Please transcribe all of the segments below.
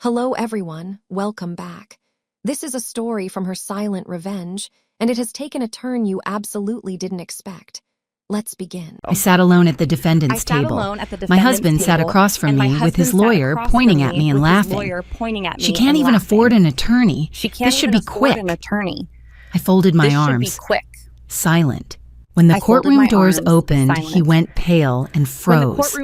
Hello everyone, welcome back. This is a story from Her Silent Revenge, and it has taken a turn you absolutely didn't expect. Let's begin. I sat alone at the defendant's table. My husband sat across from me with his lawyer pointing at me and laughing. She can't even afford an attorney. This should be quick. I folded my arms, silent. When the courtroom doors opened, he went pale and froze.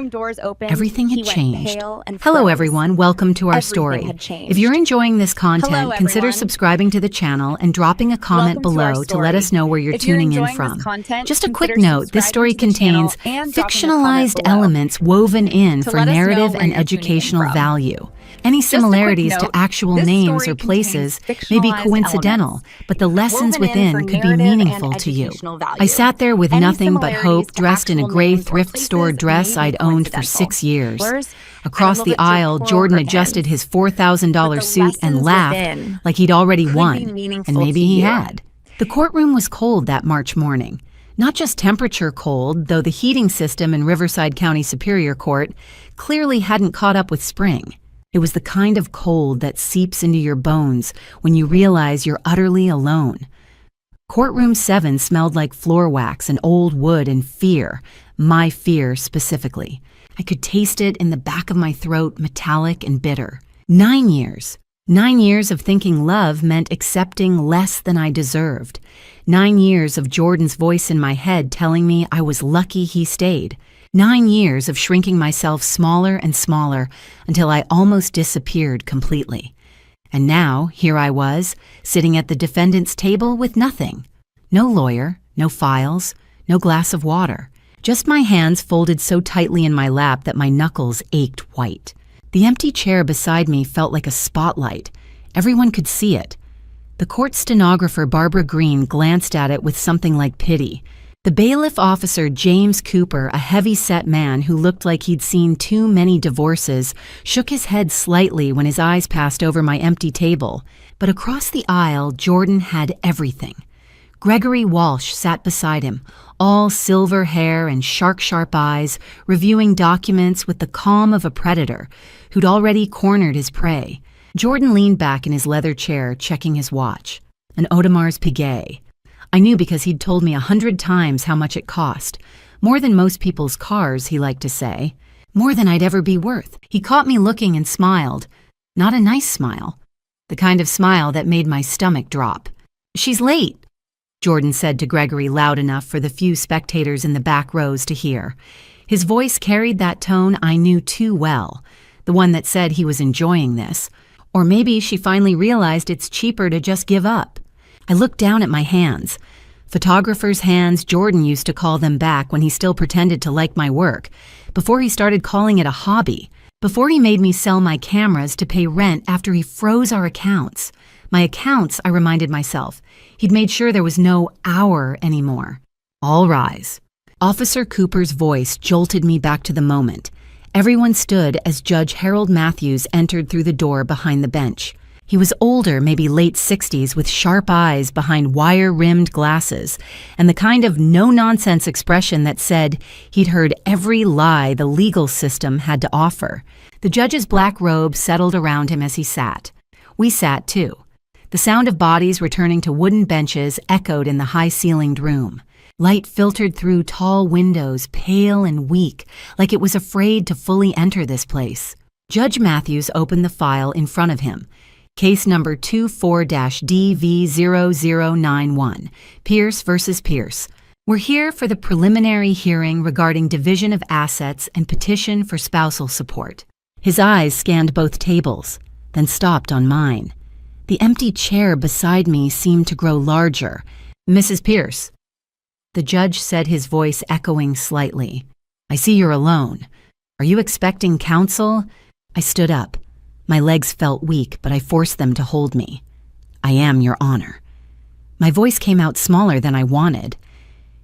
Everything had changed. Hello everyone, welcome to our story. If you're enjoying this content, consider subscribing to the channel and dropping a comment below to let us know where you're tuning in from. Just a quick note, this story contains fictionalized elements woven in for narrative and educational value. Any similarities to actual names or places may be coincidental, but the lessons within could be meaningful to you. I sat there with nothing but hope, dressed in a gray thrift store dress I'd owned for 6 years. Across the aisle, Jordan adjusted his $4,000 suit and laughed like he'd already won, and maybe he had. The courtroom was cold that March morning. Not just temperature cold, though the heating system in Riverside County Superior Court clearly hadn't caught up with spring. It was the kind of cold that seeps into your bones when you realize you're utterly alone. Courtroom 7 smelled like floor wax and old wood and fear, my fear specifically. I could taste it in the back of my throat, metallic and bitter. 9 years. 9 years of thinking love meant accepting less than I deserved. 9 years of Jordan's voice in my head telling me I was lucky he stayed. 9 years of shrinking myself smaller and smaller until I almost disappeared completely. And now, here I was, sitting at the defendant's table with nothing. No lawyer, no files, no glass of water. Just my hands folded so tightly in my lap that my knuckles ached white. The empty chair beside me felt like a spotlight. Everyone could see it. The court stenographer Barbara Green glanced at it with something like pity. The bailiff officer James Cooper, a heavy-set man who looked like he'd seen too many divorces, shook his head slightly when his eyes passed over my empty table. But across the aisle, Jordan had everything. Gregory Walsh sat beside him, all silver hair and sharp eyes, reviewing documents with the calm of a predator who'd already cornered his prey. Jordan leaned back in his leather chair, checking his watch. An Audemars Piguet. I knew because he'd told me 100 times how much it cost. More than most people's cars, he liked to say. More than I'd ever be worth. He caught me looking and smiled. Not a nice smile. The kind of smile that made my stomach drop. "She's late," Jordan said to Gregory loud enough for the few spectators in the back rows to hear. His voice carried that tone I knew too well, the one that said he was enjoying this. Or maybe she finally realized it's cheaper to just give up. I looked down at my hands. Photographer's hands, Jordan used to call them back when he still pretended to like my work, before he started calling it a hobby, before he made me sell my cameras to pay rent after he froze our accounts. My accounts, I reminded myself. He'd made sure there was no "our" anymore. All rise. Officer Cooper's voice jolted me back to the moment. Everyone stood as Judge Harold Matthews entered through the door behind the bench. He was older, maybe late 60s, with sharp eyes behind wire-rimmed glasses, and the kind of no-nonsense expression that said he'd heard every lie the legal system had to offer. The judge's black robe settled around him as he sat. We sat, too. The sound of bodies returning to wooden benches echoed in the high-ceilinged room. Light filtered through tall windows, pale and weak, like it was afraid to fully enter this place. Judge Matthews opened the file in front of him. Case number 24-DV0091, Pierce versus Pierce. We're here for the preliminary hearing regarding division of assets and petition for spousal support. His eyes scanned both tables, then stopped on mine. The empty chair beside me seemed to grow larger. "Mrs. Pierce." The judge said, his voice echoing slightly. "I see you're alone. Are you expecting counsel?" I stood up. My legs felt weak, but I forced them to hold me. "I am, Your Honor." My voice came out smaller than I wanted.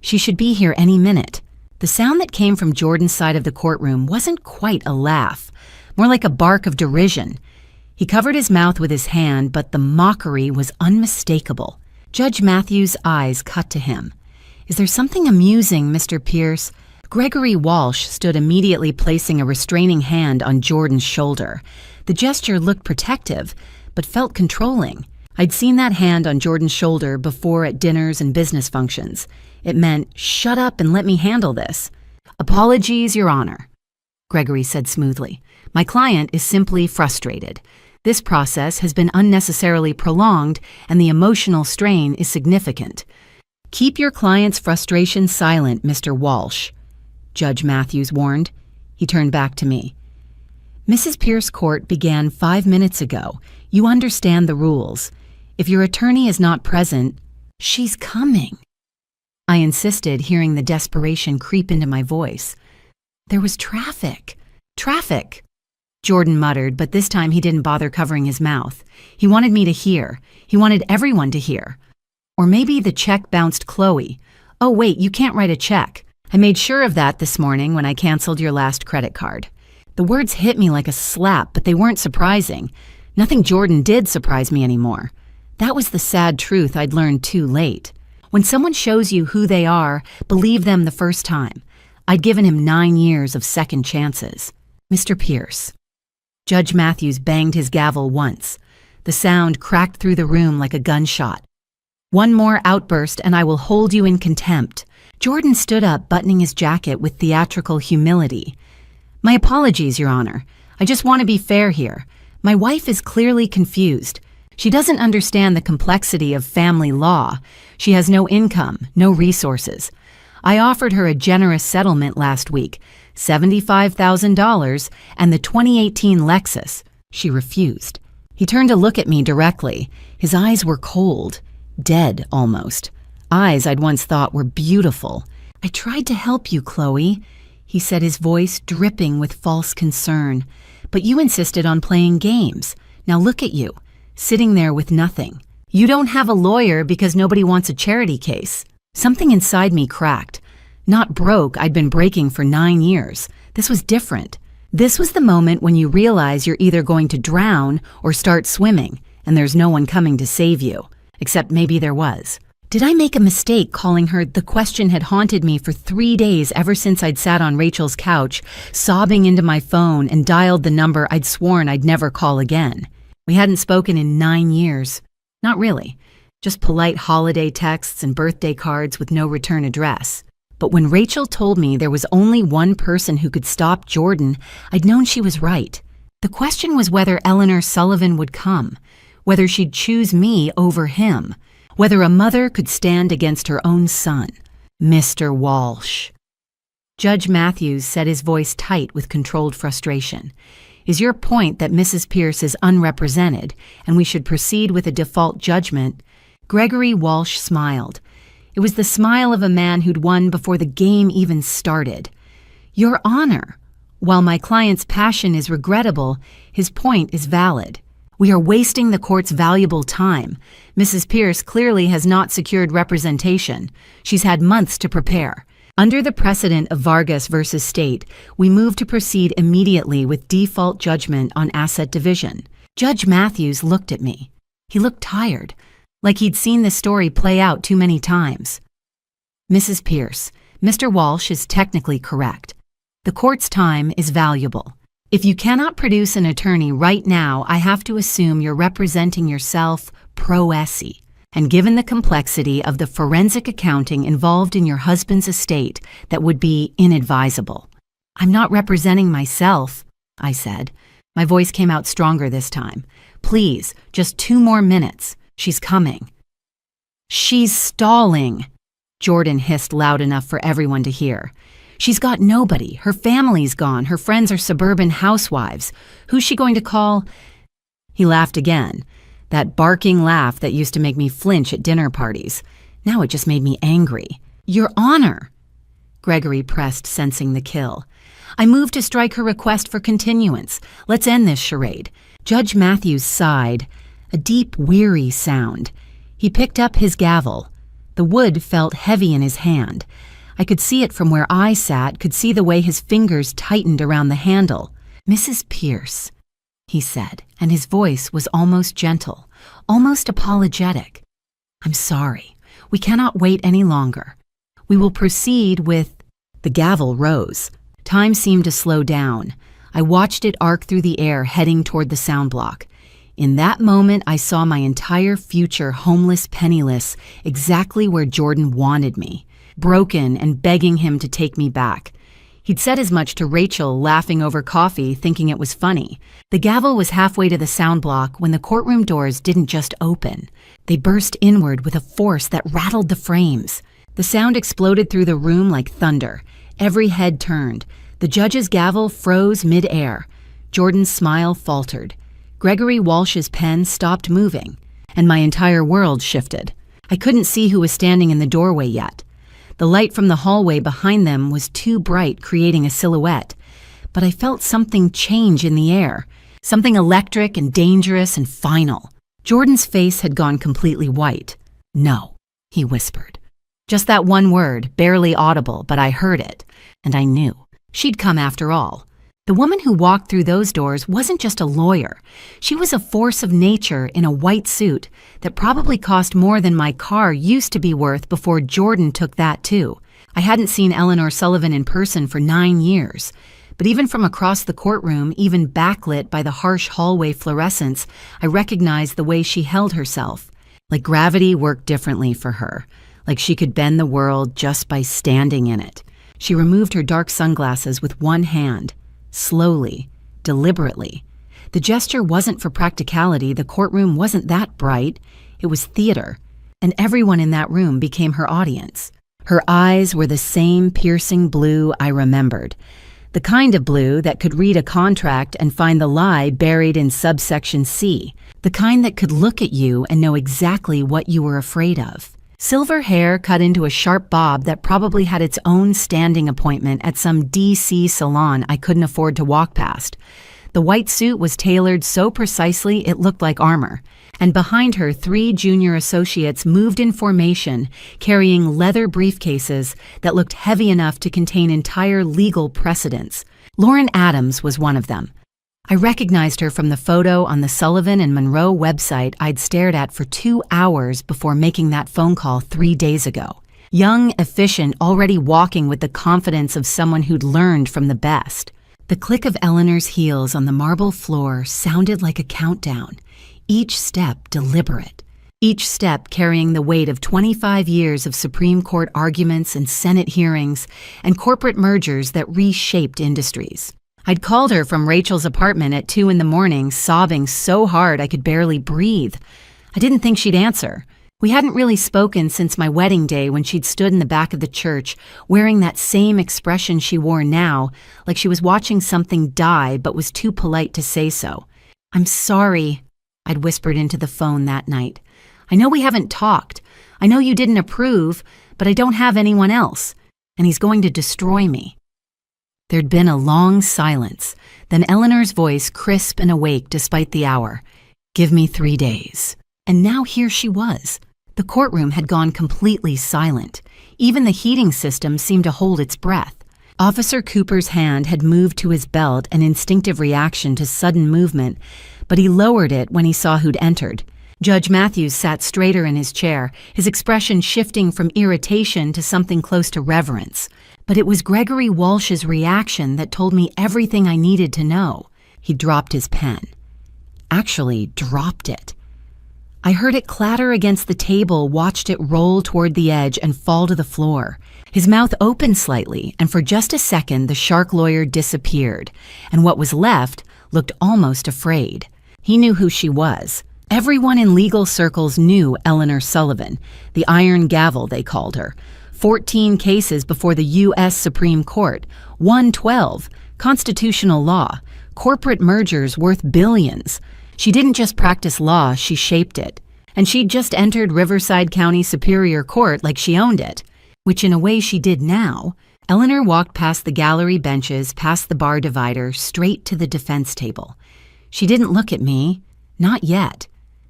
"She should be here any minute." The sound that came from Jordan's side of the courtroom wasn't quite a laugh, more like a bark of derision. He covered his mouth with his hand, but the mockery was unmistakable. Judge Matthews' eyes cut to him. "Is there something amusing, Mr. Pierce? Gregory Walsh stood immediately, placing a restraining hand on Jordan's shoulder. The gesture looked protective, but felt controlling. I'd seen that hand on Jordan's shoulder before at dinners and business functions. It meant, "Shut up and let me handle this." "Apologies, Your Honor," Gregory said smoothly. "My client is simply frustrated. This process has been unnecessarily prolonged, and the emotional strain is significant. Keep your client's frustration silent, Mr. Walsh," Judge Matthews warned. He turned back to me. "Mrs. Pierce Court began 5 minutes ago. You understand the rules. If your attorney is not present, she's coming." I insisted, hearing the desperation creep into my voice. "There was traffic. Traffic," Jordan muttered, but this time he didn't bother covering his mouth. He wanted me to hear. He wanted everyone to hear. Or maybe the check bounced Chloe. "Oh, wait, you can't write a check. I made sure of that this morning when I canceled your last credit card." The words hit me like a slap, but they weren't surprising. Nothing Jordan did surprise me anymore. That was the sad truth I'd learned too late. When someone shows you who they are, believe them the first time. I'd given him 9 years of second chances. "Mr. Pierce." Judge Matthews banged his gavel once. The sound cracked through the room like a gunshot. "One more outburst and I will hold you in contempt." Jordan stood up, buttoning his jacket with theatrical humility. "My apologies, Your Honor. I just want to be fair here. My wife is clearly confused. She doesn't understand the complexity of family law. She has no income, no resources. I offered her a generous settlement last week, $75,000 and the 2018 Lexus. She refused." He turned to look at me directly. His eyes were cold, dead almost. Eyes I'd once thought were beautiful. "I tried to help you, Chloe," he said, his voice dripping with false concern. "But you insisted on playing games. Now look at you, sitting there with nothing. You don't have a lawyer because nobody wants a charity case." Something inside me cracked. Not broke, I'd been breaking for 9 years. This was different. This was the moment when you realize you're either going to drown or start swimming, and there's no one coming to save you. Except maybe there was. Did I make a mistake calling her? The question had haunted me for 3 days, ever since I'd sat on Rachel's couch, sobbing into my phone and dialed the number I'd sworn I'd never call again. We hadn't spoken in 9 years. Not really. Just polite holiday texts and birthday cards with no return address. But when Rachel told me there was only one person who could stop Jordan, I'd known she was right. The question was whether Eleanor Sullivan would come, whether she'd choose me over him, whether a mother could stand against her own son. "Mr. Walsh." Judge Matthews said, his voice tight with controlled frustration. "Is your point that Mrs. Pierce is unrepresented and we should proceed with a default judgment?" Gregory Walsh smiled. It was the smile of a man who'd won before the game even started. "Your Honor, while my client's passion is regrettable, his point is valid. We are wasting the court's valuable time. Mrs. Pierce clearly has not secured representation. She's had months to prepare. Under the precedent of Vargas versus State, we move to proceed immediately with default judgment on asset division." Judge Matthews looked at me. He looked tired, like he'd seen this story play out too many times. "Mrs. Pierce, Mr. Walsh is technically correct. The court's time is valuable. If you cannot produce an attorney right now, I have to assume you're representing yourself pro se. And given the complexity of the forensic accounting involved in your husband's estate, that would be inadvisable." "I'm not representing myself," I said. My voice came out stronger this time. "Please, just 2 more minutes. She's coming." "She's stalling," Jordan hissed loud enough for everyone to hear. "She's got nobody. Her family's gone. Her friends are suburban housewives. Who's she going to call?" He laughed again, that barking laugh that used to make me flinch at dinner parties. Now it just made me angry. "Your Honor," Gregory pressed, sensing the kill. "I move to strike her request for continuance. Let's end this charade." Judge Matthews sighed, a deep, weary sound. He picked up his gavel. The wood felt heavy in his hand. I could see it from where I sat, could see the way his fingers tightened around the handle. "Mrs. Pierce," he said, and his voice was almost gentle, almost apologetic. "I'm sorry. We cannot wait any longer. We will proceed with The gavel rose. Time seemed to slow down. I watched it arc through the air, heading toward the sound block. In that moment, I saw my entire future, homeless, penniless, exactly where Jordan wanted me, broken and begging him to take me back. He'd said as much to Rachel, laughing over coffee, thinking it was funny. The gavel was halfway to the sound block when the courtroom doors didn't just open. They burst inward with a force that rattled the frames. The sound exploded through the room like thunder. Every head turned. The judge's gavel froze mid-air. Jordan's smile faltered. Gregory Walsh's pen stopped moving, and my entire world shifted. I couldn't see who was standing in the doorway yet. The light from the hallway behind them was too bright, creating a silhouette. But I felt something change in the air, something electric and dangerous and final. Jordan's face had gone completely white. "No," he whispered. Just that one word, barely audible, but I heard it, and I knew. She'd come after all. The woman who walked through those doors wasn't just a lawyer. She was a force of nature in a white suit that probably cost more than my car used to be worth before Jordan took that too. I hadn't seen Eleanor Sullivan in person for 9 years, but even from across the courtroom, even backlit by the harsh hallway fluorescence, I recognized the way she held herself. Like gravity worked differently for her, like she could bend the world just by standing in it. She removed her dark sunglasses with one hand. Slowly, deliberately. The gesture wasn't for practicality. The courtroom wasn't that bright. It was theater, and everyone in that room became her audience. Her eyes were the same piercing blue I remembered, the kind of blue that could read a contract and find the lie buried in subsection C, the kind that could look at you and know exactly what you were afraid of. Silver hair cut into a sharp bob that probably had its own standing appointment at some DC salon I couldn't afford to walk past. The white suit was tailored so precisely it looked like armor, and behind her 3 junior associates moved in formation, carrying leather briefcases that looked heavy enough to contain entire legal precedents. Lauren Adams was one of them. I recognized her from the photo on the Sullivan and Monroe website I'd stared at for 2 hours before making that phone call 3 days ago. Young, efficient, already walking with the confidence of someone who'd learned from the best. The click of Eleanor's heels on the marble floor sounded like a countdown, each step deliberate, each step carrying the weight of 25 years of Supreme Court arguments and Senate hearings and corporate mergers that reshaped industries. I'd called her from Rachel's apartment at 2 a.m, sobbing so hard I could barely breathe. I didn't think she'd answer. We hadn't really spoken since my wedding day when she'd stood in the back of the church, wearing that same expression she wore now, like she was watching something die but was too polite to say so. "I'm sorry," I'd whispered into the phone that night. "I know we haven't talked. I know you didn't approve, but I don't have anyone else, and he's going to destroy me." There'd been a long silence, then Eleanor's voice crisp and awake despite the hour. "Give me 3 days." And now here she was. The courtroom had gone completely silent. Even the heating system seemed to hold its breath. Officer Cooper's hand had moved to his belt, an instinctive reaction to sudden movement, but he lowered it when he saw who'd entered. Judge Matthews sat straighter in his chair, his expression shifting from irritation to something close to reverence. But it was Gregory Walsh's reaction that told me everything I needed to know. He dropped his pen. Actually, dropped it. I heard it clatter against the table, watched it roll toward the edge and fall to the floor. His mouth opened slightly, and for just a second the shark lawyer disappeared, and what was left looked almost afraid. He knew who she was. Everyone in legal circles knew Eleanor Sullivan, the Iron Gavel they called her. 14 cases before the U.S. Supreme Court, 112, constitutional law, corporate mergers worth billions. She didn't just practice law, she shaped it. And she'd just entered Riverside County Superior Court like she owned it, which in a way she did now. Eleanor walked past the gallery benches, past the bar divider, straight to the defense table. She didn't look at me. Not yet.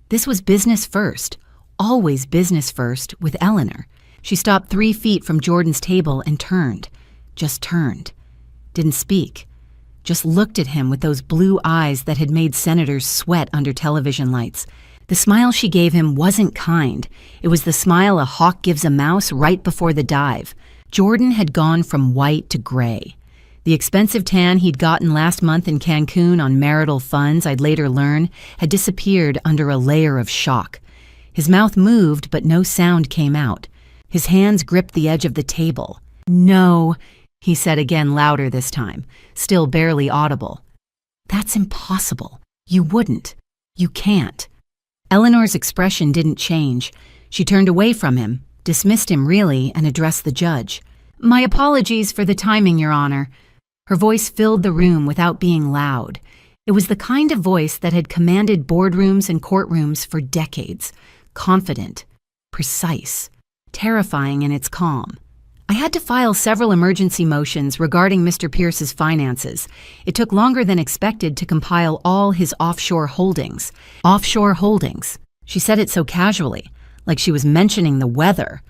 This was business first, always business first with Eleanor. She stopped 3 feet from Jordan's table and turned. Just turned. Didn't speak. Just looked at him with those blue eyes that had made senators sweat under television lights. The smile she gave him wasn't kind. It was the smile a hawk gives a mouse right before the dive. Jordan had gone from white to gray. The expensive tan he'd gotten last month in Cancun on marital funds, I'd later learn, had disappeared under a layer of shock. His mouth moved, but no sound came out. His hands gripped the edge of the table. "No," he said again, louder this time, still barely audible. "That's impossible. You wouldn't. You can't." Eleanor's expression didn't change. She turned away from him, dismissed him really, and addressed the judge. "My apologies for the timing, Your Honor." Her voice filled the room without being loud. It was the kind of voice that had commanded boardrooms and courtrooms for decades. Confident, precise, terrifying in its calm. I had to file several emergency motions regarding Mr. Pierce's finances. It took longer than expected to compile all his offshore holdings. Offshore holdings. She said it so casually, like she was mentioning the weather.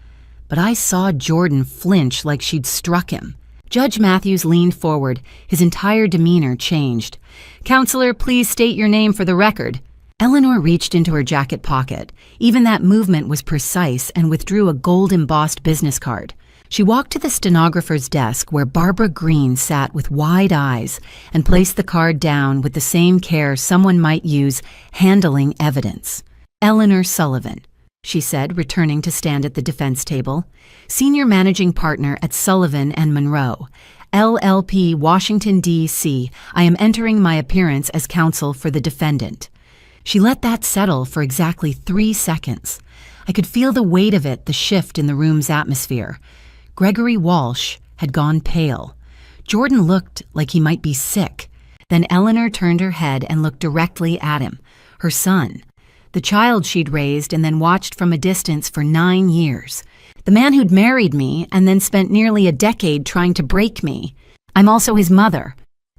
But I saw Jordan flinch like she'd struck him. Judge Matthews leaned forward. His entire demeanor changed. "Counselor, please state your name for the record." Eleanor reached into her jacket pocket. Even that movement was precise, and withdrew a gold-embossed business card. She walked to the stenographer's desk where Barbara Green sat with wide eyes and placed the card down with the same care someone might use handling evidence. "Eleanor Sullivan," she said, returning to stand at the defense table. "Senior Managing Partner at Sullivan and Monroe, LLP, Washington, D.C. I am entering my appearance as counsel for the defendant." She let that settle for exactly 3 seconds. I could feel the weight of it, the shift in the room's atmosphere. Gregory Walsh had gone pale. Jordan looked like he might be sick. Then Eleanor turned her head and looked directly at him, her son, the child she'd raised and then watched from a distance for 9 years. The man who'd married me and then spent nearly a decade trying to break me. I'm also his mother.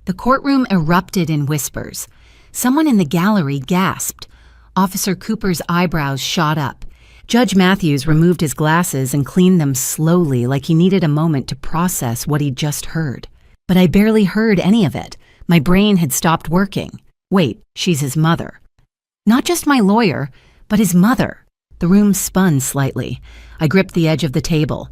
The courtroom erupted in whispers. Someone in the gallery gasped. Officer Cooper's eyebrows shot up. Judge Matthews removed his glasses and cleaned them slowly, like he needed a moment to process what he'd just heard. But I barely heard any of it. My brain had stopped working. Wait, she's his mother. Not just my lawyer, but his mother. The room spun slightly. I gripped the edge of the table.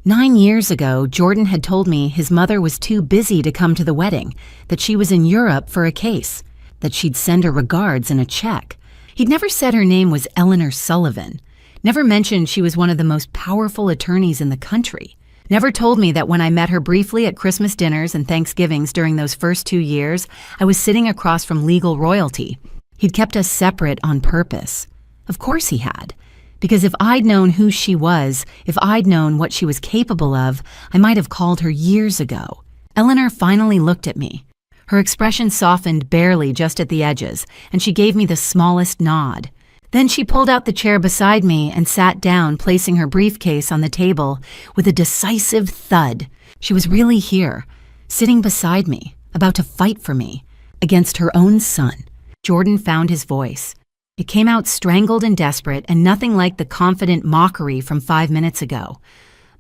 9 years ago, Jordan had told me his mother was too busy to come to the wedding, that she was in Europe for a case, that she'd send her regards and a check. He'd never said her name was Eleanor Sullivan. Never mentioned she was one of the most powerful attorneys in the country. Never told me that when I met her briefly at Christmas dinners and Thanksgivings during those first 2 years, I was sitting across from legal royalty. He'd kept us separate on purpose. Of course he had. Because if I'd known who she was, if I'd known what she was capable of, I might have called her years ago. Eleanor finally looked at me. Her expression softened barely just at the edges, and she gave me the smallest nod. Then she pulled out the chair beside me and sat down, placing her briefcase on the table with a decisive thud. She was really here, sitting beside me, about to fight for me, against her own son. Jordan found his voice. It came out strangled and desperate, and nothing like the confident mockery from 5 minutes ago.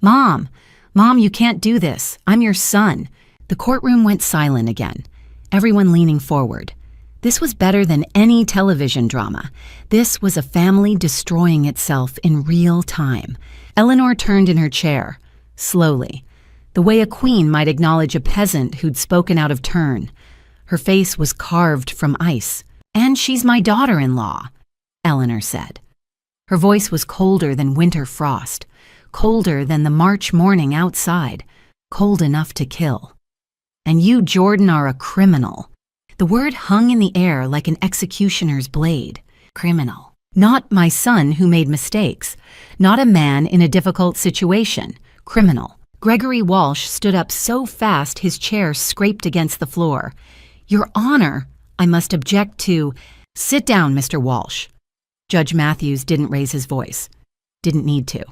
Mom, you can't do this. I'm your son." The courtroom went silent again, everyone leaning forward. This was better than any television drama. This was a family destroying itself in real time. Eleanor turned in her chair, slowly, the way a queen might acknowledge a peasant who'd spoken out of turn. Her face was carved from ice. "And she's my daughter-in-law," Eleanor said. Her voice was colder than winter frost, colder than the March morning outside, cold enough to kill. "And you, Jordan, are a criminal." The word hung in the air like an executioner's blade. Criminal. Not my son who made mistakes. Not a man in a difficult situation. Criminal. Gregory Walsh stood up so fast his chair scraped against the floor. "Your Honor, I must object to—" "Sit down, Mr. Walsh." Judge Matthews didn't raise his voice. Didn't need to.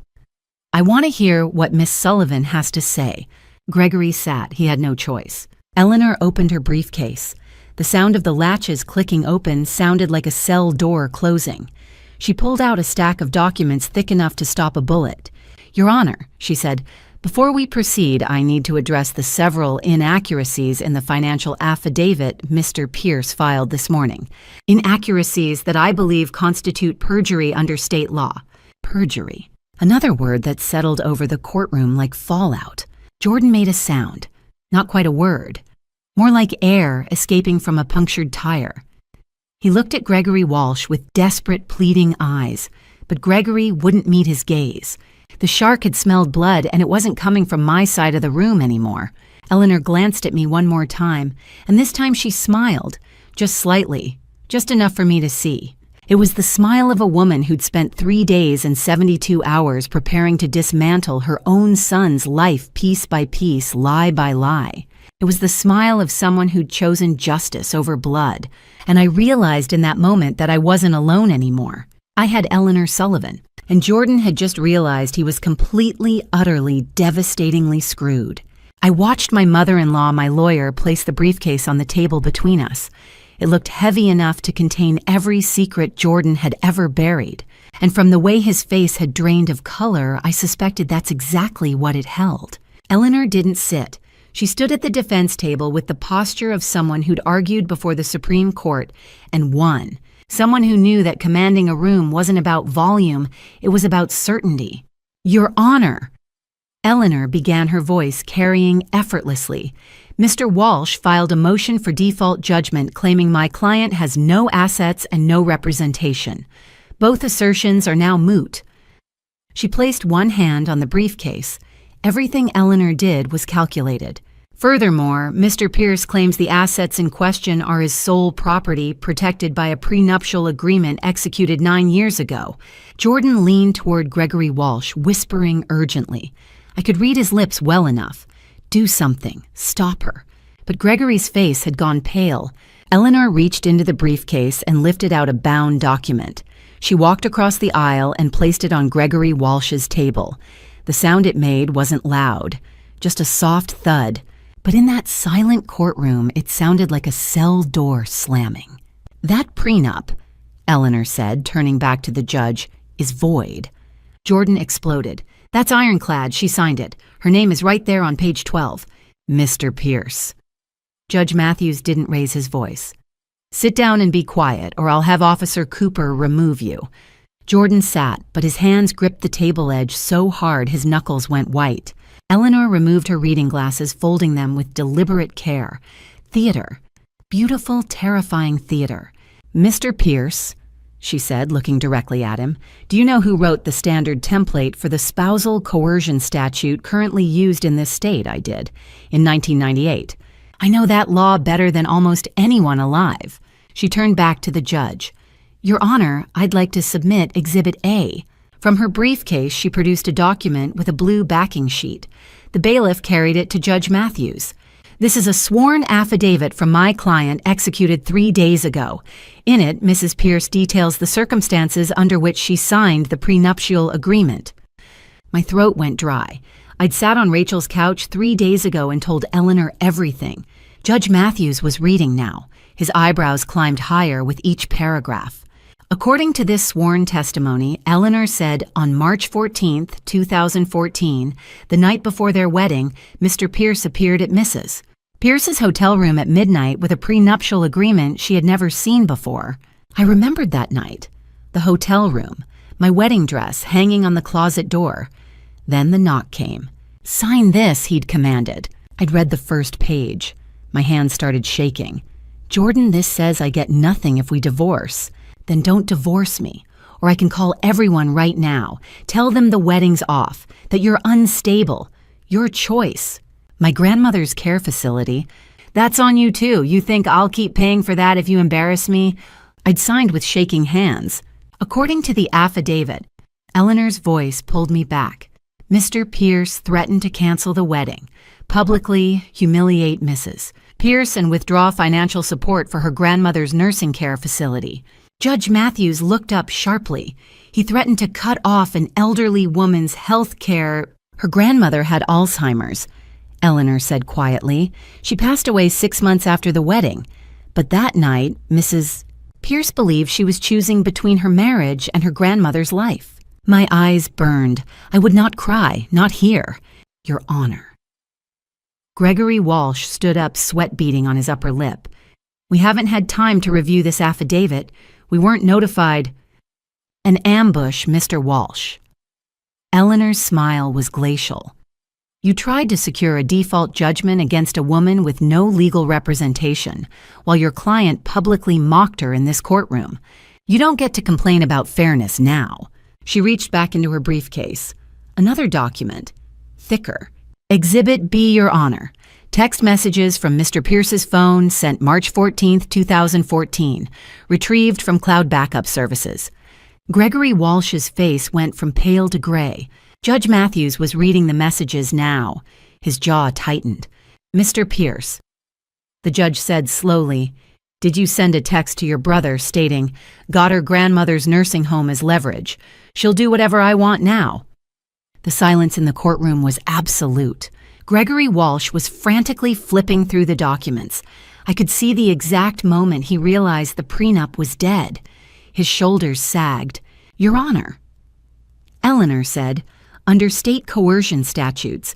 "I want to hear what Miss Sullivan has to say." Gregory sat. He had no choice. Eleanor opened her briefcase. The sound of the latches clicking open sounded like a cell door closing. She pulled out a stack of documents thick enough to stop a bullet. "Your Honor," she said, "before we proceed, I need to address the several inaccuracies in the financial affidavit Mr. Pierce filed this morning. Inaccuracies that I believe constitute perjury under state law." Perjury. Another word that settled over the courtroom like fallout. Jordan made a sound, not quite a word, more like air escaping from a punctured tire. He looked at Gregory Walsh with desperate, pleading eyes, but Gregory wouldn't meet his gaze. The shark had smelled blood, and it wasn't coming from my side of the room anymore. Eleanor glanced at me one more time, and this time she smiled, just slightly, just enough for me to see. It was the smile of a woman who'd spent 3 days and 72 hours preparing to dismantle her own son's life piece by piece, lie by lie. It was the smile of someone who'd chosen justice over blood, and I realized in that moment that I wasn't alone anymore. I had Eleanor Sullivan, and Jordan had just realized he was completely, utterly, devastatingly screwed. I watched my mother-in-law, my lawyer, place the briefcase on the table between us. It looked heavy enough to contain every secret Jordan had ever buried, and from the way his face had drained of color, I suspected that's exactly what it held. Eleanor didn't sit. She stood at the defense table with the posture of someone who'd argued before the Supreme Court and won. Someone who knew that commanding a room wasn't about volume, it was about certainty. "Your Honor," Eleanor began, her voice carrying effortlessly. "Mr. Walsh filed a motion for default judgment claiming my client has no assets and no representation. Both assertions are now moot." She placed one hand on the briefcase. Everything Eleanor did was calculated. Furthermore, Mr. Pierce claims the assets in question are his sole property, protected by a prenuptial agreement executed 9 years ago. Jordan leaned toward Gregory Walsh, whispering urgently. I could read his lips well enough. Do something. Stop her. But Gregory's face had gone pale. Eleanor reached into the briefcase and lifted out a bound document. She walked across the aisle and placed it on Gregory Walsh's table. The sound it made wasn't loud, just a soft thud. But in that silent courtroom, it sounded like a cell door slamming. "That prenup," Eleanor said, turning back to the judge, "is void." Jordan exploded. "That's ironclad. She signed it. Her name is right there on page 12. Mr. Pierce." Judge Matthews didn't raise his voice. "Sit down and be quiet, or I'll have Officer Cooper remove you." Jordan sat, but his hands gripped the table edge so hard his knuckles went white. Eleanor removed her reading glasses, folding them with deliberate care. Theater. Beautiful, terrifying theater. "Mr. Pierce," she said, looking directly at him, "do you know who wrote the standard template for the spousal coercion statute currently used in this state?" I did. "In 1998. I know that law better than almost anyone alive." She turned back to the judge. "Your Honor, I'd like to submit Exhibit A." From her briefcase, she produced a document with a blue backing sheet. The bailiff carried it to Judge Matthews. "This is a sworn affidavit from my client executed 3 days ago. In it, Mrs. Pierce details the circumstances under which she signed the prenuptial agreement." My throat went dry. I'd sat on Rachel's couch 3 days ago and told Eleanor everything. Judge Matthews was reading now. His eyebrows climbed higher with each paragraph. According to this sworn testimony, Eleanor said on March 14th, 2014, the night before their wedding, Mr. Pierce appeared at Mrs. Pierce's hotel room at midnight with a prenuptial agreement she had never seen before. I remembered that night. The hotel room, my wedding dress hanging on the closet door. Then the knock came. "Sign this," he'd commanded. I'd read the first page. My hands started shaking. "Jordan, this says I get nothing if we divorce. Then don't divorce me, or I can call everyone right now. Tell them the wedding's off, that you're unstable. Your choice. My grandmother's care facility. That's on you too. You think I'll keep paying for that if you embarrass me?" I'd signed with shaking hands. According to the affidavit, Eleanor's voice pulled me back. Mr. Pierce threatened to cancel the wedding, publicly humiliate Mrs. Pierce, and withdraw financial support for her grandmother's nursing care facility. Judge Matthews looked up sharply. He threatened to cut off an elderly woman's health care. Her grandmother had Alzheimer's, Eleanor said quietly. She passed away 6 months after the wedding. But that night, Mrs. Pierce believed she was choosing between her marriage and her grandmother's life. My eyes burned. I would not cry, not here. Your Honor. Gregory Walsh stood up, sweat beading on his upper lip. "We haven't had time to review this affidavit. We weren't notified." "An ambush, Mr. Walsh." Eleanor's smile was glacial. You tried to secure a default judgment against a woman with no legal representation, while your client publicly mocked her in this courtroom. You don't get to complain about fairness now. She reached back into her briefcase. Another document. Thicker. Exhibit B, Your Honor. Text messages from Mr. Pierce's phone sent March 14, 2014. Retrieved from Cloud Backup Services. Gregory Walsh's face went from pale to gray. Judge Matthews was reading the messages now. His jaw tightened. Mr. Pierce. The judge said slowly, "Did you send a text to your brother stating, 'Got her grandmother's nursing home as leverage. She'll do whatever I want now'?" The silence in the courtroom was absolute. Gregory Walsh was frantically flipping through the documents. I could see the exact moment he realized the prenup was dead. His shoulders sagged. "Your Honor." Eleanor said, "Under state coercion statutes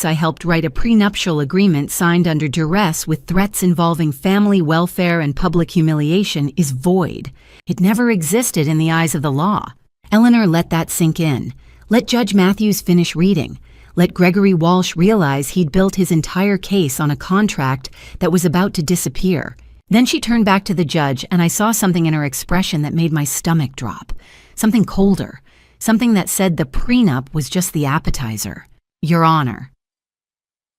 I helped write a prenuptial agreement signed under duress with threats involving family welfare and public humiliation is void. It never existed in the eyes of the law." Eleanor let that sink in. Let Judge Matthews finish reading. Let Gregory Walsh realize he'd built his entire case on a contract that was about to disappear. Then she turned back to the judge, and I saw something in her expression that made my stomach drop. Something colder. Something that said the prenup was just the appetizer. "Your Honor."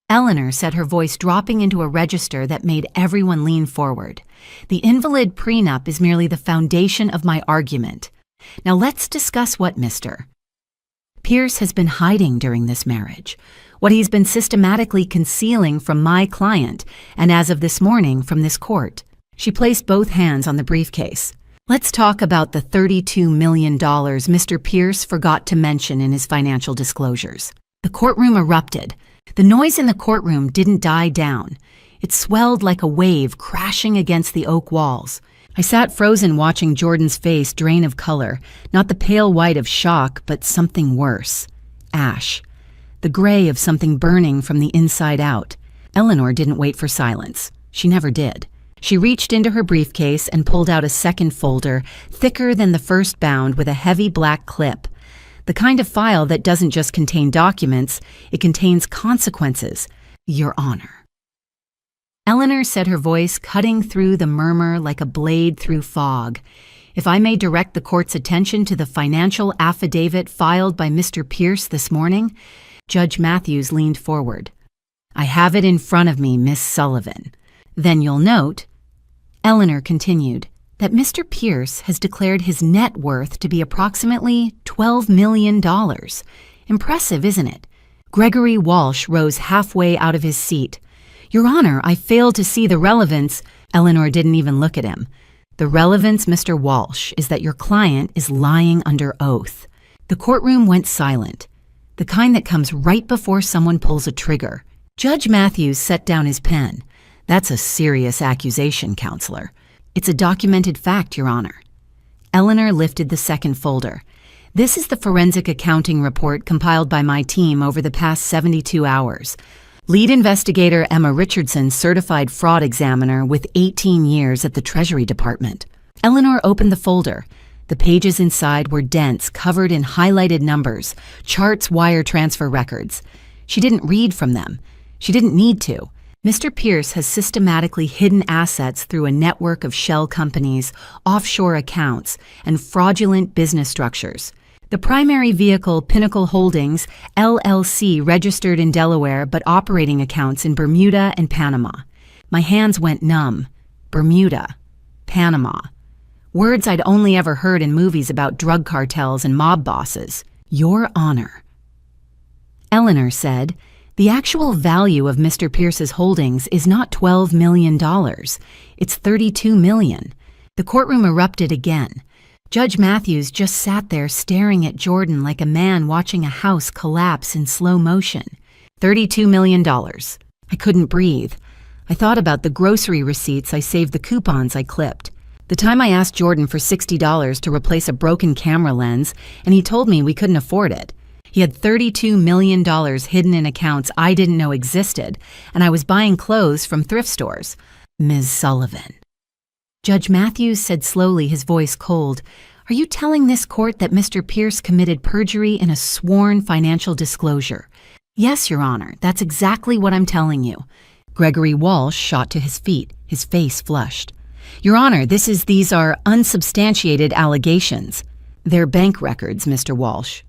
Eleanor said, her voice dropping into a register that made everyone lean forward. "The invalid prenup is merely the foundation of my argument. Now let's discuss what Mr. Pierce has been hiding during this marriage, what he's been systematically concealing from my client, and as of this morning, from this court." She placed both hands on the briefcase. "Let's talk about the $32 million Mr. Pierce forgot to mention in his financial disclosures." The courtroom erupted. The noise in the courtroom didn't die down. It swelled like a wave crashing against the oak walls. I sat frozen watching Jordan's face drain of color, not the pale white of shock, but something worse. Ash. The gray of something burning from the inside out. Eleanor didn't wait for silence. She never did. She reached into her briefcase and pulled out a second folder, thicker than the first bound, with a heavy black clip. The kind of file that doesn't just contain documents, it contains consequences. "Your Honor." Eleanor said, her voice cutting through the murmur like a blade through fog. "If I may direct the court's attention to the financial affidavit filed by Mr. Pierce this morning." Judge Matthews leaned forward. "I have it in front of me, Miss Sullivan. Then you'll note," Eleanor continued, "that Mr. Pierce has declared his net worth to be approximately $12 million. Impressive, isn't it?" Gregory Walsh rose halfway out of his seat. "Your Honor, I fail to see the relevance." Eleanor didn't even look at him. "The relevance, Mr. Walsh, is that your client is lying under oath." The courtroom went silent, the kind that comes right before someone pulls a trigger. Judge Matthews set down his pen. "That's a serious accusation, Counselor." "It's a documented fact, Your Honor." Eleanor lifted the second folder. "This is the forensic accounting report compiled by my team over the past 72 hours. Lead investigator Emma Richardson, certified fraud examiner with 18 years at the Treasury Department." Eleanor opened the folder. The pages inside were dense, covered in highlighted numbers, charts, wire transfer records. She didn't read from them. She didn't need to. Mr. Pierce has systematically hidden assets through a network of shell companies, offshore accounts, and fraudulent business structures. The primary vehicle, Pinnacle Holdings, LLC, registered in Delaware but operating accounts in Bermuda and Panama. My hands went numb. Bermuda. Panama. Words I'd only ever heard in movies about drug cartels and mob bosses. "Your Honor." Eleanor said, "The actual value of Mr. Pierce's holdings is not $12 million. It's $32 million. The courtroom erupted again. Judge Matthews just sat there staring at Jordan like a man watching a house collapse in slow motion. $32 million. I couldn't breathe. I thought about the grocery receipts I saved, the coupons I clipped. The time I asked Jordan for $60 to replace a broken camera lens, and he told me we couldn't afford it. He had $32 million hidden in accounts I didn't know existed, and I was buying clothes from thrift stores. Ms. Sullivan." Judge Matthews said slowly, his voice cold, "Are you telling this court that Mr. Pierce committed perjury in a sworn financial disclosure?" Yes, Your Honor, that's exactly what I'm telling you. Gregory Walsh shot to his feet, his face flushed. Your Honor, these are unsubstantiated allegations. They're bank records, Mr. Walsh.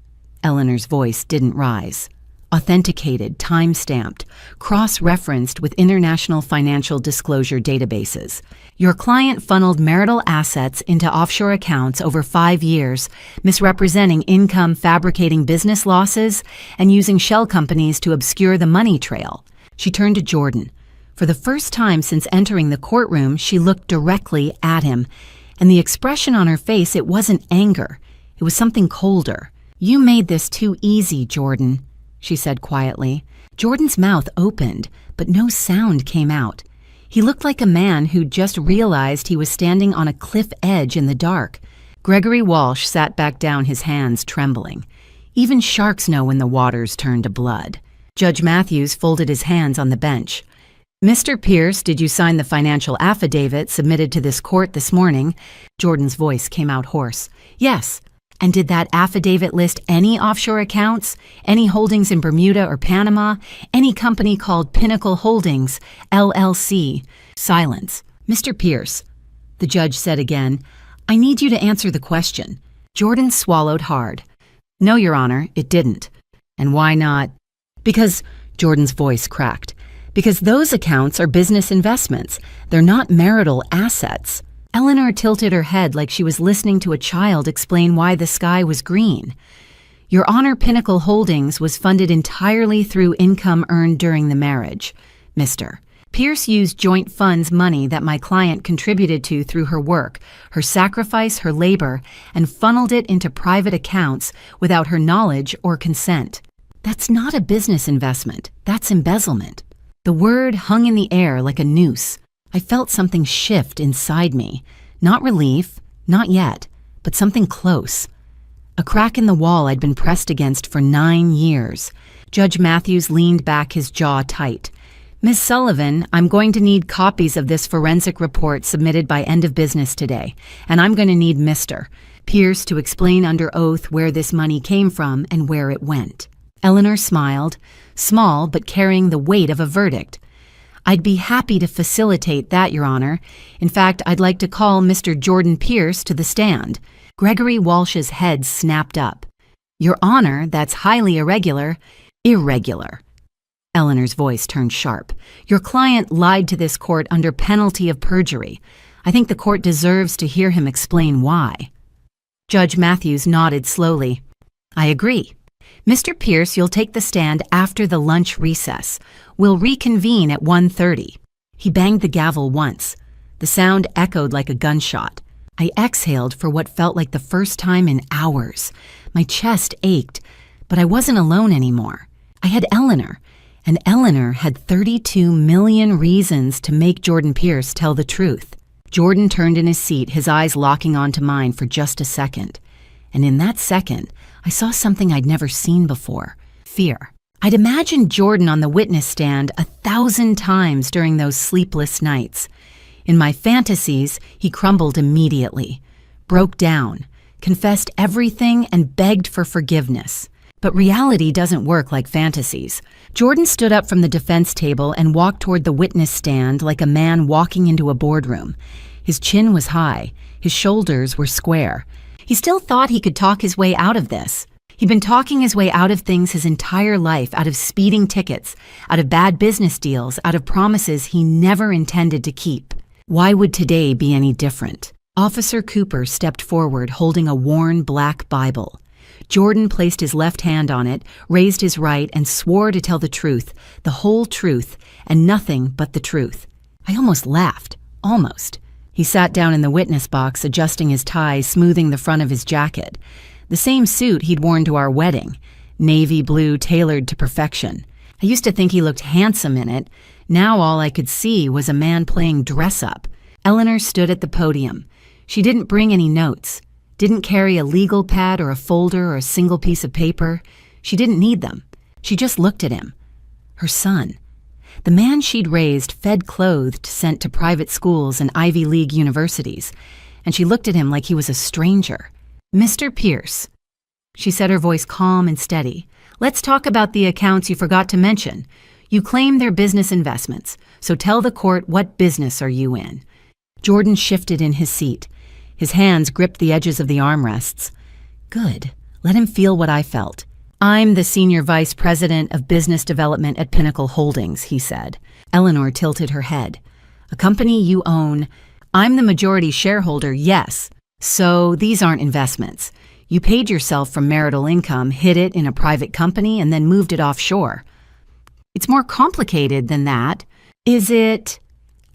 Eleanor's voice didn't rise. Authenticated, time-stamped, cross-referenced with international financial disclosure databases. Your client funneled marital assets into offshore accounts over 5 years, misrepresenting income, fabricating business losses, and using shell companies to obscure the money trail. She turned to Jordan. For the first time since entering the courtroom, she looked directly at him, and the expression on her face, it wasn't anger. It was something colder. "You made this too easy, Jordan," she said quietly. Jordan's mouth opened, but no sound came out. He looked like a man who'd just realized he was standing on a cliff edge in the dark. Gregory Walsh sat back down, his hands trembling. Even sharks know when the waters turn to blood. Judge Matthews folded his hands on the bench. "Mr. Pierce, did you sign the financial affidavit submitted to this court this morning?" Jordan's voice came out hoarse. "Yes." "And did that affidavit list any offshore accounts? Any holdings in Bermuda or Panama? Any company called Pinnacle Holdings, LLC?" Silence. "Mr. Pierce," the judge said again, "I need you to answer the question." Jordan swallowed hard. "No, Your Honor, it didn't." "And why not?" "Because," Jordan's voice cracked, "because those accounts are business investments. They're not marital assets." Eleanor tilted her head like she was listening to a child explain why the sky was green. "Your Honor, Pinnacle Holdings was funded entirely through income earned during the marriage, Mr. Pierce used joint funds money that my client contributed to through her work, her sacrifice, her labor, and funneled it into private accounts without her knowledge or consent. That's not a business investment. That's embezzlement." The word hung in the air like a noose. I felt something shift inside me. Not relief, not yet, but something close. A crack in the wall I'd been pressed against for 9 years. Judge Matthews leaned back, his jaw tight. "Ms. Sullivan, I'm going to need copies of this forensic report submitted by end of business today, and I'm going to need Mr. Pierce to explain under oath where this money came from and where it went." Eleanor smiled, small but carrying the weight of a verdict. "I'd be happy to facilitate that, Your Honor. In fact, I'd like to call Mr. Jordan Pierce to the stand." Gregory Walsh's head snapped up. "Your Honor, that's highly irregular." "Irregular." Eleanor's voice turned sharp. "Your client lied to this court under penalty of perjury. I think the court deserves to hear him explain why." Judge Matthews nodded slowly. "I agree. Mr. Pierce, you'll take the stand after the lunch recess. We'll reconvene at 1:30. He banged the gavel once. The sound echoed like a gunshot. I exhaled for what felt like the first time in hours. My chest ached, but I wasn't alone anymore. I had Eleanor, and Eleanor had 32 million reasons to make Jordan Pierce tell the truth. Jordan turned in his seat, his eyes locking onto mine for just a second. And in that second, I saw something I'd never seen before: fear. I'd imagined Jordan on the witness stand 1,000 times during those sleepless nights. In my fantasies, he crumbled immediately, broke down, confessed everything, and begged for forgiveness. But reality doesn't work like fantasies. Jordan stood up from the defense table and walked toward the witness stand like a man walking into a boardroom. His chin was high, his shoulders were square. He still thought he could talk his way out of this. He'd been talking his way out of things his entire life, out of speeding tickets, out of bad business deals, out of promises he never intended to keep. Why would today be any different? Officer Cooper stepped forward holding a worn black Bible. Jordan placed his left hand on it, raised his right, and swore to tell the truth, the whole truth, and nothing but the truth. I almost laughed. Almost. He sat down in the witness box, adjusting his tie, smoothing the front of his jacket. The same suit he'd worn to our wedding, navy blue, tailored to perfection. I used to think he looked handsome in it. Now all I could see was a man playing dress-up. Eleanor stood at the podium. She didn't bring any notes, didn't carry a legal pad or a folder or a single piece of paper. She didn't need them. She just looked at him. Her son. The man she'd raised, fed, clothed, sent to private schools and Ivy League universities. And she looked at him like he was a stranger. "Mr. Pierce," she said, her voice calm and steady, Let's talk about the accounts you forgot to mention. You claim they're business investments, so tell the court what business are you in. Jordan shifted in his seat. His hands gripped the edges of the armrests. Good. Let him feel what I felt. I'm the senior vice president of business development at Pinnacle Holdings, he said. Eleanor tilted her head. A company you own. I'm the majority shareholder, yes. So these aren't investments. You paid yourself from marital income, hid it in a private company, and then moved it offshore. It's more complicated than that. Is it?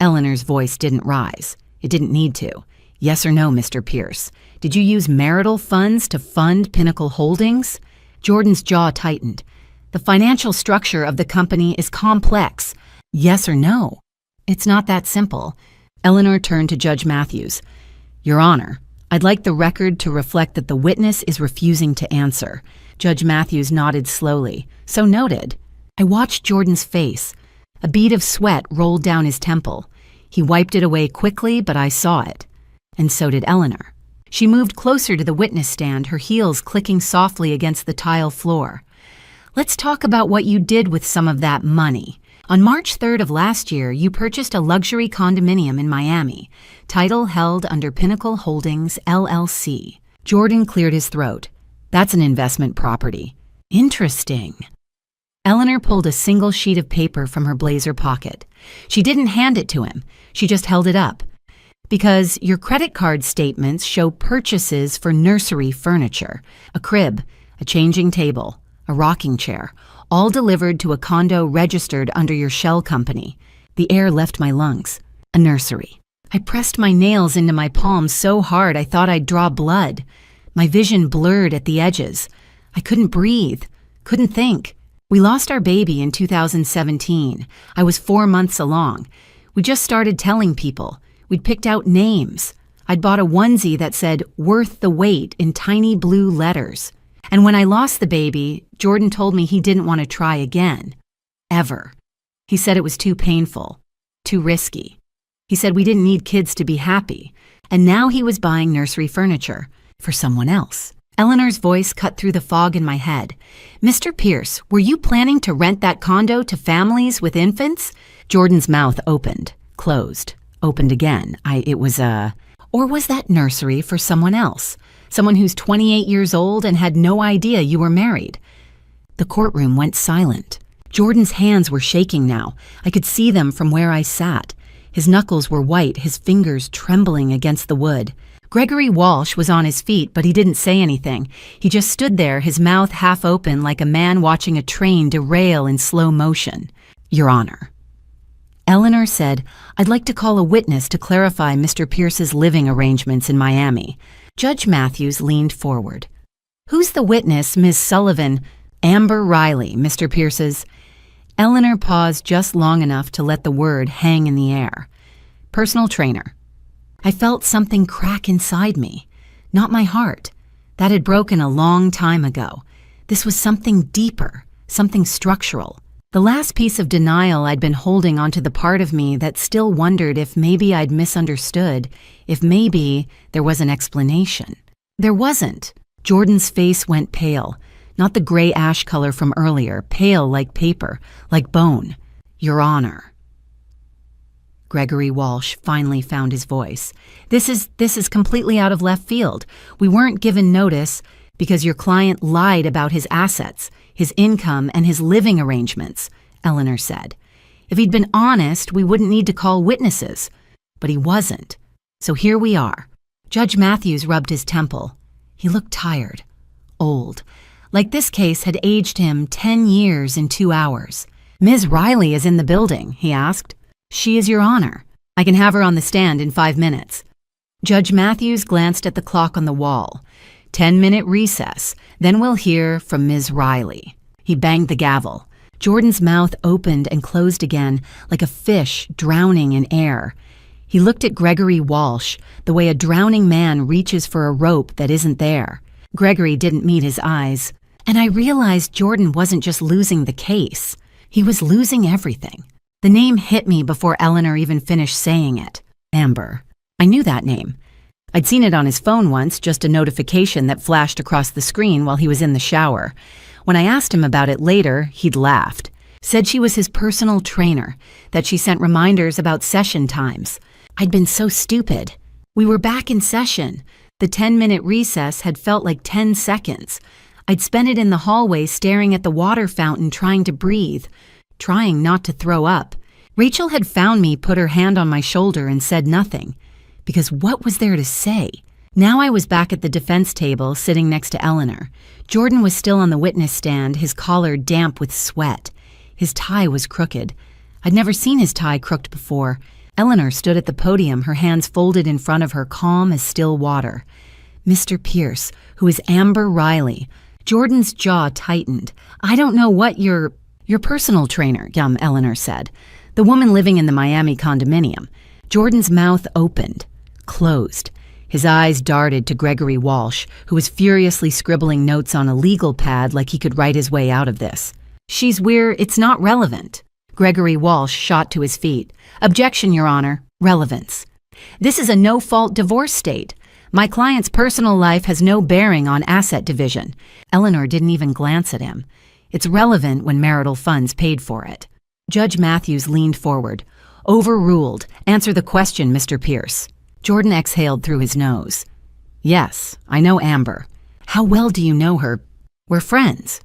Eleanor's voice didn't rise. It didn't need to. Yes or no, Mr. Pierce? Did you use marital funds to fund Pinnacle Holdings? Jordan's jaw tightened. The financial structure of the company is complex. Yes or no? It's not that simple. Eleanor turned to Judge Matthews. Your Honor, I'd like the record to reflect that the witness is refusing to answer. Judge Matthews nodded slowly. So noted. I watched Jordan's face. A bead of sweat rolled down his temple. He wiped it away quickly, but I saw it. And so did Eleanor. She moved closer to the witness stand, her heels clicking softly against the tile floor. Let's talk about what you did with some of that money. On March 3rd of last year, you purchased a luxury condominium in Miami, title held under Pinnacle Holdings, LLC. Jordan cleared his throat. That's an investment property. Interesting. Eleanor pulled a single sheet of paper from her blazer pocket. She didn't hand it to him. She just held it up. Because your credit card statements show purchases for nursery furniture, a crib, a changing table, a rocking chair, all delivered to a condo registered under your shell company. The air left my lungs. A nursery. I pressed my nails into my palms so hard I thought I'd draw blood. My vision blurred at the edges. I couldn't breathe, couldn't think. We lost our baby in 2017. I was 4 months along. We just started telling people. We'd picked out names. I'd bought a onesie that said, "Worth the wait" in tiny blue letters. And when I lost the baby, Jordan told me he didn't want to try again. Ever. He said it was too painful, too risky. He said we didn't need kids to be happy. And now he was buying nursery furniture for someone else. Eleanor's voice cut through the fog in my head. Mr. Pierce, were you planning to rent that condo to families with infants? Jordan's mouth opened, closed. Opened again. Or was that nursery for someone else? Someone who's 28 years old and had no idea you were married? The courtroom went silent. Jordan's hands were shaking now. I could see them from where I sat. His knuckles were white, his fingers trembling against the wood. Gregory Walsh was on his feet, but he didn't say anything. He just stood there, his mouth half open like a man watching a train derail in slow motion. Your Honor. Eleanor said, I'd like to call a witness to clarify Mr. Pierce's living arrangements in Miami. Judge Matthews leaned forward. Who's the witness, Ms. Sullivan? Amber Riley, Mr. Pierce's. Eleanor paused just long enough to let the word hang in the air. Personal trainer. I felt something crack inside me. Not my heart. That had broken a long time ago. This was something deeper, something structural. The last piece of denial I'd been holding onto the part of me that still wondered if maybe I'd misunderstood, if maybe there was an explanation. There wasn't. Jordan's face went pale, not the gray ash color from earlier, pale like paper, like bone. Your Honor. Gregory Walsh finally found his voice. This is completely out of left field. We weren't given notice because your client lied about his assets, his income, and his living arrangements, Eleanor said. If he'd been honest, we wouldn't need to call witnesses. But he wasn't. So here we are. Judge Matthews rubbed his temple. He looked tired, old, like this case had aged him 10 years in 2 hours. Ms. Riley is in the building, he asked. She is Your Honor. I can have her on the stand in 5 minutes. Judge Matthews glanced at the clock on the wall. 10-minute recess, then we'll hear from Ms. Riley. He banged the gavel. Jordan's mouth opened and closed again, like a fish drowning in air. He looked at Gregory Walsh, the way a drowning man reaches for a rope that isn't there. Gregory didn't meet his eyes. And I realized Jordan wasn't just losing the case. He was losing everything. The name hit me before Eleanor even finished saying it. Amber. I knew that name. I'd seen it on his phone once, just a notification that flashed across the screen while he was in the shower. When I asked him about it later, he'd laughed. Said she was his personal trainer, that she sent reminders about session times. I'd been so stupid. We were back in session. The 10-minute recess had felt like 10 seconds. I'd spent it in the hallway staring at the water fountain trying to breathe, trying not to throw up. Rachel had found me, put her hand on my shoulder, and said nothing. Because what was there to say? Now I was back at the defense table, sitting next to Eleanor. Jordan was still on the witness stand, his collar damp with sweat. His tie was crooked. I'd never seen his tie crooked before. Eleanor stood at the podium, her hands folded in front of her, calm as still water. Mr. Pierce, who is Amber Riley. Jordan's jaw tightened. I don't know what your personal trainer, Eleanor said. The woman living in the Miami condominium. Jordan's mouth opened, closed. His eyes darted to Gregory Walsh, who was furiously scribbling notes on a legal pad like he could write his way out of this. It's not relevant. Gregory Walsh shot to his feet. Objection, Your Honor. Relevance. This is a no-fault divorce state. My client's personal life has no bearing on asset division. Eleanor didn't even glance at him. It's relevant when marital funds paid for it. Judge Matthews leaned forward. Overruled. Answer the question, Mr. Pierce. Jordan exhaled through his nose. Yes, I know Amber. How well do you know her? We're friends.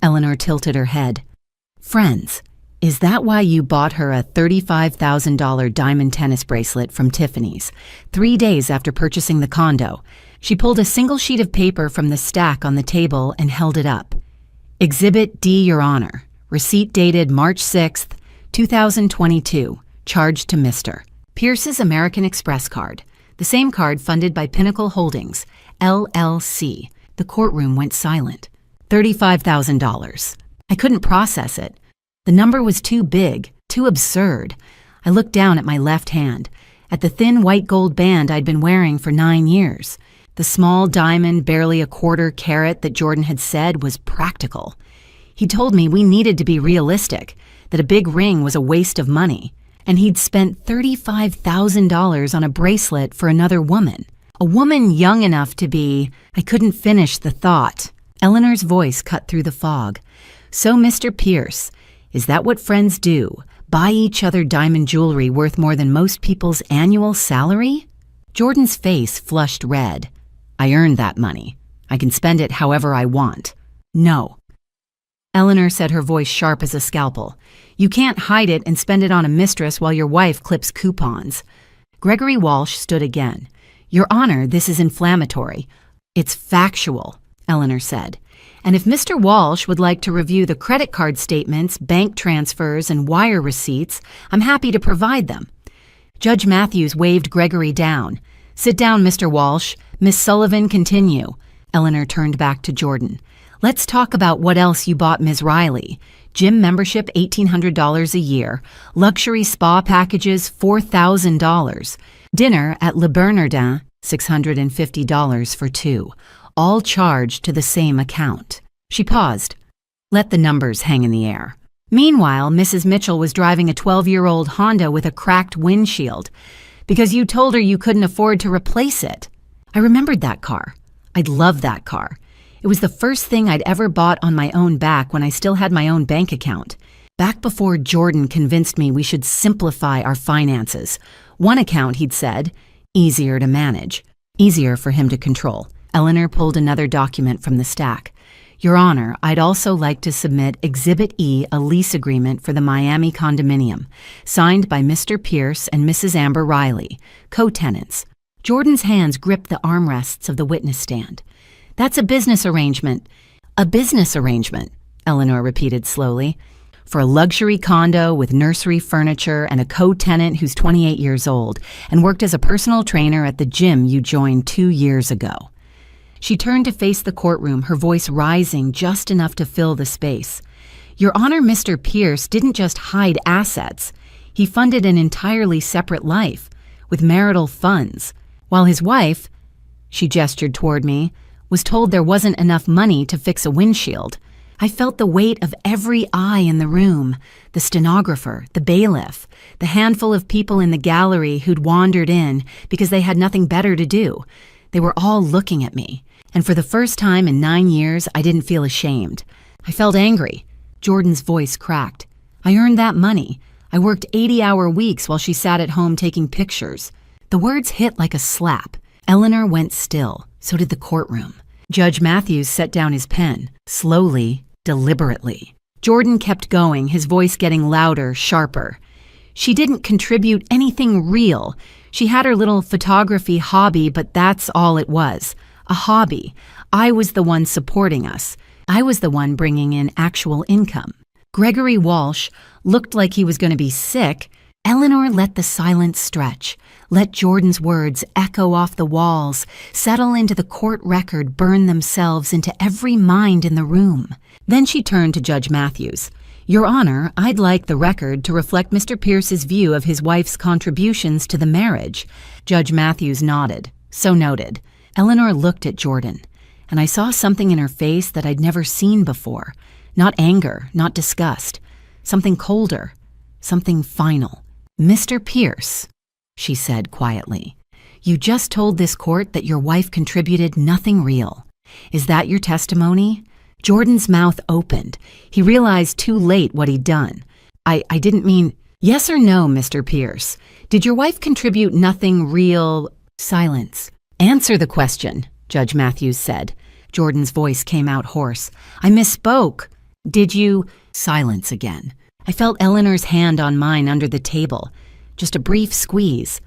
Eleanor tilted her head. Friends. Is that why you bought her a $35,000 diamond tennis bracelet from Tiffany's 3 days after purchasing the condo? She pulled a single sheet of paper from the stack on the table and held it up. Exhibit D, Your Honor. Receipt dated March 6th, 2022. Charged to Mr. Pierce's American Express card. The same card funded by Pinnacle Holdings, LLC. The courtroom went silent. $35,000. I couldn't process it. The number was too big, too absurd. I looked down at my left hand, at the thin white gold band I'd been wearing for 9 years. The small diamond, barely a quarter carat that Jordan had said was practical. He told me we needed to be realistic, that a big ring was a waste of money, and he'd spent $35,000 on a bracelet for another woman. A woman young enough to be... I couldn't finish the thought. Eleanor's voice cut through the fog. So, Mr. Pierce, is that what friends do? Buy each other diamond jewelry worth more than most people's annual salary? Jordan's face flushed red. I earned that money. I can spend it however I want. No. Eleanor said, her voice sharp as a scalpel. You can't hide it and spend it on a mistress while your wife clips coupons. Gregory Walsh stood again. Your Honor, this is inflammatory. It's factual, Eleanor said. And if Mr. Walsh would like to review the credit card statements, bank transfers, and wire receipts, I'm happy to provide them. Judge Matthews waved Gregory down. Sit down, Mr. Walsh. Miss Sullivan, continue. Eleanor turned back to Jordan. Let's talk about what else you bought Ms. Riley. Gym membership, $1,800 a year. Luxury spa packages, $4,000. Dinner at Le Bernardin, $650 for two. All charged to the same account. She paused. Let the numbers hang in the air. Meanwhile, Mrs. Mitchell was driving a 12-year-old Honda with a cracked windshield because you told her you couldn't afford to replace it. I remembered that car. I'd loved that car. It was the first thing I'd ever bought on my own back when I still had my own bank account. Back before Jordan convinced me we should simplify our finances. One account, he'd said, easier to manage, easier for him to control. Eleanor pulled another document from the stack. Your Honor, I'd also like to submit Exhibit E, a lease agreement for the Miami condominium, signed by Mr. Pierce and Mrs. Amber Riley, co-tenants. Jordan's hands gripped the armrests of the witness stand. That's a business arrangement. A business arrangement, Eleanor repeated slowly. For a luxury condo with nursery furniture and a co-tenant who's 28 years old and worked as a personal trainer at the gym you joined 2 years ago. She turned to face the courtroom, her voice rising just enough to fill the space. Your Honor, Mr. Pierce didn't just hide assets. He funded an entirely separate life, with marital funds, while his wife, she gestured toward me, was told there wasn't enough money to fix a windshield. I felt the weight of every eye in the room, the stenographer, the bailiff, the handful of people in the gallery who'd wandered in because they had nothing better to do. They were all looking at me, and for the first time in 9 years, I didn't feel ashamed. I felt angry. Jordan's voice cracked. I earned that money. I worked 80-hour weeks while she sat at home taking pictures. The words hit like a slap. Eleanor went still. So did the courtroom. Judge Matthews set down his pen, slowly, deliberately. Jordan kept going, his voice getting louder, sharper. She didn't contribute anything real. She had her little photography hobby, but that's all it was. A hobby. I was the one supporting us. I was the one bringing in actual income. Gregory Walsh looked like he was going to be sick. Eleanor let the silence stretch, let Jordan's words echo off the walls, settle into the court record, burn themselves into every mind in the room. Then she turned to Judge Matthews. Your Honor, I'd like the record to reflect Mr. Pierce's view of his wife's contributions to the marriage. Judge Matthews nodded. So noted. Eleanor looked at Jordan, and I saw something in her face that I'd never seen before. Not anger, not disgust. Something colder. Something final. Mr. Pierce, she said quietly, you just told this court that your wife contributed nothing real. Is that your testimony? Jordan's mouth opened. He realized too late what he'd done. I didn't mean... Yes or no, Mr. Pierce? Did your wife contribute nothing real... Silence. Answer the question, Judge Matthews said. Jordan's voice came out hoarse. I misspoke. Did you... Silence again. I felt Eleanor's hand on mine under the table. Just a brief squeeze.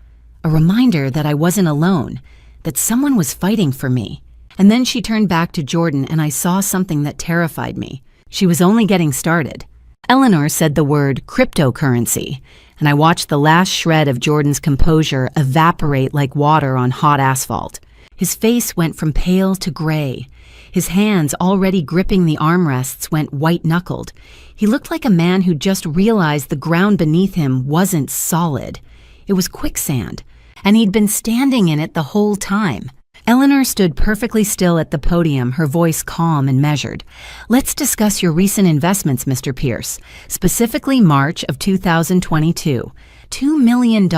A reminder that I wasn't alone, that someone was fighting for me. And then she turned back to Jordan and I saw something that terrified me. She was only getting started. Eleanor said the word cryptocurrency, and I watched the last shred of Jordan's composure evaporate like water on hot asphalt. His face went from pale to gray. His hands, already gripping the armrests, went white-knuckled. He looked like a man who just realized the ground beneath him wasn't solid. It was quicksand, and he'd been standing in it the whole time. Eleanor stood perfectly still at the podium, her voice calm and measured. Let's discuss your recent investments, Mr. Pierce. Specifically March of 2022. $2 million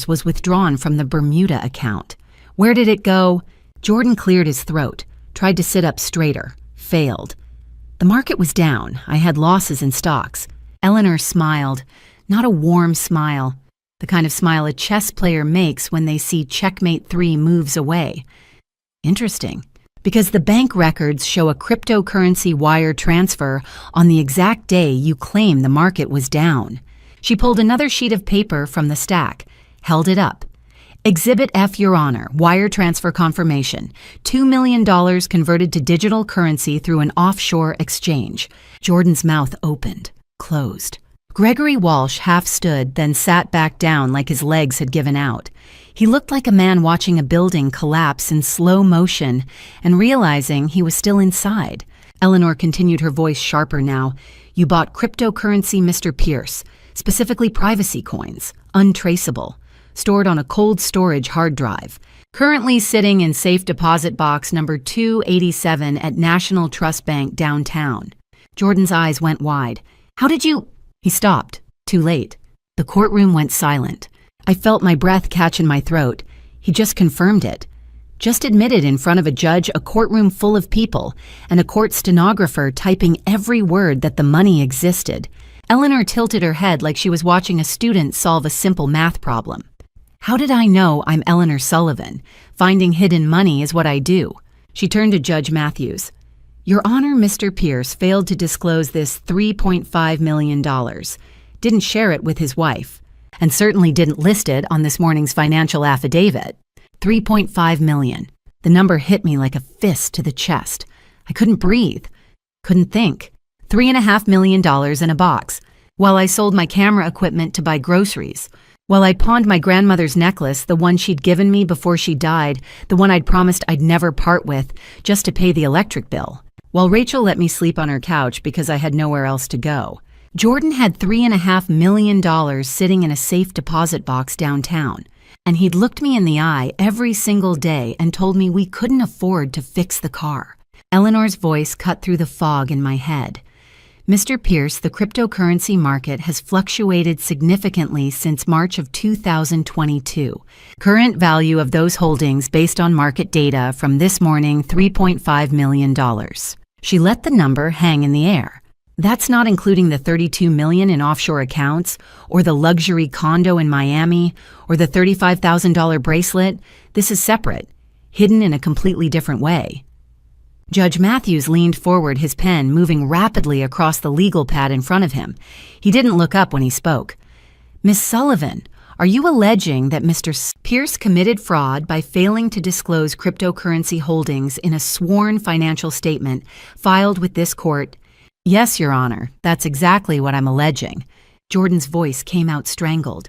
was withdrawn from the Bermuda account. Where did it go? Jordan cleared his throat, tried to sit up straighter, failed. The market was down. I had losses in stocks. Eleanor smiled, not a warm smile, the kind of smile a chess player makes when they see checkmate 3 moves away. Interesting, because the bank records show a cryptocurrency wire transfer on the exact day you claim the market was down. She pulled another sheet of paper from the stack, held it up. Exhibit F, Your Honor, wire transfer confirmation. $2 million converted to digital currency through an offshore exchange. Jordan's mouth opened, closed. Gregory Walsh half stood, then sat back down like his legs had given out. He looked like a man watching a building collapse in slow motion and realizing he was still inside. Eleanor continued, her voice sharper now. You bought cryptocurrency, Mr. Pierce, specifically privacy coins, untraceable, stored on a cold storage hard drive, currently sitting in safe deposit box number 287 at National Trust Bank downtown. Jordan's eyes went wide. How did you... He stopped. Too late. The courtroom went silent. I felt my breath catch in my throat. He just confirmed it. Just admitted in front of a judge, a courtroom full of people, and a court stenographer typing every word that the money existed. Eleanor tilted her head like she was watching a student solve a simple math problem. How did I know I'm Eleanor Sullivan? Finding hidden money is what I do. She turned to Judge Matthews. Your Honor, Mr. Pierce failed to disclose this $3.5 million. Didn't share it with his wife, and certainly didn't list it on this morning's financial affidavit. $3.5 million. The number hit me like a fist to the chest. I couldn't breathe, couldn't think. $3.5 million in a box, while I sold my camera equipment to buy groceries, while I pawned my grandmother's necklace, the one she'd given me before she died, the one I'd promised I'd never part with, just to pay the electric bill, while Rachel let me sleep on her couch because I had nowhere else to go. Jordan had $3.5 million sitting in a safe deposit box downtown, and he'd looked me in the eye every single day and told me we couldn't afford to fix the car. Eleanor's voice cut through the fog in my head. Mr. Pierce, the cryptocurrency market has fluctuated significantly since March of 2022. Current value of those holdings based on market data from this morning, $3.5 million. She let the number hang in the air. That's not including the $32 million in offshore accounts, or the luxury condo in Miami, or the $35,000 bracelet. This is separate, hidden in a completely different way. Judge Matthews leaned forward, his pen moving rapidly across the legal pad in front of him. He didn't look up when he spoke. Miss Sullivan, are you alleging that Mr. Pierce committed fraud by failing to disclose cryptocurrency holdings in a sworn financial statement filed with this court? Yes, Your Honor, that's exactly what I'm alleging. Jordan's voice came out strangled.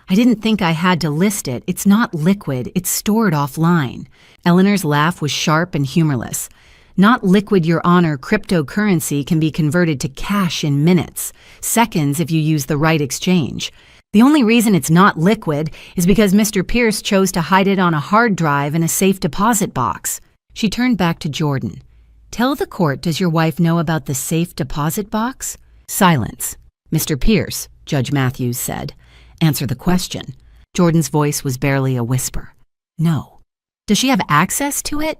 I didn't think I had to list it. It's not liquid, it's stored offline. Eleanor's laugh was sharp and humorless. Not liquid, Your Honor. Cryptocurrency can be converted to cash in minutes, seconds if you use the right exchange. The only reason it's not liquid is because Mr. Pierce chose to hide it on a hard drive in a safe deposit box. She turned back to Jordan. Tell the court, does your wife know about the safe deposit box? Silence. Mr. Pierce, Judge Matthews said. Answer the question. Jordan's voice was barely a whisper. No. Does she have access to it?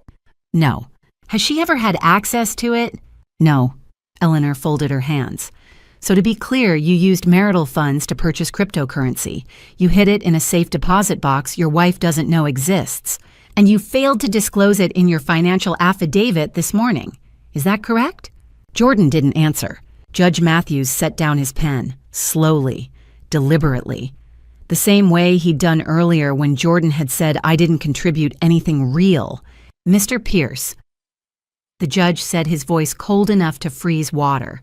No. Has she ever had access to it? No. Eleanor folded her hands. So to be clear, you used marital funds to purchase cryptocurrency. You hid it in a safe deposit box your wife doesn't know exists. And you failed to disclose it in your financial affidavit this morning. Is that correct? Jordan didn't answer. Judge Matthews set down his pen, slowly, deliberately. The same way he'd done earlier when Jordan had said I didn't contribute anything real. Mr. Pierce. The judge said, his voice cold enough to freeze water.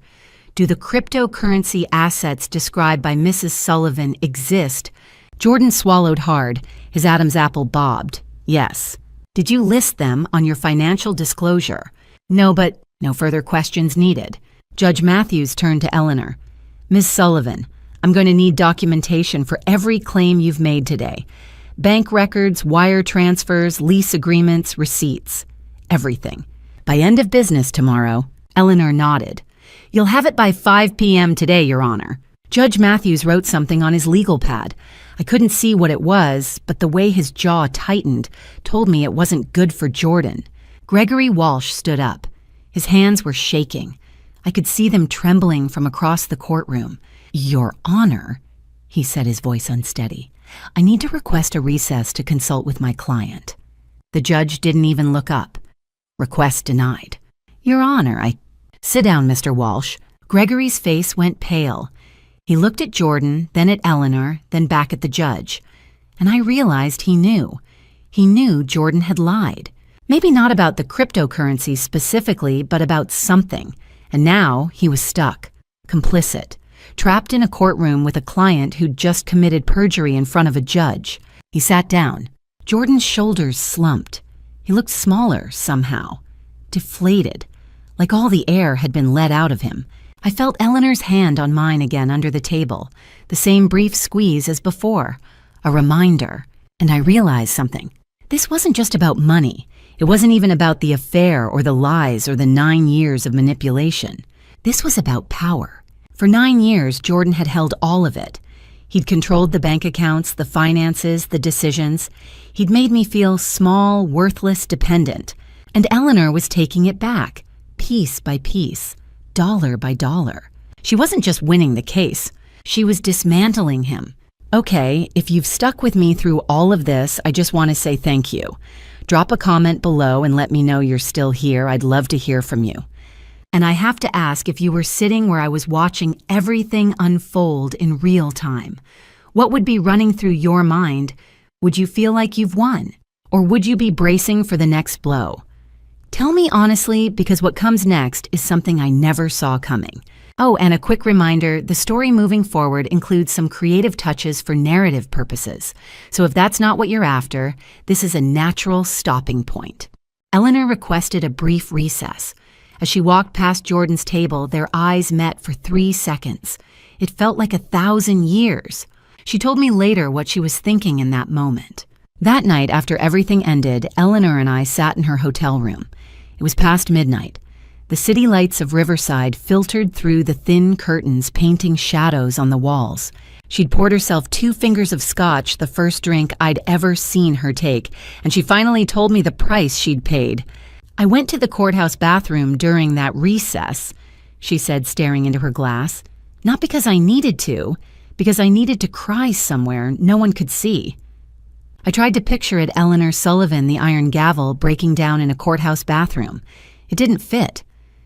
Do the cryptocurrency assets described by Mrs. Sullivan exist? Jordan swallowed hard. His Adam's apple bobbed. Yes. Did you list them on your financial disclosure? No, but no further questions needed. Judge Matthews turned to Eleanor. Ms. Sullivan, I'm going to need documentation for every claim you've made today. Bank records, wire transfers, lease agreements, receipts. Everything. By end of business tomorrow. Eleanor nodded. You'll have it by 5 p.m. today, Your Honor. Judge Matthews wrote something on his legal pad. I couldn't see what it was, but the way his jaw tightened told me it wasn't good for Jordan. Gregory Walsh stood up. His hands were shaking. I could see them trembling from across the courtroom. Your Honor, he said, his voice unsteady. I need to request a recess to consult with my client. The judge didn't even look up. Request denied. Your Honor, Sit down, Mr. Walsh. Gregory's face went pale. He looked at Jordan, then at Eleanor, then back at the judge. And I realized he knew. He knew Jordan had lied. Maybe not about the cryptocurrency specifically, but about something. And now he was stuck, complicit, trapped in a courtroom with a client who'd just committed perjury in front of a judge. He sat down. Jordan's shoulders slumped. He looked smaller somehow, deflated, like all the air had been let out of him. I felt Eleanor's hand on mine again under the table, the same brief squeeze as before, a reminder. And I realized something. This wasn't just about money. It wasn't even about the affair or the lies or the 9 years of manipulation. This was about power. For 9 years, Jordan had held all of it. He'd controlled the bank accounts, the finances, the decisions. He'd made me feel small, worthless, dependent. And Eleanor was taking it back, piece by piece, dollar by dollar. She wasn't just winning the case. She was dismantling him. Okay, if you've stuck with me through all of this, I just want to say thank you. Drop a comment below and let me know you're still here. I'd love to hear from you. And I have to ask, if you were sitting where I was watching everything unfold in real time, what would be running through your mind? Would you feel like you've won? Or would you be bracing for the next blow? Tell me honestly, because what comes next is something I never saw coming. Oh, and a quick reminder, the story moving forward includes some creative touches for narrative purposes. So if that's not what you're after, this is a natural stopping point. Eleanor requested a brief recess. As she walked past Jordan's table, their eyes met for 3 seconds. It felt like 1,000 years. She told me later what she was thinking in that moment. That night, after everything ended, Eleanor and I sat in her hotel room. It was past midnight. The city lights of Riverside filtered through the thin curtains, painting shadows on the walls. She'd poured herself 2 fingers of scotch, the first drink I'd ever seen her take, and she finally told me the price she'd paid. I went to the courthouse bathroom during that recess, she said, staring into her glass. Not because I needed to, because I needed to cry somewhere no one could see. I tried to picture it Eleanor Sullivan, the iron gavel, breaking down in a courthouse bathroom. It didn't fit,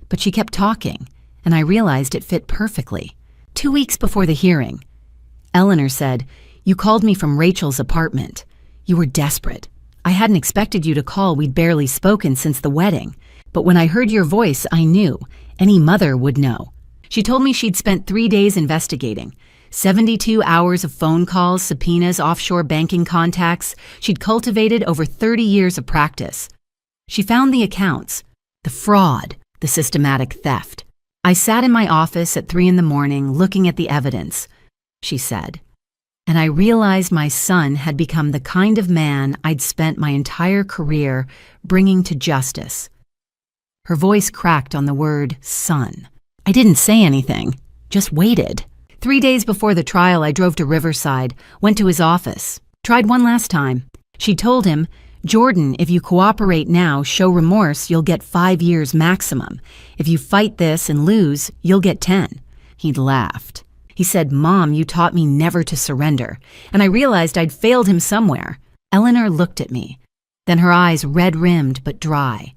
but she kept talking, and I realized it fit perfectly. 2 weeks before the hearing, Eleanor said, "You called me from Rachel's apartment. You were desperate. I hadn't expected you to call. We'd barely spoken since the wedding. But when I heard your voice, I knew. Any mother would know." She told me she'd spent 3 days investigating. 72 hours of phone calls, subpoenas, offshore banking contacts. She'd cultivated over 30 years of practice. She found the accounts, the fraud, the systematic theft. "I sat in my office at 3 a.m. looking at the evidence," she said, "and I realized my son had become the kind of man I'd spent my entire career bringing to justice." Her voice cracked on the word son. I didn't say anything, just waited. 3 days before the trial, I drove to Riverside, went to his office, tried one last time. She told him, "Jordan, if you cooperate now, show remorse, you'll get 5 years maximum. If you fight this and lose, you'll get 10. He'd laughed. He said, "Mom, you taught me never to surrender." And I realized I'd failed him somewhere. Eleanor looked at me, then her eyes red-rimmed but dry.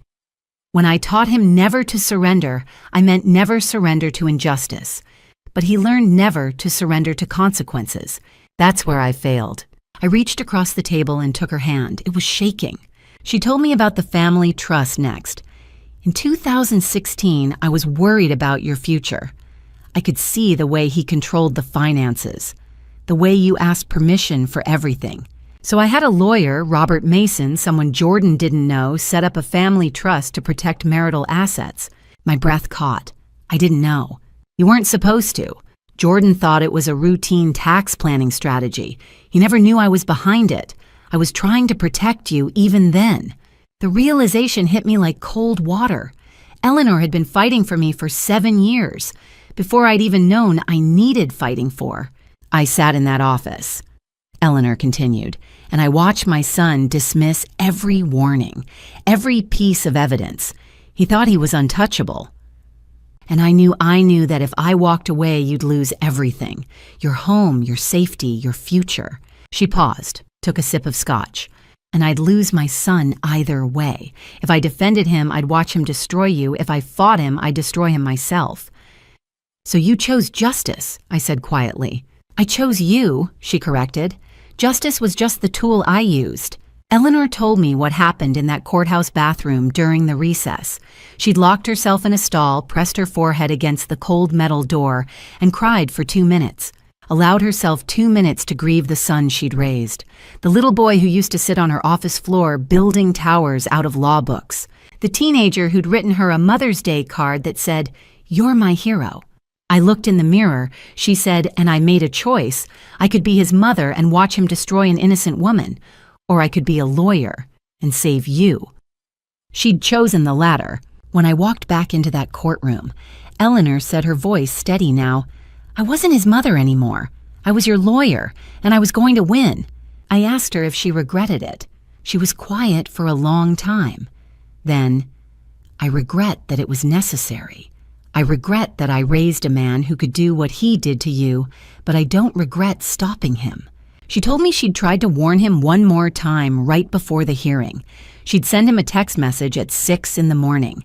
When I taught him never to surrender, I meant never surrender to injustice. But he learned never to surrender to consequences. That's where I failed. I reached across the table and took her hand. It was shaking. She told me about the family trust next. "In 2016, I was worried about your future. I could see the way he controlled the finances, the way you asked permission for everything. So I had a lawyer, Robert Mason, someone Jordan didn't know, set up a family trust to protect marital assets." My breath caught. I didn't know. "You weren't supposed to. Jordan thought it was a routine tax planning strategy. He never knew I was behind it. I was trying to protect you even then." The realization hit me like cold water. Eleanor had been fighting for me for 7 years, before I'd even known I needed fighting for. "I sat in that office," Eleanor continued, "and I watched my son dismiss every warning, every piece of evidence. He thought he was untouchable. And I knew that if I walked away, you'd lose everything. Your home, your safety, your future." She paused, took a sip of scotch. "And I'd lose my son either way. If I defended him, I'd watch him destroy you. If I fought him, I'd destroy him myself." "So you chose justice," I said quietly. "I chose you," she corrected. "Justice was just the tool I used." Eleanor told me what happened in that courthouse bathroom during the recess. She'd locked herself in a stall, pressed her forehead against the cold metal door, and cried for 2 minutes. Allowed herself 2 minutes to grieve the son she'd raised. The little boy who used to sit on her office floor building towers out of law books. The teenager who'd written her a Mother's Day card that said, "You're my hero." I looked in the mirror, she said, and I made a choice. I could be his mother and watch him destroy an innocent woman, or I could be a lawyer and save you. She'd chosen the latter. When I walked back into that courtroom, Eleanor said, her voice steady now, "I wasn't his mother anymore. I was your lawyer, and I was going to win." I asked her if she regretted it. She was quiet for a long time. Then, "I regret that it was necessary. I regret that I raised a man who could do what he did to you, but I don't regret stopping him." She told me she'd tried to warn him one more time right before the hearing. She'd send him a text message at 6 a.m.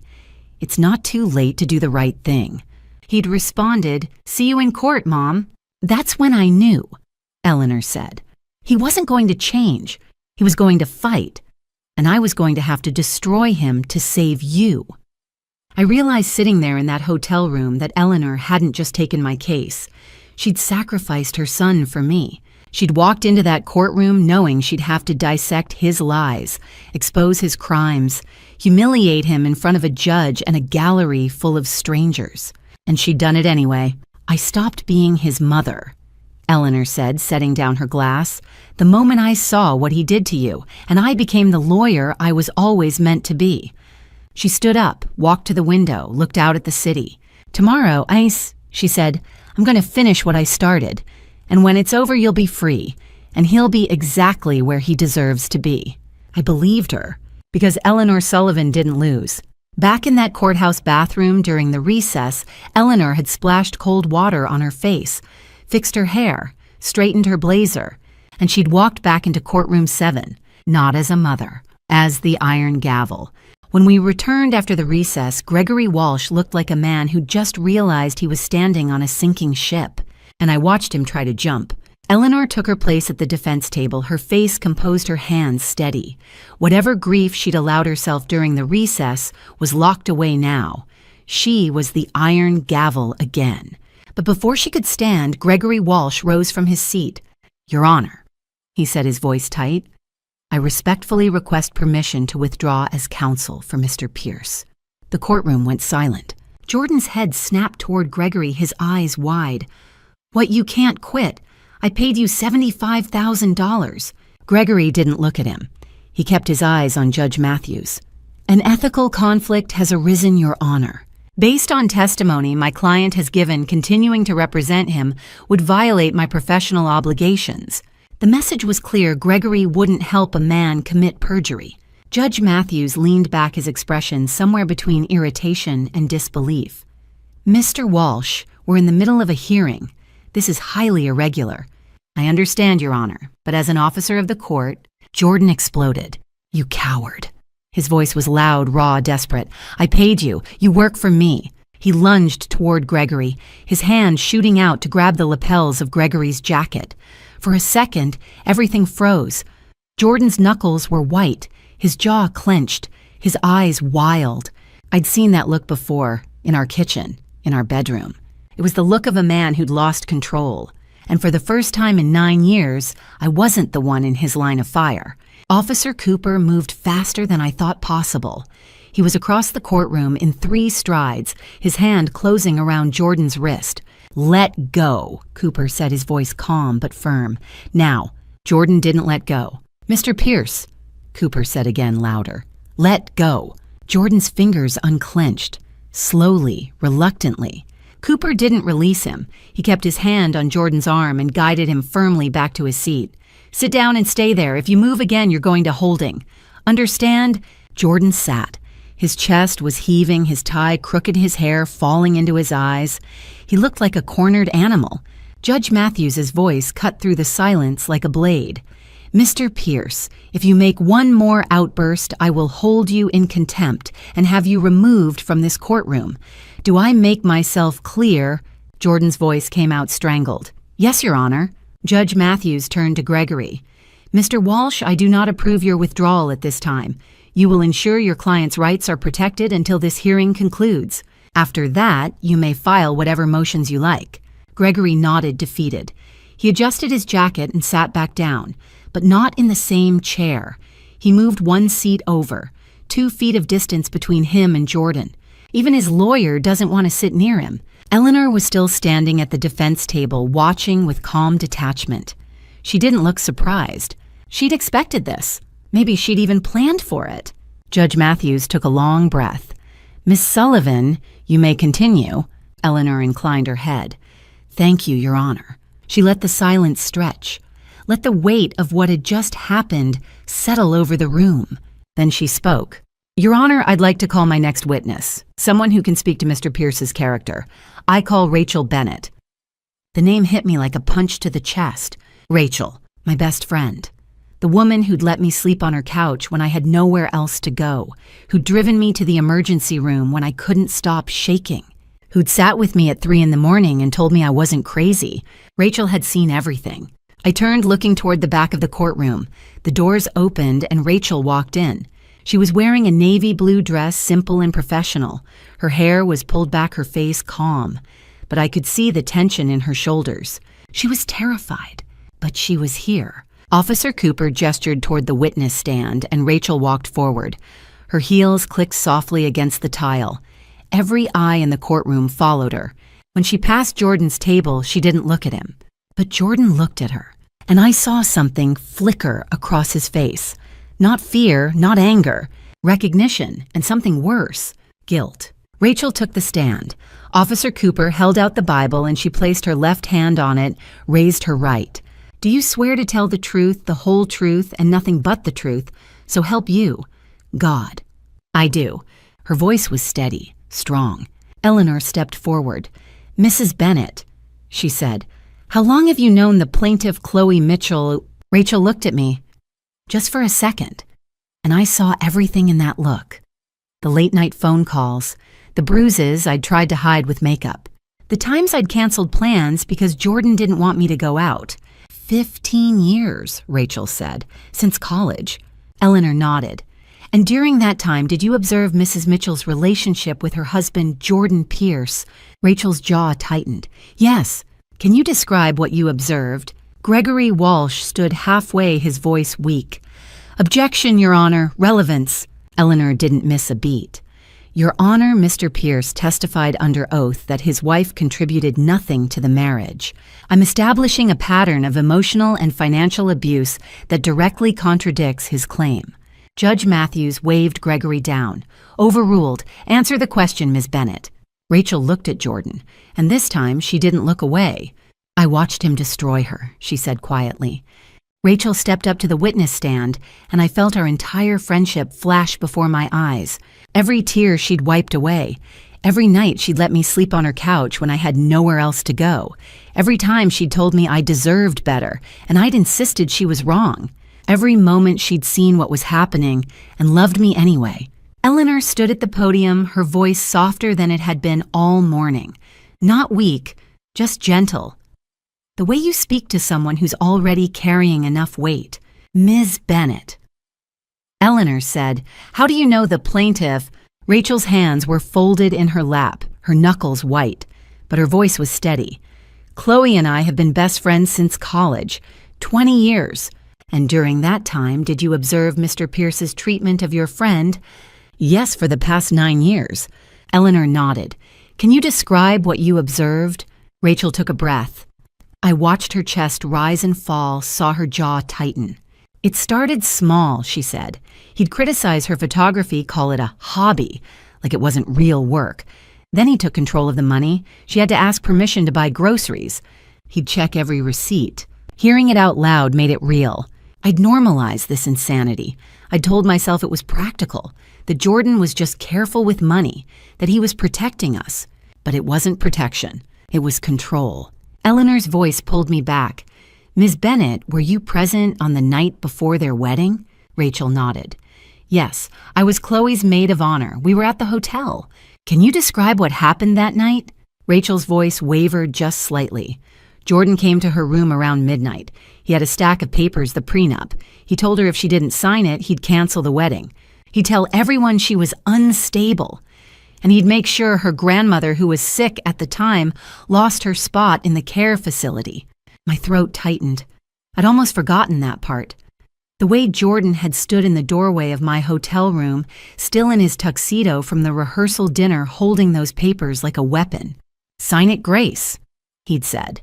"It's not too late to do the right thing." He'd responded, "See you in court, Mom." "That's when I knew," Eleanor said. "He wasn't going to change. He was going to fight, and I was going to have to destroy him to save you." I realized sitting there in that hotel room that Eleanor hadn't just taken my case. She'd sacrificed her son for me. She'd walked into that courtroom knowing she'd have to dissect his lies, expose his crimes, humiliate him in front of a judge and a gallery full of strangers. And she'd done it anyway. "I stopped being his mother," Eleanor said, setting down her glass, "the moment I saw what he did to you, and I became the lawyer I was always meant to be." She stood up, walked to the window, looked out at the city. "Tomorrow, she said, "I'm going to finish what I started. And when it's over, you'll be free, and he'll be exactly where he deserves to be." I believed her. Because Eleanor Sullivan didn't lose. Back in that courthouse bathroom during the recess, Eleanor had splashed cold water on her face, fixed her hair, straightened her blazer, and she'd walked back into courtroom 7, not as a mother, as the iron gavel. When we returned after the recess, Gregory Walsh looked like a man who just realized he was standing on a sinking ship, and I watched him try to jump. Eleanor took her place at the defense table, her face composed, her hands steady. Whatever grief she'd allowed herself during the recess was locked away now. She was the iron gavel again. But before she could stand, Gregory Walsh rose from his seat. "Your Honor," he said, his voice tight, "I respectfully request permission to withdraw as counsel for Mr. Pierce." The courtroom went silent. Jordan's head snapped toward Gregory, his eyes wide. "What, you can't quit? I paid you $75,000. Gregory didn't look at him. He kept his eyes on Judge Matthews. "An ethical conflict has arisen, Your Honor. Based on testimony my client has given, continuing to represent him would violate my professional obligations." The message was clear. Gregory wouldn't help a man commit perjury. Judge Matthews leaned back, his expression somewhere between irritation and disbelief. "Mr. Walsh, we're in the middle of a hearing. This is highly irregular." "I understand, Your Honor, but as an officer of the court..." Jordan exploded. "You coward." His voice was loud, raw, desperate. "I paid you. You work for me." He lunged toward Gregory, his hand shooting out to grab the lapels of Gregory's jacket. For a second, everything froze. Jordan's knuckles were white, his jaw clenched, his eyes wild. I'd seen that look before, in our kitchen, in our bedroom. It was the look of a man who'd lost control. And for the first time in 9 years, I wasn't the one in his line of fire. Officer Cooper moved faster than I thought possible. He was across the courtroom in 3 strides, his hand closing around Jordan's wrist. "Let go," Cooper said, his voice calm but firm. Now, Jordan didn't let go. "Mr. Pierce," Cooper said again, louder. "Let go." Jordan's fingers unclenched, slowly, reluctantly. Cooper didn't release him. He kept his hand on Jordan's arm and guided him firmly back to his seat. "Sit down and stay there. If you move again, you're going to holding. Understand?" Jordan sat. His chest was heaving, his tie crooked, his hair falling into his eyes. He looked like a cornered animal. Judge Matthews's voice cut through the silence like a blade. "Mr. Pierce, if you make one more outburst, I will hold you in contempt and have you removed from this courtroom. Do I make myself clear?" Jordan's voice came out strangled. "Yes, Your Honor." Judge Matthews turned to Gregory. "Mr. Walsh, I do not approve your withdrawal at this time. You will ensure your client's rights are protected until this hearing concludes. After that, you may file whatever motions you like." Gregory nodded, defeated. He adjusted his jacket and sat back down, but not in the same chair. He moved 1 seat over, 2 feet of distance between him and Jordan. Even his lawyer doesn't want to sit near him. Eleanor was still standing at the defense table, watching with calm detachment. She didn't look surprised. She'd expected this. Maybe she'd even planned for it. Judge Matthews took a long breath. "Miss Sullivan, you may continue." Eleanor inclined her head. "Thank you, Your Honor." She let the silence stretch. Let the weight of what had just happened settle over the room. Then she spoke. "Your Honor, I'd like to call my next witness, someone who can speak to Mr. Pierce's character. I call Rachel Bennett." The name hit me like a punch to the chest. Rachel, my best friend. The woman who'd let me sleep on her couch when I had nowhere else to go, who'd driven me to the emergency room when I couldn't stop shaking, who'd sat with me at 3 a.m. and told me I wasn't crazy. Rachel had seen everything. I turned, looking toward the back of the courtroom. The doors opened and Rachel walked in. She was wearing a navy blue dress, simple and professional. Her hair was pulled back, her face calm. But I could see the tension in her shoulders. She was terrified, but she was here. Officer Cooper gestured toward the witness stand, and Rachel walked forward. Her heels clicked softly against the tile. Every eye in the courtroom followed her. When she passed Jordan's table, she didn't look at him. But Jordan looked at her, and I saw something flicker across his face. Not fear, not anger, recognition, and something worse, guilt. Rachel took the stand. Officer Cooper held out the Bible and she placed her left hand on it, raised her right. "Do you swear to tell the truth, the whole truth, and nothing but the truth, so help you?" God. I do. Her voice was steady, strong. Eleanor stepped forward. Mrs. Bennet, she said, how long have you known the plaintiff Chloe Mitchell? Rachel looked at me. Just for a second. And I saw everything in that look. The late-night phone calls, the bruises I'd tried to hide with makeup, the times I'd canceled plans because Jordan didn't want me to go out. 15 years, Rachel said, since college. Eleanor nodded. And during that time, did you observe Mrs. Mitchell's relationship with her husband, Jordan Pierce? Rachel's jaw tightened. Yes. Can you describe what you observed? Gregory Walsh stood halfway, his voice weak. Objection, Your Honor. Relevance. Eleanor didn't miss a beat. Your Honor, Mr. Pierce testified under oath that his wife contributed nothing to the marriage. I'm establishing a pattern of emotional and financial abuse that directly contradicts his claim. Judge Matthews waved Gregory down. Overruled. Answer the question, Ms. Bennet. Rachel looked at Jordan, and this time she didn't look away. I watched him destroy her, she said quietly. Rachel stepped up to the witness stand, and I felt our entire friendship flash before my eyes. Every tear she'd wiped away. Every night she'd let me sleep on her couch when I had nowhere else to go. Every time she'd told me I deserved better, and I'd insisted she was wrong. Every moment she'd seen what was happening and loved me anyway. Eleanor stood at the podium, her voice softer than it had been all morning. Not weak, just gentle. The way you speak to someone who's already carrying enough weight. Ms. Bennet. Eleanor said, how do you know the plaintiff? Rachel's hands were folded in her lap, her knuckles white, but her voice was steady. Chloe and I have been best friends since college, 20 years. And during that time, did you observe Mr. Pierce's treatment of your friend? Yes, for the past 9 years. Eleanor nodded. Can you describe what you observed? Rachel took a breath. I watched her chest rise and fall, saw her jaw tighten. It started small, she said. He'd criticize her photography, call it a hobby, like it wasn't real work. Then he took control of the money. She had to ask permission to buy groceries. He'd check every receipt. Hearing it out loud made it real. I'd normalized this insanity. I'd told myself it was practical, that Jordan was just careful with money, that he was protecting us. But it wasn't protection. It was control. Eleanor's voice pulled me back. Ms. Bennet, were you present on the night before their wedding? Rachel nodded. Yes, I was Chloe's maid of honor. We were at the hotel. Can you describe what happened that night? Rachel's voice wavered just slightly. Jordan came to her room around midnight. He had a stack of papers, the prenup. He told her if she didn't sign it, he'd cancel the wedding. He'd tell everyone she was unstable. And he'd make sure her grandmother, who was sick at the time, lost her spot in the care facility. My throat tightened. I'd almost forgotten that part. The way Jordan had stood in the doorway of my hotel room, still in his tuxedo from the rehearsal dinner, holding those papers like a weapon. Sign it, Grace, he'd said.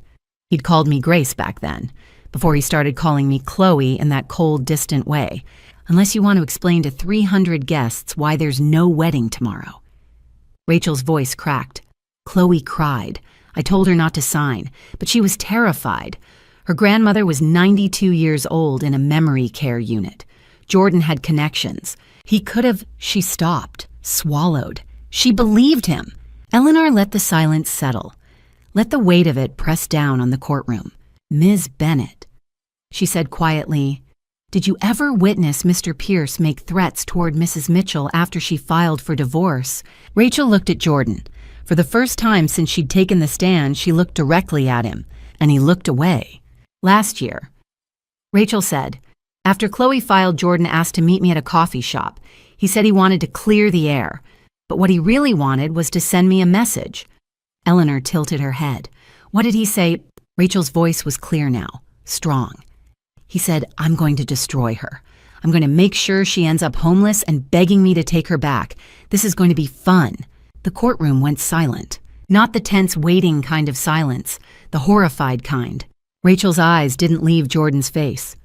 He'd called me Grace back then, before he started calling me Chloe in that cold, distant way. Unless you want to explain to 300 guests why there's no wedding tomorrow. Rachel's voice cracked. Chloe cried. I told her not to sign, but she was terrified. Her grandmother was 92 years old in a memory care unit. Jordan had connections. He could have... She stopped, swallowed. She believed him. Eleanor let the silence settle. Let the weight of it press down on the courtroom. Ms. Bennet. She said quietly, did you ever witness Mr. Pierce make threats toward Mrs. Mitchell after she filed for divorce? Rachel looked at Jordan. For the first time since she'd taken the stand, she looked directly at him, and he looked away. Last year. Rachel said, after Chloe filed, Jordan asked to meet me at a coffee shop. He said he wanted to clear the air, but what he really wanted was to send me a message. Eleanor tilted her head. What did he say? Rachel's voice was clear now, strong. He said, I'm going to destroy her. I'm going to make sure she ends up homeless and begging me to take her back. This is going to be fun. The courtroom went silent. Not the tense waiting kind of silence, the horrified kind. Rachel's eyes didn't leave Jordan's face.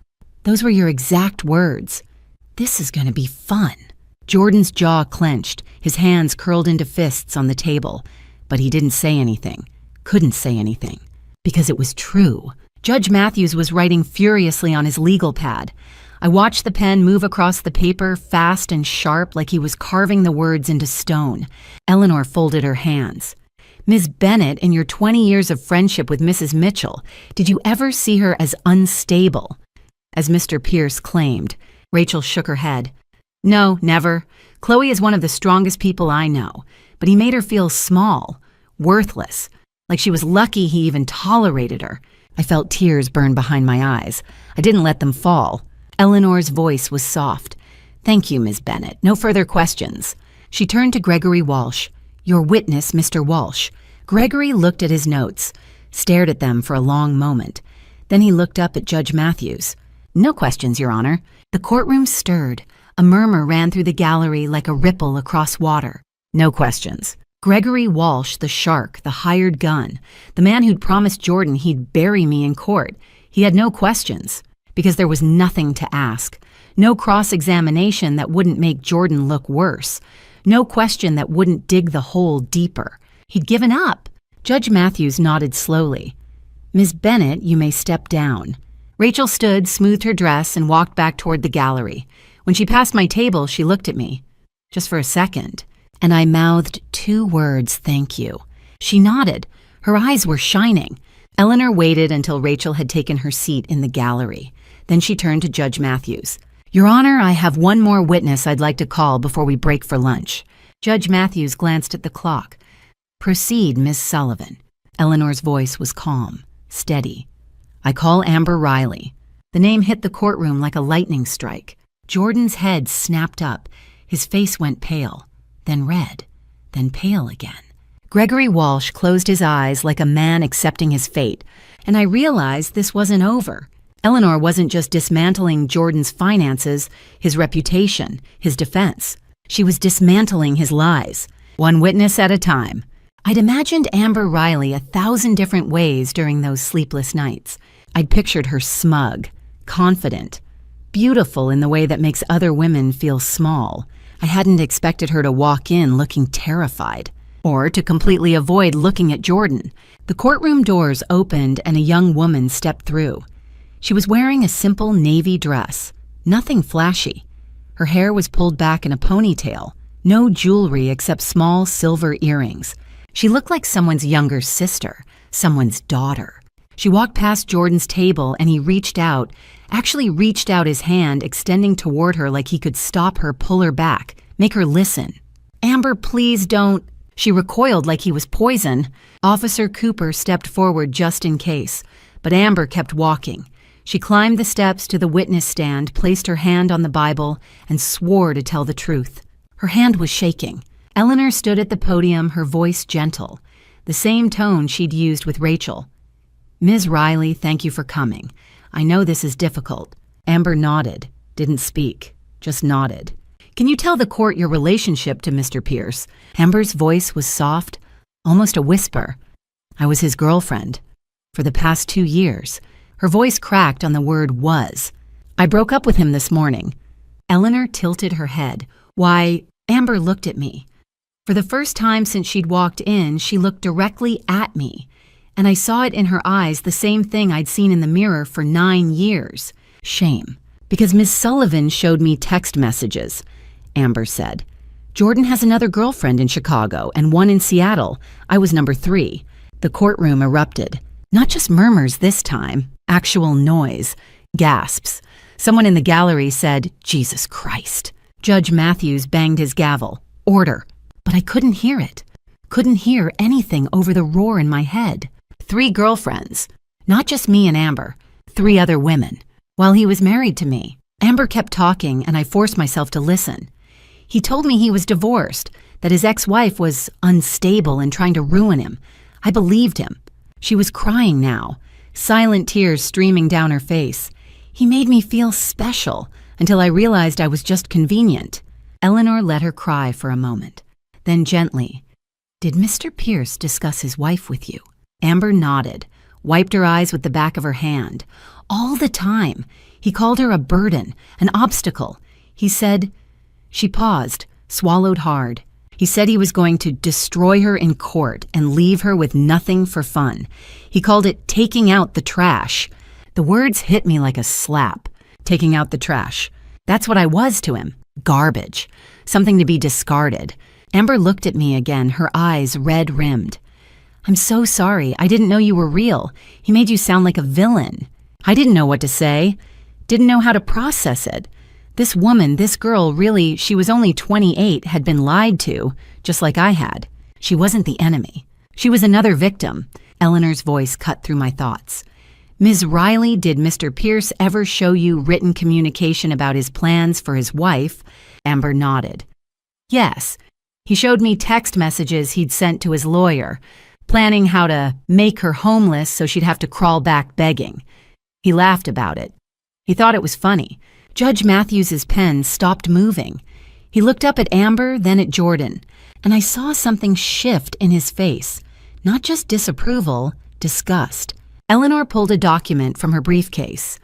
Those were your exact words. This is going to be fun. Jordan's jaw clenched, his hands curled into fists on the table. But he didn't say anything, couldn't say anything, because it was true. Judge Matthews was writing furiously on his legal pad. I watched the pen move across the paper, fast and sharp, like he was carving the words into stone. Eleanor folded her hands. Ms. Bennett, in your 20 years of friendship with Mrs. Mitchell, did you ever see her as unstable? As Mr. Pierce claimed. Rachel shook her head. No, never. Chloe is one of the strongest people I know, but he made her feel small, worthless, like she was lucky he even tolerated her. I felt tears burn behind my eyes. I didn't let them fall. Eleanor's voice was soft. Thank you, Ms. Bennett. No further questions. She turned to Gregory Walsh. Your witness, Mr. Walsh. Gregory looked at his notes, stared at them for a long moment. Then he looked up at Judge Matthews. No questions, Your Honor. The courtroom stirred. A murmur ran through the gallery like a ripple across water. No questions. Gregory Walsh, the shark, the hired gun, the man who'd promised Jordan he'd bury me in court. He had no questions, because there was nothing to ask. No cross-examination that wouldn't make Jordan look worse. No question that wouldn't dig the hole deeper. He'd given up. Judge Matthews nodded slowly. Ms. Bennett, you may step down. Rachel stood, smoothed her dress, and walked back toward the gallery. When she passed my table, she looked at me. Just for a second. And I mouthed 2 words, thank you. She nodded. Her eyes were shining. Eleanor waited until Rachel had taken her seat in the gallery. Then she turned to Judge Matthews. Your Honor, I have one more witness I'd like to call before we break for lunch. Judge Matthews glanced at the clock. Proceed, Miss Sullivan. Eleanor's voice was calm, steady. I call Amber Riley. The name hit the courtroom like a lightning strike. Jordan's head snapped up. His face went pale, then red, then pale again. Gregory Walsh closed his eyes like a man accepting his fate, and I realized this wasn't over. Eleanor wasn't just dismantling Jordan's finances, his reputation, his defense. She was dismantling his lies, one witness at a time. I'd imagined Amber Riley 1,000 different ways during those sleepless nights. I'd pictured her smug, confident, beautiful in the way that makes other women feel small. I hadn't expected her to walk in looking terrified, or to completely avoid looking at Jordan. The courtroom doors opened and a young woman stepped through. She was wearing a simple navy dress, nothing flashy. Her hair was pulled back in a ponytail, no jewelry except small silver earrings. She looked like someone's younger sister, someone's daughter. She walked past Jordan's table and he reached out his hand, extending toward her like he could stop her, pull her back, make her listen. Amber, please don't. She recoiled like he was poison. Officer Cooper stepped forward just in case, but Amber kept walking. She climbed the steps to the witness stand, placed her hand on the Bible, and swore to tell the truth. Her hand was shaking. Eleanor stood at the podium, her voice gentle, the same tone she'd used with Rachel. Ms. Riley, thank you for coming. I know this is difficult. Amber nodded, didn't speak, just nodded. Can you tell the court your relationship to Mr. Pierce? Amber's voice was soft, almost a whisper. I was his girlfriend. For the past 2 years. Her voice cracked on the word was. I broke up with him this morning. Eleanor tilted her head. Why, Amber looked at me. For the first time since she'd walked in, she looked directly at me. And I saw it in her eyes, the same thing I'd seen in the mirror for 9 years. Shame. Because Miss Sullivan showed me text messages, Amber said. Jordan has another girlfriend in Chicago and one in Seattle. I was number 3. The courtroom erupted. Not just murmurs this time, actual noise, gasps. Someone in the gallery said, Jesus Christ. Judge Matthews banged his gavel. Order. But I couldn't hear it. Couldn't hear anything over the roar in my head. 3 girlfriends. Not just me and Amber. 3 other women. While he was married to me. Amber kept talking and I forced myself to listen. He told me he was divorced, that his ex-wife was unstable and trying to ruin him. I believed him. She was crying now, silent tears streaming down her face. He made me feel special until I realized I was just convenient. Eleanor let her cry for a moment. Then gently, did Mr. Pierce discuss his wife with you? Amber nodded, wiped her eyes with the back of her hand. All the time. He called her a burden, an obstacle. He said... She paused, swallowed hard. He said he was going to destroy her in court and leave her with nothing for fun. He called it taking out the trash. The words hit me like a slap. taking out the trash. That's what I was to him. Garbage. Something to be discarded. Amber looked at me again, her eyes red-rimmed. I'm so sorry. I didn't know you were real. He made you sound like a villain. I didn't know what to say. Didn't know how to process it. This woman, this girl, really, she was only 28, had been lied to, just like I had. She wasn't the enemy. She was another victim. Eleanor's voice cut through my thoughts. Ms. Riley, did Mr. Pierce ever show you written communication about his plans for his wife? Amber nodded. Yes. He showed me text messages he'd sent to his lawyer, planning how to make her homeless so she'd have to crawl back begging. He laughed about it. He thought it was funny. Judge Matthews's pen stopped moving. He looked up at Amber, then at Jordan, and I saw something shift in his face. Not just disapproval, disgust. Eleanor pulled a document from her briefcase.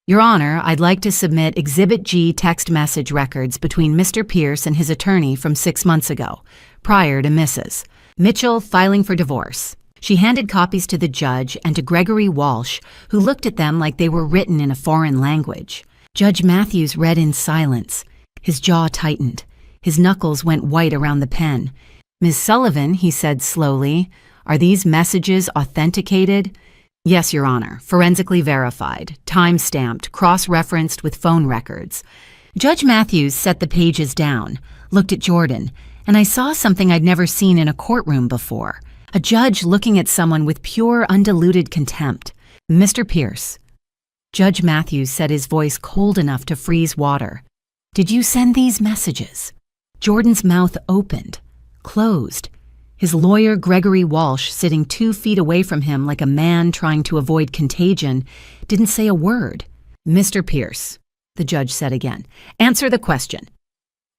Your Honor, I'd like to submit Exhibit G text message records between Mr. Pierce and his attorney from 6 months ago, prior to Mrs. Mitchell filing for divorce. She handed copies to the judge and to Gregory Walsh, who looked at them like they were written in a foreign language. Judge Matthews read in silence. His jaw tightened. His knuckles went white around the pen. Ms. Sullivan, he said slowly, are these messages authenticated? Yes, Your Honor, forensically verified, time-stamped, cross-referenced with phone records. Judge Matthews set the pages down, looked at Jordan, and I saw something I'd never seen in a courtroom before. A judge looking at someone with pure, undiluted contempt. Mr. Pierce. Judge Matthews said, his voice cold enough to freeze water. Did you send these messages? Jordan's mouth opened, closed. His lawyer, Gregory Walsh, sitting 2 feet away from him like a man trying to avoid contagion, didn't say a word. Mr. Pierce, the judge said again, answer the question.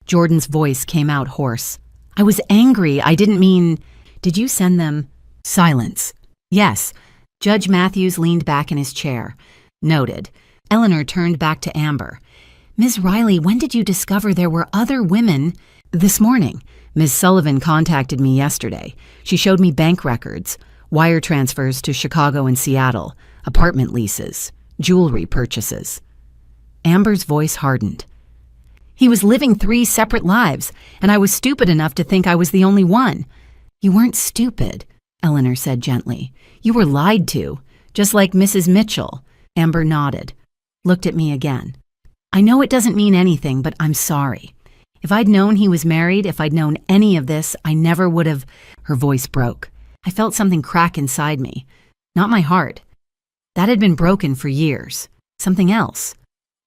Jordan's voice came out hoarse. I was angry. I didn't mean... Did you send them? Silence. Yes. Judge Matthews leaned back in his chair. Noted. Eleanor turned back to Amber. Ms. Riley, when did you discover there were other women? This morning. Ms. Sullivan contacted me yesterday. She showed me bank records, wire transfers to Chicago and Seattle, apartment leases, jewelry purchases. Amber's voice hardened. He was living 3 separate lives, and I was stupid enough to think I was the only one. You weren't stupid, Eleanor said gently. You were lied to, just like Mrs. Mitchell. Amber nodded, looked at me again. I know it doesn't mean anything, but I'm sorry. If I'd known he was married, if I'd known any of this, I never would have... Her voice broke. I felt something crack inside me. Not my heart. That had been broken for years. Something else.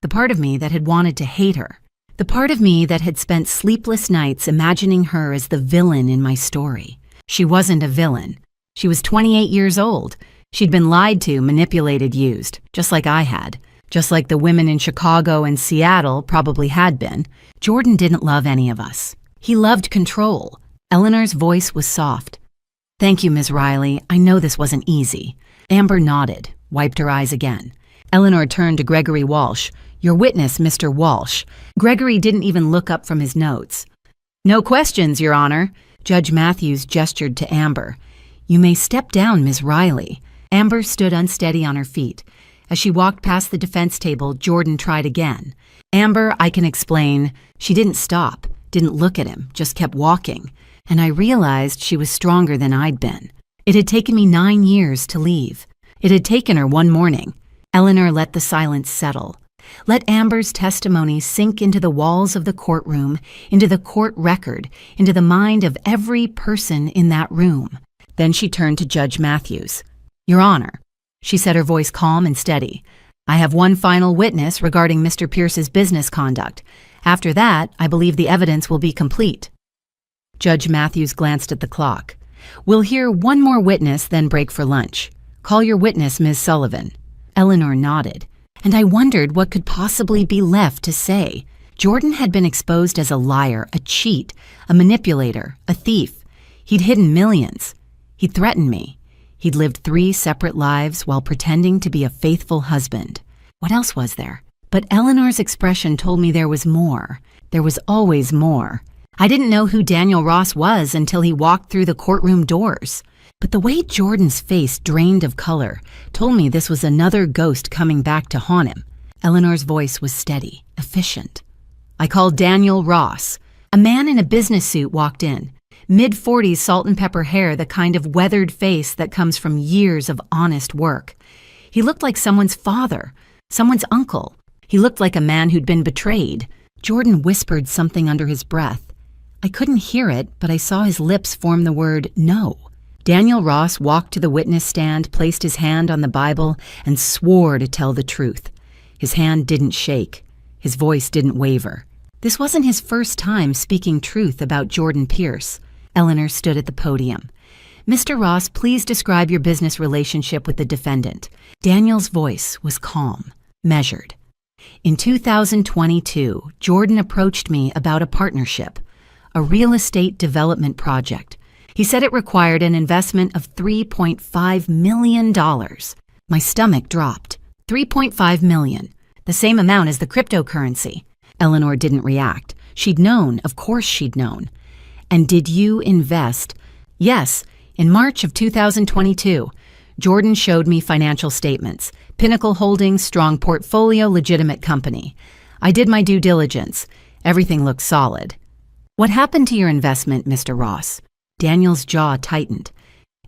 The part of me that had wanted to hate her. The part of me that had spent sleepless nights imagining her as the villain in my story. She wasn't a villain. She was 28 years old. She'd been lied to, manipulated, used, just like I had. Just like the women in Chicago and Seattle probably had been. Jordan didn't love any of us. He loved control. Eleanor's voice was soft. Thank you, Ms. Riley. I know this wasn't easy. Amber nodded, wiped her eyes again. Eleanor turned to Gregory Walsh. Your witness, Mr. Walsh. Gregory didn't even look up from his notes. No questions, Your Honor. Judge Matthews gestured to Amber. You may step down, Ms. Riley. Amber stood unsteady on her feet. As she walked past the defense table, Jordan tried again. Amber, I can explain. She didn't stop, didn't look at him, just kept walking. And I realized she was stronger than I'd been. It had taken me 9 years to leave. It had taken her one morning. Eleanor let the silence settle. Let Amber's testimony sink into the walls of the courtroom, into the court record, into the mind of every person in that room. Then she turned to Judge Matthews. Your Honor, she said, her voice calm and steady. I have one final witness regarding Mr. Pierce's business conduct. After that, I believe the evidence will be complete. Judge Matthews glanced at the clock. We'll hear one more witness, then break for lunch. Call your witness, Ms. Sullivan. Eleanor nodded, and I wondered what could possibly be left to say. Jordan had been exposed as a liar, a cheat, a manipulator, a thief. He'd hidden millions. He'd threatened me. He'd lived 3 separate lives while pretending to be a faithful husband. What else was there? But Eleanor's expression told me there was more. There was always more. I didn't know who Daniel Ross was until he walked through the courtroom doors. But the way Jordan's face drained of color told me this was another ghost coming back to haunt him. Eleanor's voice was steady, efficient. "I called Daniel Ross." A man in a business suit walked in. Mid-40s salt and pepper hair, the kind of weathered face that comes from years of honest work. He looked like someone's father, someone's uncle. He looked like a man who'd been betrayed. Jordan whispered something under his breath. I couldn't hear it, but I saw his lips form the word no. Daniel Ross walked to the witness stand, placed his hand on the Bible, and swore to tell the truth. His hand didn't shake. His voice didn't waver. This wasn't his first time speaking truth about Jordan Pierce. Eleanor stood at the podium. "Mr. Ross, please describe your business relationship with the defendant." Daniel's voice was calm, measured. "In 2022, Jordan approached me about a partnership, a real estate development project. He said it required an investment of $3.5 million. My stomach dropped. $3.5 million, the same amount as the cryptocurrency. Eleanor didn't react. She'd known, of course she'd known. "And did you invest?" "Yes, in March of 2022. Jordan showed me financial statements. Pinnacle Holdings, strong portfolio, legitimate company. I did my due diligence. Everything looked solid." "What happened to your investment, Mr. Ross?" Daniel's jaw tightened.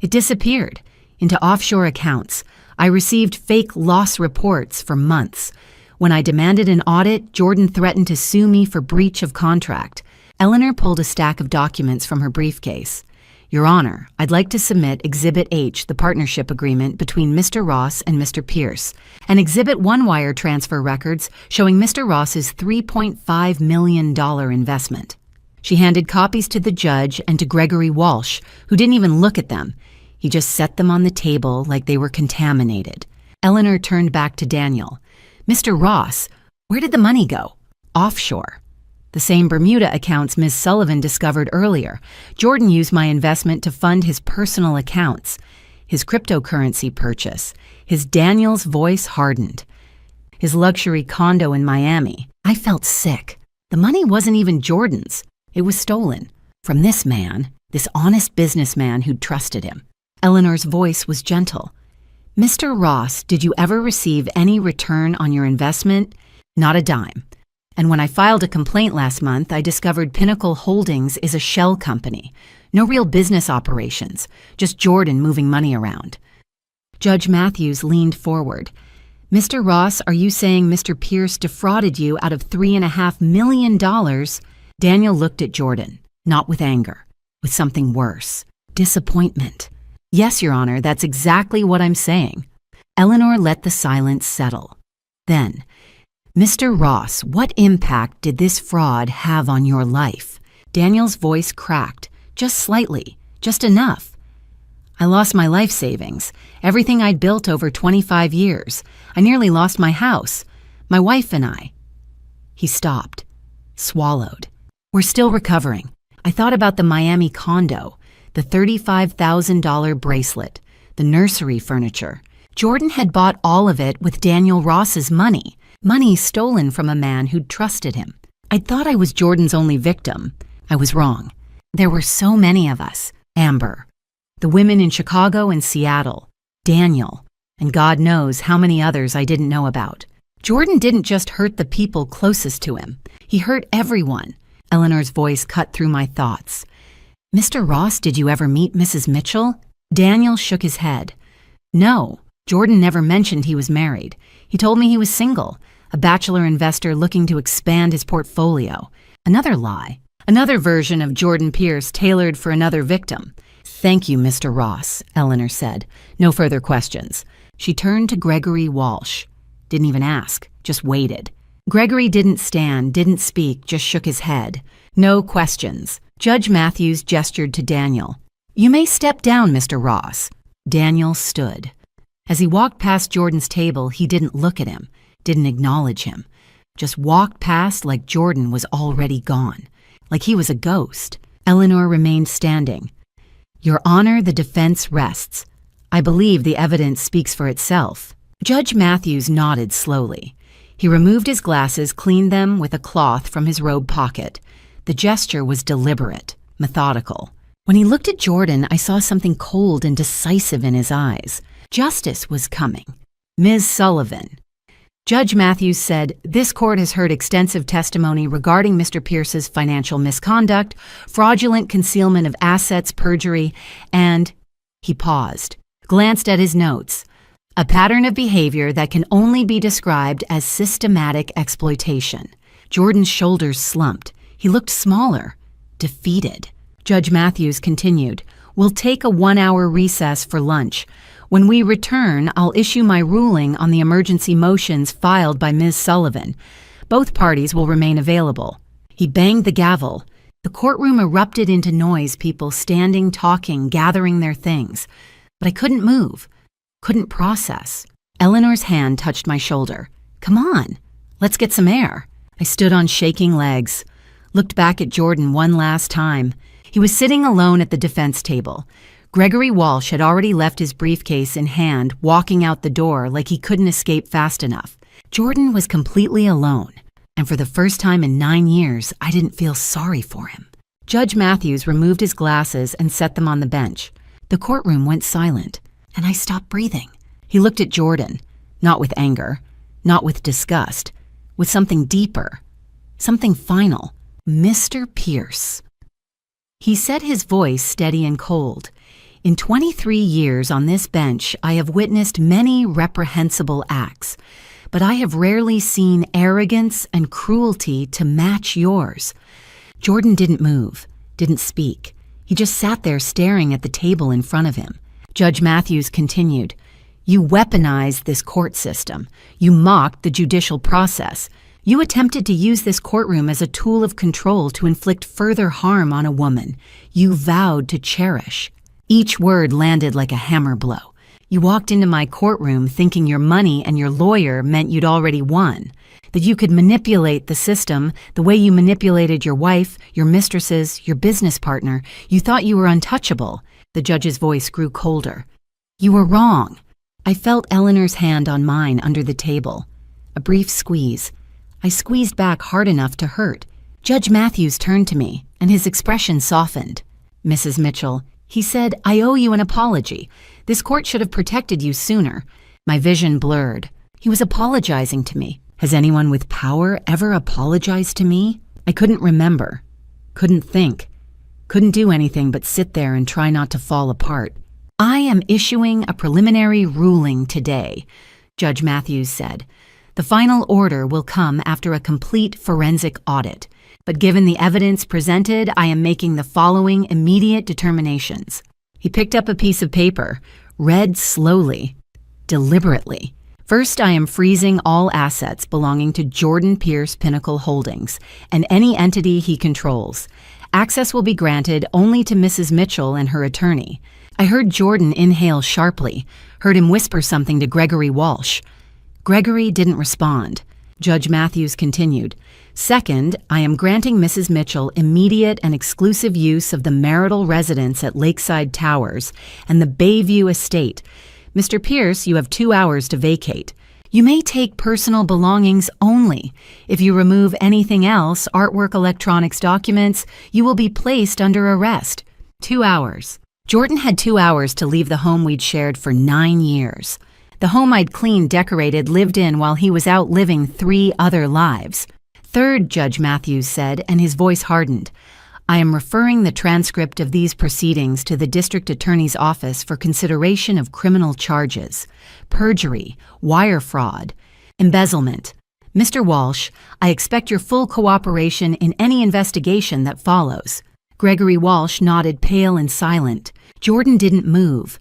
"It disappeared into offshore accounts. I received fake loss reports for months. When I demanded an audit, Jordan threatened to sue me for breach of contract." Eleanor pulled a stack of documents from her briefcase. "Your Honor, I'd like to submit Exhibit H, the partnership agreement between Mr. Ross and Mr. Pierce, and Exhibit 1 wire transfer records showing Mr. Ross's $3.5 million investment." She handed copies to the judge and to Gregory Walsh, who didn't even look at them. He just set them on the table like they were contaminated. Eleanor turned back to Daniel. "Mr. Ross, where did the money go?" "Offshore. The same Bermuda accounts Ms. Sullivan discovered earlier. Jordan used my investment to fund his personal accounts, his cryptocurrency purchase." His Daniel's voice hardened. "His luxury condo in Miami." I felt sick. The money wasn't even Jordan's. It was stolen from this man, this honest businessman who'd trusted him. Eleanor's voice was gentle. "Mr. Ross, did you ever receive any return on your investment?" "Not a dime. And when I filed a complaint last month, I discovered Pinnacle Holdings is a shell company. No real business operations, just Jordan moving money around." Judge Matthews leaned forward. "Mr. Ross, are you saying Mr. Pierce defrauded you out of $3.5 million? Daniel looked at Jordan, not with anger, with something worse. Disappointment. "Yes, Your Honor, that's exactly what I'm saying." Eleanor let the silence settle. Then, "Mr. Ross, what impact did this fraud have on your life?" Daniel's voice cracked, just slightly, just enough. "I lost my life savings, everything I'd built over 25 years. I nearly lost my house, my wife and I." He stopped, swallowed. "We're still recovering. I thought about the Miami condo, the $35,000 bracelet, the nursery furniture. Jordan had bought all of it with Daniel Ross's money. Money stolen from a man who'd trusted him. I'd thought I was Jordan's only victim. I was wrong. There were so many of us. Amber, the women in Chicago and Seattle, Daniel, and God knows how many others I didn't know about. Jordan didn't just hurt the people closest to him. He hurt everyone." Eleanor's voice cut through my thoughts. "Mr. Ross, did you ever meet Mrs. Mitchell?" Daniel shook his head. "No, Jordan never mentioned he was married. He told me he was single, a bachelor investor looking to expand his portfolio." Another lie. Another version of Jordan Pierce tailored for another victim. "Thank you, Mr. Ross," Eleanor said. "No further questions." She turned to Gregory Walsh. Didn't even ask, just waited. Gregory didn't stand, didn't speak, just shook his head. "No questions." Judge Matthews gestured to Daniel. "You may step down, Mr. Ross." Daniel stood. As he walked past Jordan's table, he didn't look at him, didn't acknowledge him. Just walked past like Jordan was already gone, like he was a ghost. Eleanor remained standing. "Your Honor, the defense rests. I believe the evidence speaks for itself." Judge Matthews nodded slowly. He removed his glasses, cleaned them with a cloth from his robe pocket. The gesture was deliberate, methodical. When he looked at Jordan, I saw something cold and decisive in his eyes. Justice was coming. "Ms. Sullivan." Judge Matthews said, "This court has heard extensive testimony regarding Mr. Pierce's financial misconduct, fraudulent concealment of assets, perjury, and—" He paused, glanced at his notes. "A pattern of behavior that can only be described as systematic exploitation." Jordan's shoulders slumped. He looked smaller, defeated. Judge Matthews continued, "We'll take a 1-hour recess for lunch. When we return, I'll issue my ruling on the emergency motions filed by Ms. Sullivan. Both parties will remain available." He banged the gavel. The courtroom erupted into noise, people standing, talking, gathering their things. But I couldn't move, couldn't process. Eleanor's hand touched my shoulder. "Come on, let's get some air." I stood on shaking legs, looked back at Jordan one last time. He was sitting alone at the defense table. Gregory Walsh had already left his briefcase in hand, walking out the door like he couldn't escape fast enough. Jordan was completely alone, and for the first time in 9 years, I didn't feel sorry for him. Judge Matthews removed his glasses and set them on the bench. The courtroom went silent, and I stopped breathing. He looked at Jordan, not with anger, not with disgust, with something deeper, something final. "Mr. Pierce." He said, his voice steady and cold. "In 23 years on this bench, I have witnessed many reprehensible acts, but I have rarely seen arrogance and cruelty to match yours." Jordan didn't move, didn't speak. He just sat there staring at the table in front of him. Judge Matthews continued, "You weaponized this court system. You mocked the judicial process. You attempted to use this courtroom as a tool of control to inflict further harm on a woman you vowed to cherish." Each word landed like a hammer blow. "You walked into my courtroom thinking your money and your lawyer meant you'd already won, that you could manipulate the system the way you manipulated your wife, your mistresses, your business partner. You thought you were untouchable." The judge's voice grew colder. "You were wrong." I felt Eleanor's hand on mine under the table. A brief squeeze. I squeezed back hard enough to hurt. Judge Matthews turned to me, and his expression softened. "Mrs. Mitchell," he said, "I owe you an apology. This court should have protected you sooner." My vision blurred. He was apologizing to me. Has anyone with power ever apologized to me? I couldn't remember, couldn't think, couldn't do anything but sit there and try not to fall apart. "I am issuing a preliminary ruling today," Judge Matthews said. "The final order will come after a complete forensic audit. But given the evidence presented, I am making the following immediate determinations." He picked up a piece of paper, read slowly, deliberately. "First, I am freezing all assets belonging to Jordan Pierce Pinnacle Holdings and any entity he controls. Access will be granted only to Mrs. Mitchell and her attorney." I heard Jordan inhale sharply, heard him whisper something to Gregory Walsh. Gregory didn't respond. Judge Matthews continued, "Second, I am granting Mrs. Mitchell immediate and exclusive use of the marital residence at Lakeside Towers and the Bayview Estate. Mr. Pierce, you have 2 hours to vacate. You may take personal belongings only. If you remove anything else, artwork, electronics, documents, you will be placed under arrest." 2 hours. Jordan had 2 hours to leave the home we'd shared for 9 years. The home I'd cleaned, decorated, lived in while he was out living 3 other lives. "Third," Judge Matthews said, and his voice hardened, "I am referring the transcript of these proceedings to the district attorney's office for consideration of criminal charges, perjury, wire fraud, embezzlement. Mr. Walsh, I expect your full cooperation in any investigation that follows." Gregory Walsh nodded, pale and silent. Jordan didn't move,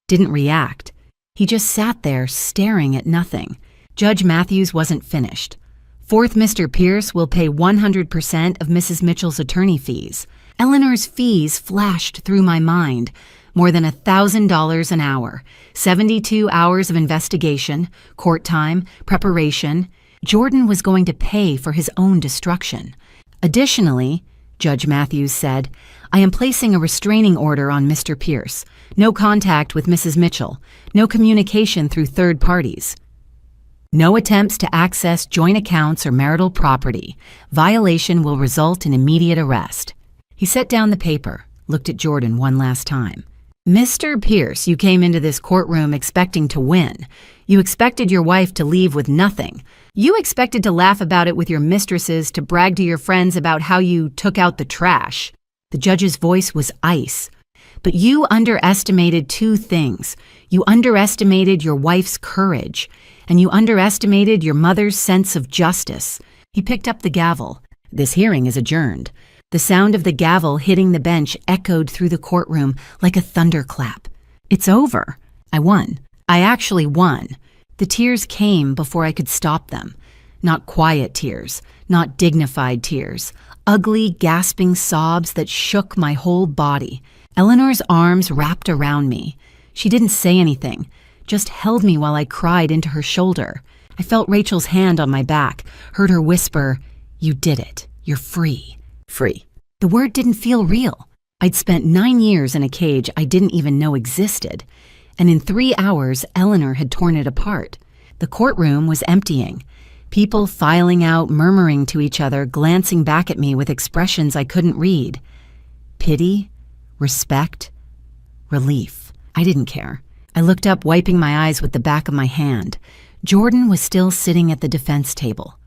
didn't react. He just sat there staring at nothing. Judge Matthews wasn't finished. "Fourth, Mr. Pierce will pay 100% of Mrs. Mitchell's attorney fees." Eleanor's fees flashed through my mind. More than $1,000 an hour, 72 hours of investigation, court time, preparation. Jordan was going to pay for his own destruction. Additionally, Judge Matthews said, "I am placing a restraining order on Mr. Pierce. No contact with Mrs. Mitchell. No communication through third parties. No attempts to access joint accounts or marital property. Violation will result in immediate arrest." He set down the paper, looked at Jordan one last time. Mr. Pierce, you came into this courtroom expecting to win. You expected your wife to leave with nothing. You expected to laugh about it with your mistresses, to brag to your friends about how you took out the trash. The judge's voice was ice. But you underestimated two things. You underestimated your wife's courage, and you underestimated your mother's sense of justice. He picked up the gavel. This hearing is adjourned. The sound of the gavel hitting the bench echoed through the courtroom like a thunderclap. It's over. I won. I actually won. The tears came before I could stop them. Not quiet tears, not dignified tears. Ugly, gasping sobs that shook my whole body. Eleanor's arms wrapped around me. She didn't say anything, just held me while I cried into her shoulder. I felt Rachel's hand on my back, heard her whisper, "You did it. You're free." Free. The word didn't feel real. I'd spent 9 years in a cage I didn't even know existed. And in 3 hours, Eleanor had torn it apart. The courtroom was emptying. People filing out, murmuring to each other, glancing back at me with expressions I couldn't read. Pity, respect, relief. I didn't care. I looked up, wiping my eyes with the back of my hand. Jordan was still sitting at the defense table,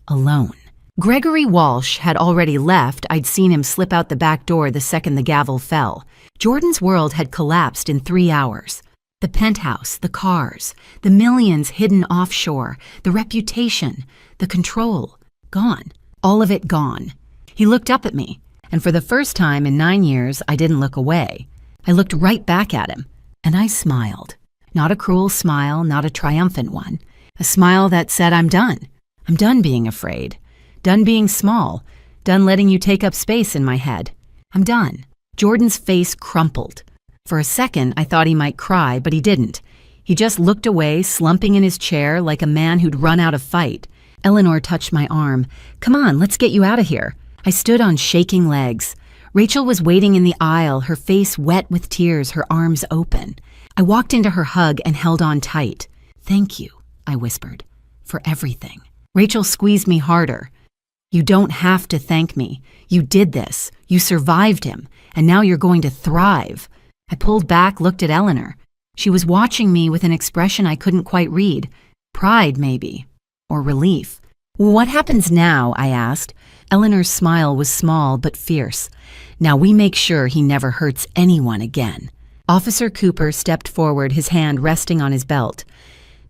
alone. Gregory Walsh had already left. I'd seen him slip out the back door the second the gavel fell. Jordan's world had collapsed in 3 hours. The penthouse, the cars, the millions hidden offshore, the reputation, the control, gone. All of it gone. He looked up at me, and for the first time in 9 years, I didn't look away. I looked right back at him, and I smiled. Not a cruel smile, not a triumphant one. A smile that said, I'm done. I'm done being afraid. Done being small. Done letting you take up space in my head. I'm done. Jordan's face crumpled. For a second, I thought he might cry, but he didn't. He just looked away, slumping in his chair like a man who'd run out of fight. Eleanor touched my arm. Come on, let's get you out of here. I stood on shaking legs. Rachel was waiting in the aisle, her face wet with tears, her arms open. I walked into her hug and held on tight. Thank you, I whispered, for everything. Rachel squeezed me harder. You don't have to thank me. You did this. You survived him. And now you're going to thrive. I pulled back, looked at Eleanor. She was watching me with an expression I couldn't quite read. Pride, maybe. Or relief. What happens now? I asked. Eleanor's smile was small but fierce. Now we make sure he never hurts anyone again. Officer Cooper stepped forward, his hand resting on his belt.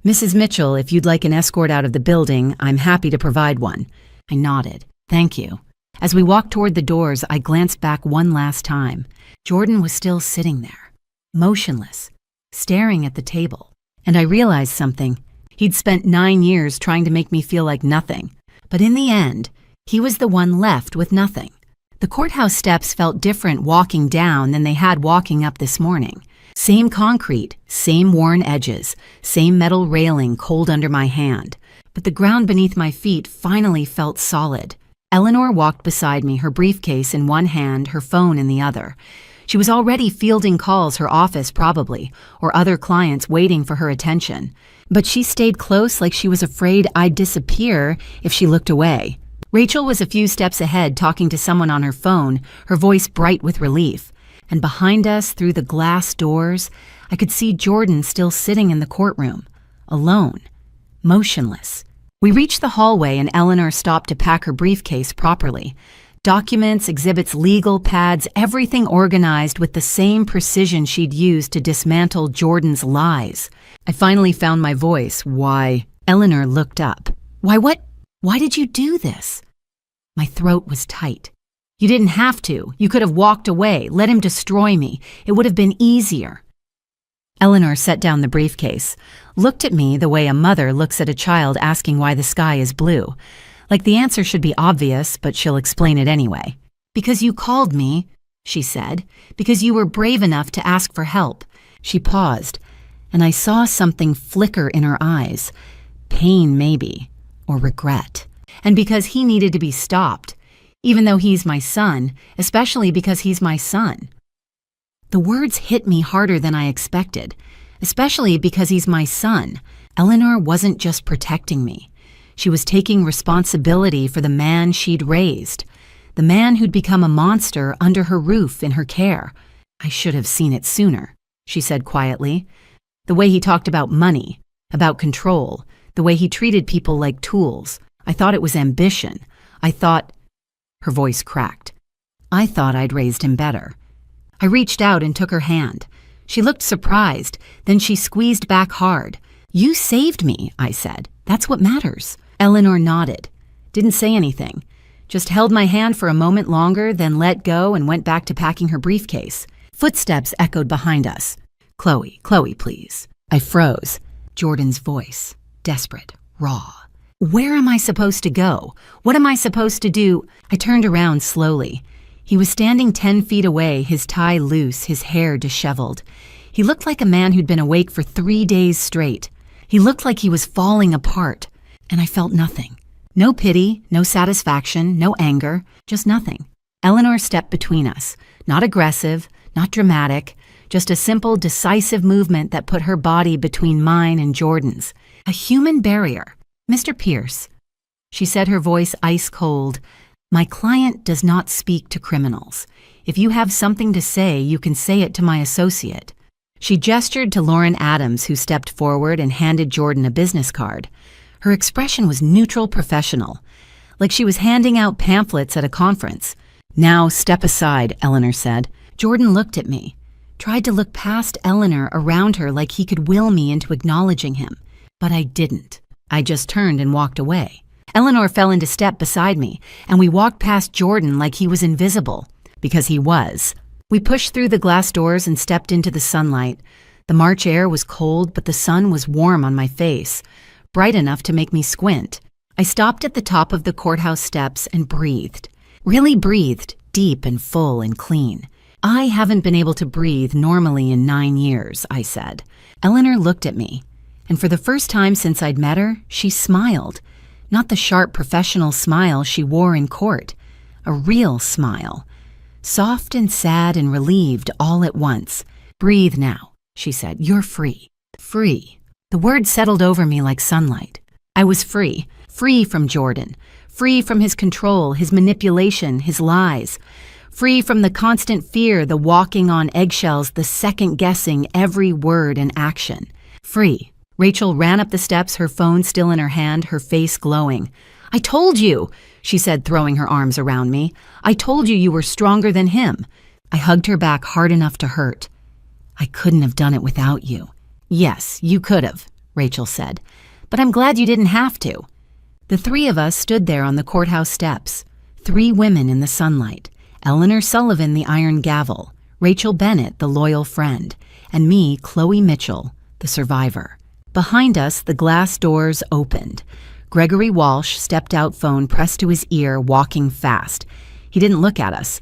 Mrs. Mitchell, if you'd like an escort out of the building, I'm happy to provide one. I nodded. Thank you. As we walked toward the doors, I glanced back one last time. Jordan was still sitting there, motionless, staring at the table. And I realized something. He'd spent 9 years trying to make me feel like nothing. But in the end, he was the one left with nothing. The courthouse steps felt different walking down than they had walking up this morning. Same concrete, same worn edges, same metal railing cold under my hand. But the ground beneath my feet finally felt solid. Eleanor walked beside me, her briefcase in one hand, her phone in the other. She was already fielding calls, her office probably, or other clients waiting for her attention. But she stayed close like she was afraid I'd disappear if she looked away. Rachel was a few steps ahead talking to someone on her phone, her voice bright with relief. And behind us, through the glass doors, I could see Jordan still sitting in the courtroom, alone, motionless. We reached the hallway and Eleanor stopped to pack her briefcase properly. Documents, exhibits, legal pads, everything organized with the same precision she'd used to dismantle Jordan's lies. I finally found my voice. Why? Eleanor looked up. What? Why did you do this? My throat was tight. You didn't have to. You could have walked away, let him destroy me. It would have been easier. Eleanor set down the briefcase, looked at me the way a mother looks at a child asking why the sky is blue. Like the answer should be obvious, but she'll explain it anyway. Because you called me, she said. Because you were brave enough to ask for help. She paused, and I saw something flicker in her eyes. Pain, maybe, or regret. And because he needed to be stopped, even though he's my son, especially because he's my son. The words hit me harder than I expected, especially because he's my son. Eleanor wasn't just protecting me. She was taking responsibility for the man she'd raised, the man who'd become a monster under her roof in her care. I should have seen it sooner. she said quietly. The way he talked about money, about control, the way he treated people like tools. I thought it was ambition. Her voice cracked. I thought I'd raised him better. I reached out and took her hand. She looked surprised, then she squeezed back hard. You saved me, I said. That's what matters. Eleanor nodded. Didn't say anything. Just held my hand for a moment longer, then let go and went back to packing her briefcase. Footsteps echoed behind us. Chloe, please. I froze. Jordan's voice. Desperate. Raw. Where am I supposed to go? What am I supposed to do? I turned around slowly. He was standing 10 feet away, his tie loose, his hair disheveled. He looked like a man who'd been awake for 3 days straight. He looked like he was falling apart, and I felt nothing. No pity, no satisfaction, no anger, just nothing. Eleanor stepped between us, not aggressive, not dramatic, just a simple, decisive movement that put her body between mine and Jordan's. A human barrier. Mr. Pierce, she said, her voice ice cold. My client does not speak to criminals. If you have something to say, you can say it to my associate. She gestured to Lauren Adams, who stepped forward and handed Jordan a business card. Her expression was neutral professional, like she was handing out pamphlets at a conference. Now step aside, Eleanor said. Jordan looked at me, tried to look past Eleanor around her like he could will me into acknowledging him. But I didn't. I just turned and walked away. Eleanor fell into step beside me, and we walked past Jordan like he was invisible, because he was. We pushed through the glass doors and stepped into the sunlight. The March air was cold, but the sun was warm on my face, bright enough to make me squint. I stopped at the top of the courthouse steps and breathed. Really breathed, deep and full and clean. I haven't been able to breathe normally in 9 years, I said. Eleanor looked at me, and for the first time since I'd met her, she smiled. Not the sharp professional smile she wore in court. A real smile. Soft and sad and relieved all at once. Breathe now, she said. You're free. Free. The word settled over me like sunlight. I was free. Free from Jordan. Free from his control, his manipulation, his lies. Free from the constant fear, the walking on eggshells, the second-guessing every word and action. Free. Rachel ran up the steps, her phone still in her hand, her face glowing. I told you, she said, throwing her arms around me. I told you you were stronger than him. I hugged her back hard enough to hurt. I couldn't have done it without you. Yes, you could have, Rachel said, but I'm glad you didn't have to. The three of us stood there on the courthouse steps. 3 women in the sunlight. Eleanor Sullivan, the iron gavel. Rachel Bennett, the loyal friend. And me, Chloe Mitchell, the survivor. Behind us, the glass doors opened. Gregory Walsh stepped out, phone pressed to his ear, walking fast. He didn't look at us,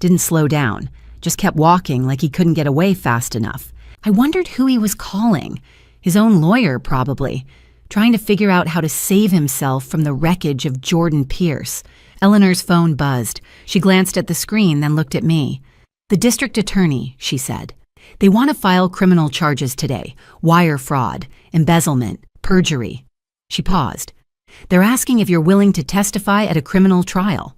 didn't slow down, just kept walking like he couldn't get away fast enough. I wondered who he was calling. His own lawyer, probably, trying to figure out how to save himself from the wreckage of Jordan Pierce. Eleanor's phone buzzed. She glanced at the screen, then looked at me. The district attorney, she said. They want to file criminal charges today. Wire fraud, embezzlement, perjury. She paused. They're asking if you're willing to testify at a criminal trial.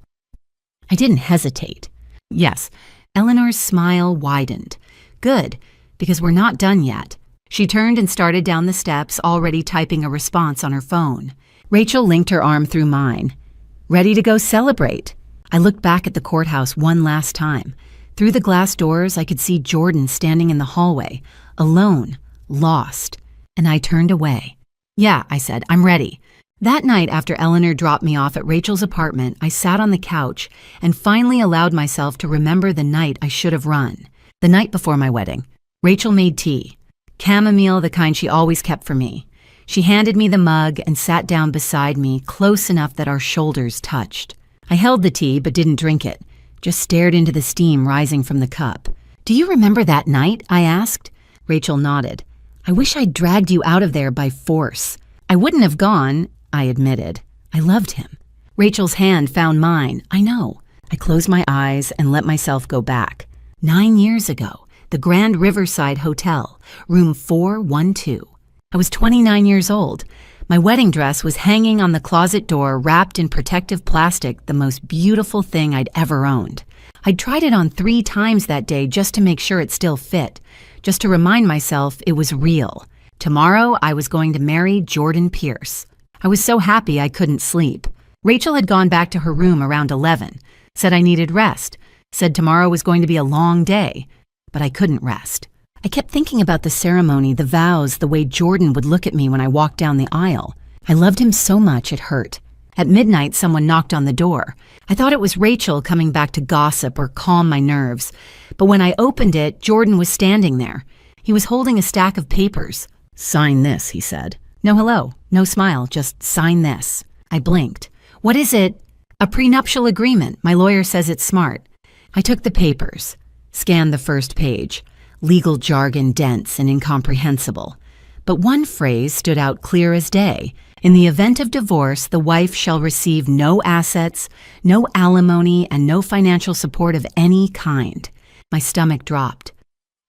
I didn't hesitate. Yes. Eleanor's smile widened. Good, because we're not done yet. She turned and started down the steps, already typing a response on her phone. Rachel linked her arm through mine. Ready to go celebrate. I looked back at the courthouse one last time. Through the glass doors, I could see Jordan standing in the hallway, alone, lost, and I turned away. Yeah, I said, I'm ready. That night, after Eleanor dropped me off at Rachel's apartment, I sat on the couch and finally allowed myself to remember the night I should have run. The night before my wedding. Rachel made tea. Chamomile, the kind she always kept for me. She handed me the mug and sat down beside me, close enough that our shoulders touched. I held the tea but didn't drink it, just stared into the steam rising from the cup. Do you remember that night? I asked. Rachel nodded. I wish I'd dragged you out of there by force. I wouldn't have gone, I admitted. I loved him. Rachel's hand found mine. I know. I closed my eyes and let myself go back. 9 years ago, the Grand Riverside Hotel, room 412. I was 29 years old. My wedding dress was hanging on the closet door, wrapped in protective plastic, the most beautiful thing I'd ever owned. I'd tried it on 3 times that day just to make sure it still fit, just to remind myself it was real. Tomorrow, I was going to marry Jordan Pierce. I was so happy I couldn't sleep. Rachel had gone back to her room around 11, said I needed rest, said tomorrow was going to be a long day, but I couldn't rest. I kept thinking about the ceremony, the vows, the way Jordan would look at me when I walked down the aisle. I loved him so much it hurt. At midnight, someone knocked on the door. I thought it was Rachel coming back to gossip or calm my nerves. But when I opened it, Jordan was standing there. He was holding a stack of papers. "Sign this," he said. No hello, no smile, just sign this. I blinked. "What is it?" "A prenuptial agreement. My lawyer says it's smart." I took the papers, scanned the first page. Legal jargon dense and incomprehensible. But one phrase stood out clear as day. In the event of divorce, the wife shall receive no assets, no alimony, and no financial support of any kind. My stomach dropped.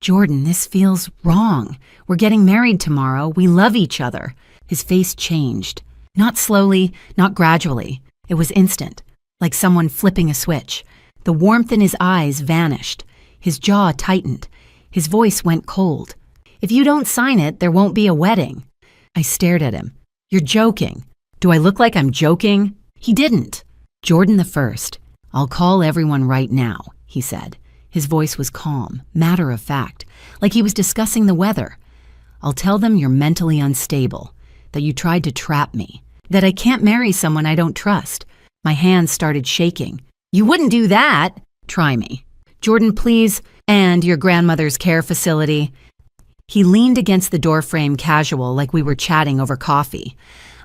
"Jordan, this feels wrong. We're getting married tomorrow. We love each other." His face changed. Not slowly, not gradually. It was instant, like someone flipping a switch. The warmth in his eyes vanished. His jaw tightened. His voice went cold. "If you don't sign it, there won't be a wedding." I stared at him. "You're joking." "Do I look like I'm joking?" He didn't. "Jordan the First, I'll call everyone right now," he said. His voice was calm, matter of fact, like he was discussing the weather. "I'll tell them you're mentally unstable, that you tried to trap me, that I can't marry someone I don't trust." My hands started shaking. "You wouldn't do that." "Try me." "Jordan, please, and your grandmother's care facility." He leaned against the doorframe casual, like we were chatting over coffee.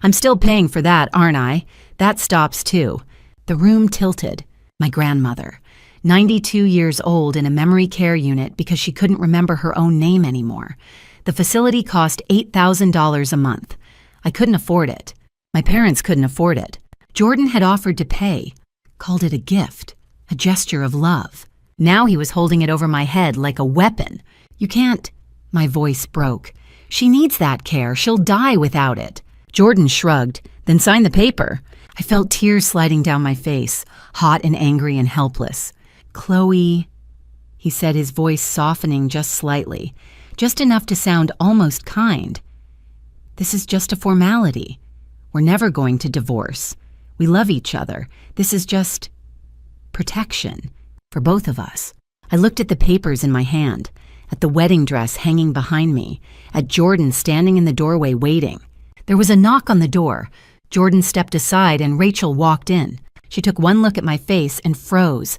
"I'm still paying for that, aren't I? That stops too." The room tilted. My grandmother, 92 years old, in a memory care unit because she couldn't remember her own name anymore. The facility cost $8,000 a month. I couldn't afford it. My parents couldn't afford it. Jordan had offered to pay, called it a gift, a gesture of love. Now he was holding it over my head like a weapon. "You can't." My voice broke. "She needs that care. She'll die without it." Jordan shrugged, then signed the paper. I felt tears sliding down my face, hot and angry and helpless. "Chloe," he said, his voice softening just slightly, just enough to sound almost kind. "This is just a formality. We're never going to divorce. We love each other. This is just protection for both of us." I looked at the papers in my hand, at the wedding dress hanging behind me, at Jordan standing in the doorway waiting. There was a knock on the door. Jordan stepped aside and Rachel walked in. She took one look at my face and froze.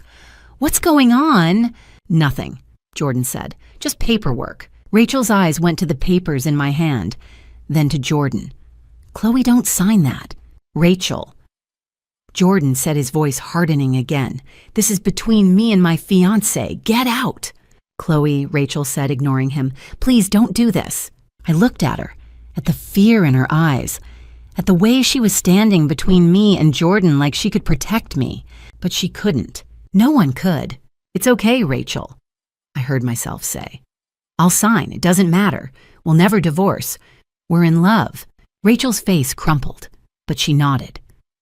"What's going on?" "Nothing," Jordan said. "Just paperwork." Rachel's eyes went to the papers in my hand, then to Jordan. "Chloe, don't sign that." "Rachel." Jordan said, his voice hardening again. "This is between me and my fiancé. Get out." "Chloe," Rachel said, ignoring him, "please don't do this." I looked at her, at the fear in her eyes, at the way she was standing between me and Jordan like she could protect me. But she couldn't. No one could. "It's okay, Rachel," I heard myself say. "I'll sign. It doesn't matter. We'll never divorce. We're in love." Rachel's face crumpled, but she nodded,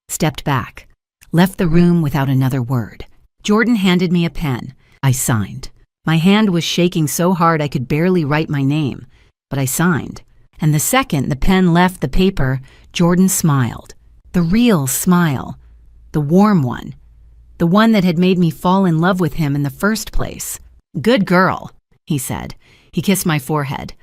stepped back, left the room without another word. Jordan handed me a pen. I signed. My hand was shaking so hard I could barely write my name, but I signed. And the second the pen left the paper, Jordan smiled. The real smile. The warm one. The one that had made me fall in love with him in the first place. "Good girl," he said. He kissed my forehead.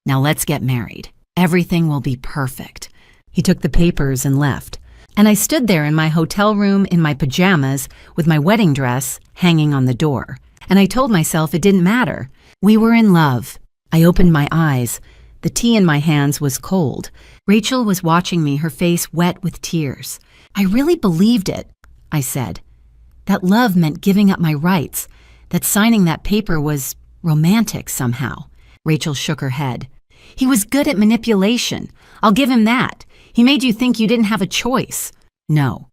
"Now let's get married. Everything will be perfect." He took the papers and left. And I stood there in my hotel room in my pajamas with my wedding dress hanging on the door. And I told myself it didn't matter. We were in love. I opened my eyes. The tea in my hands was cold. Rachel was watching me, her face wet with tears. "I really believed it," I said. That love meant giving up my rights, that signing that paper was romantic somehow. Rachel shook her head. "He was good at manipulation. I'll give him that. He made you think you didn't have a choice." "No,"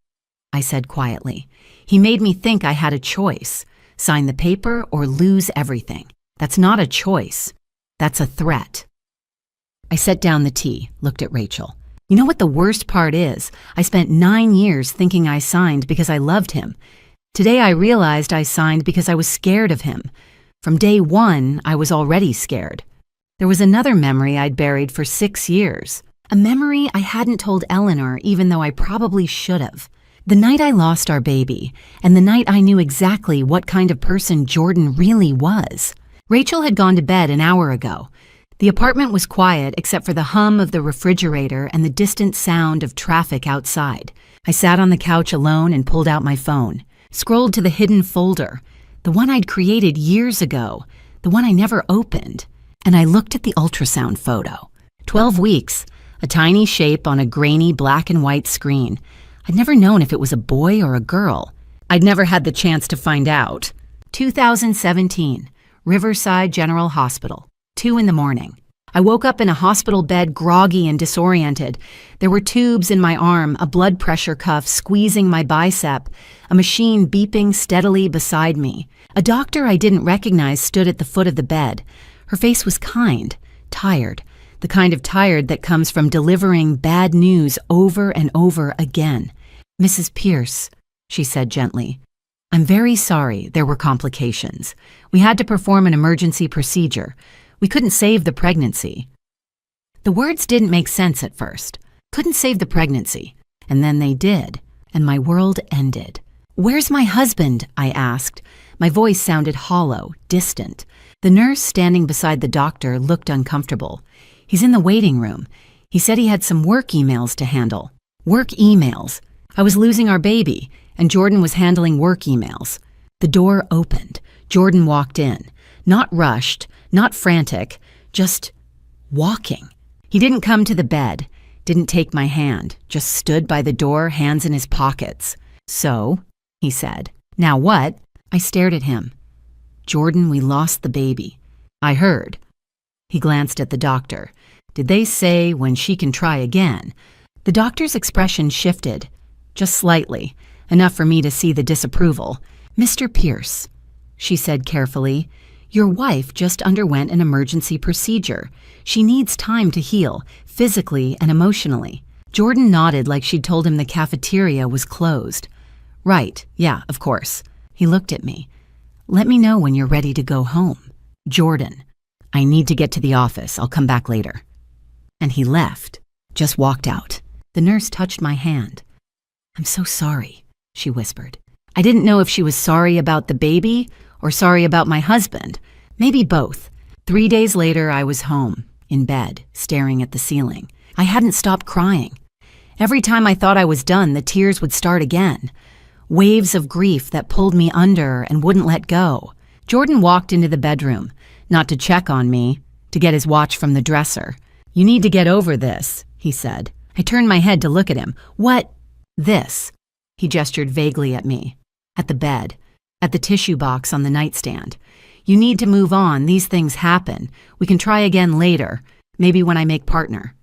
I said quietly. "He made me think I had a choice. Sign the paper or lose everything. That's not a choice. That's a threat." I set down the tea, looked at Rachel. You know what the worst part is? I spent 9 years thinking I signed because I loved him. Today I realized I signed because I was scared of him. From day one, I was already scared. There was another memory I'd buried for 6 years. A memory I hadn't told Eleanor, even though I probably should have. The night I lost our baby, and the night I knew exactly what kind of person Jordan really was. Rachel had gone to bed an hour ago. The apartment was quiet except for the hum of the refrigerator and the distant sound of traffic outside. I sat on the couch alone and pulled out my phone, scrolled to the hidden folder, the one I'd created years ago, the one I never opened, and I looked at the ultrasound photo. 12 weeks, a tiny shape on a grainy black and white screen. I'd never known if it was a boy or a girl. I'd never had the chance to find out. 2017, Riverside General Hospital, 2 a.m. I woke up in a hospital bed groggy and disoriented. There were tubes in my arm, a blood pressure cuff squeezing my bicep, a machine beeping steadily beside me. A doctor I didn't recognize stood at the foot of the bed. Her face was kind, tired, the kind of tired that comes from delivering bad news over and over again. "Mrs. Pierce," she said gently, "I'm very sorry there were complications. We had to perform an emergency procedure. We couldn't save the pregnancy." The words didn't make sense at first. Couldn't save the pregnancy. And then they did, and my world ended. "Where's my husband?" I asked. My voice sounded hollow, distant. The nurse standing beside the doctor looked uncomfortable. "He's in the waiting room. He said he had some work emails to handle." Work emails. I was losing our baby, and Jordan was handling work emails. The door opened. Jordan walked in. Not rushed, not frantic, just walking. He didn't come to the bed, didn't take my hand, just stood by the door, hands in his pockets. "So," he said. "Now what?" I stared at him. "Jordan, we lost the baby." "I heard." He glanced at the doctor. "Did they say when she can try again?" The doctor's expression shifted, just slightly, enough for me to see the disapproval. "Mr. Pierce," she said carefully, "your wife just underwent an emergency procedure. She needs time to heal, physically and emotionally." Jordan nodded like she'd told him the cafeteria was closed. "Right, yeah, of course." He looked at me. "Let me know when you're ready to go home." "Jordan, I need to get to the office. I'll come back later." And he left, just walked out. The nurse touched my hand. "I'm so sorry," she whispered. I didn't know if she was sorry about the baby or sorry about my husband. Maybe both. 3 days later, I was home, in bed, staring at the ceiling. I hadn't stopped crying. Every time I thought I was done, the tears would start again. Waves of grief that pulled me under and wouldn't let go. Jordan walked into the bedroom, not to check on me, to get his watch from the dresser. "You need to get over this," he said. I turned my head to look at him. "What? This?" He gestured vaguely at me. "At the bed. At the tissue box on the nightstand. You need to move on. These things happen. We can try again later. Maybe when I make partner."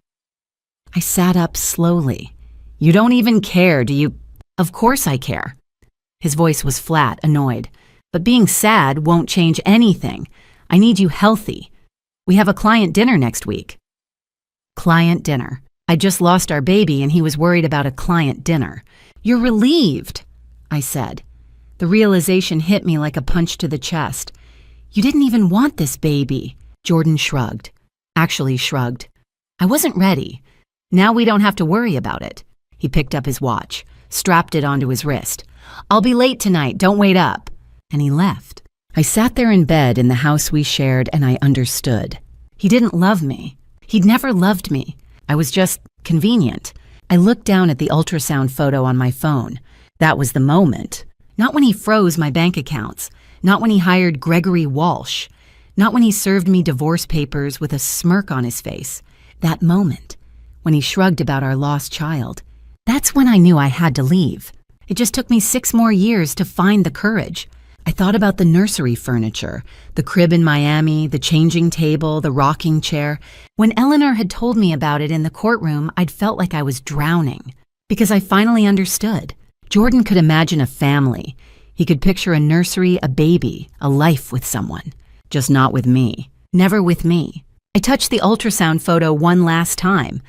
I sat up slowly. "You don't even care, do you?" "Of course I care." His voice was flat, annoyed. "But being sad won't change anything. I need you healthy. We have a client dinner next week." Client dinner. I just lost our baby and he was worried about a client dinner. "You're relieved," I said. The realization hit me like a punch to the chest. "You didn't even want this baby." Jordan shrugged. Actually shrugged. "I wasn't ready. Now we don't have to worry about it." He picked up his watch, strapped it onto his wrist. "I'll be late tonight, don't wait up." And he left. I sat there in bed in the house we shared and I understood. He didn't love me. He'd never loved me. I was just convenient. I looked down at the ultrasound photo on my phone. That was the moment. Not when he froze my bank accounts. Not when he hired Gregory Walsh. Not when he served me divorce papers with a smirk on his face. That moment, when he shrugged about our lost child. That's when I knew I had to leave. It just took me 6 more years to find the courage. I thought about the nursery furniture, the crib in Miami, the changing table, the rocking chair. When Eleanor had told me about it in the courtroom, I'd felt like I was drowning. Because I finally understood. Jordan could imagine a family. He could picture a nursery, a baby, a life with someone. Just not with me. Never with me. I touched the ultrasound photo one last time.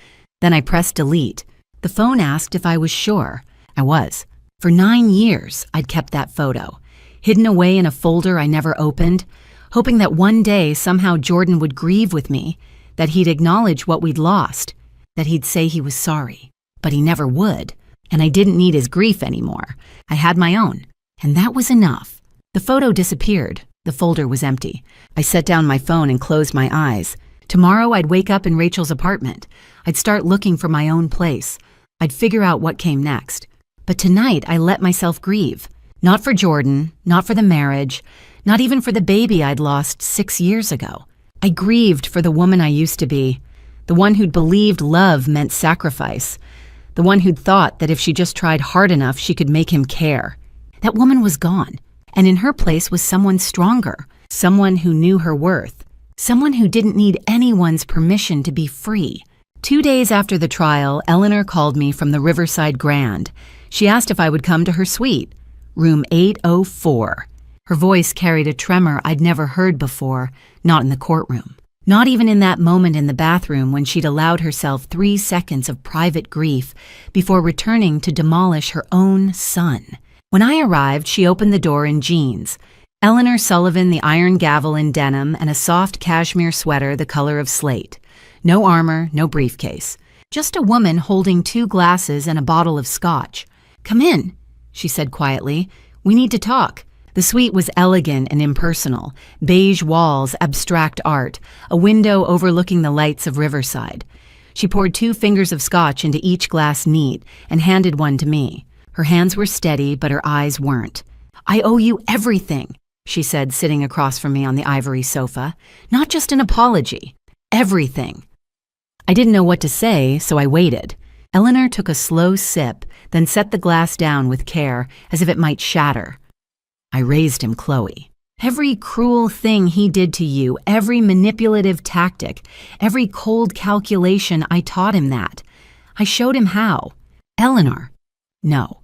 Then I pressed delete. The phone asked if I was sure. I was. For 9 years, I'd kept that photo, hidden away in a folder I never opened, hoping that one day somehow Jordan would grieve with me, that he'd acknowledge what we'd lost, that he'd say he was sorry. But he never would, and I didn't need his grief anymore. I had my own, and that was enough. The photo disappeared. The folder was empty. I set down my phone and closed my eyes. Tomorrow I'd wake up in Rachel's apartment. I'd start looking for my own place. I'd figure out what came next. But tonight I let myself grieve. Not for Jordan, not for the marriage, not even for the baby I'd lost 6 years ago. I grieved for the woman I used to be, the one who'd believed love meant sacrifice, the one who'd thought that if she just tried hard enough she could make him care. That woman was gone, and in her place was someone stronger, someone who knew her worth, someone who didn't need anyone's permission to be free. 2 days after the trial, Eleanor called me from the Riverside Grand. She asked if I would come to her suite, room 804. Her voice carried a tremor I'd never heard before, not in the courtroom. Not even in that moment in the bathroom when she'd allowed herself 3 seconds of private grief before returning to demolish her own son. When I arrived, she opened the door in jeans. Eleanor Sullivan, the iron gavel in denim, and a soft cashmere sweater the color of slate. No armor, no briefcase. Just a woman holding 2 glasses and a bottle of scotch. "Come in," she said quietly. "We need to talk." The suite was elegant and impersonal. Beige walls, abstract art, a window overlooking the lights of Riverside. She poured 2 fingers of scotch into each glass neat and handed one to me. Her hands were steady, but her eyes weren't. "I owe you everything," she said, sitting across from me on the ivory sofa. "Not just an apology. Everything." I didn't know what to say, so I waited. Eleanor took a slow sip, then set the glass down with care, as if it might shatter. I raised him, Chloe. Every cruel thing he did to you, every manipulative tactic, every cold calculation, I taught him that. I showed him how. Eleanor. No.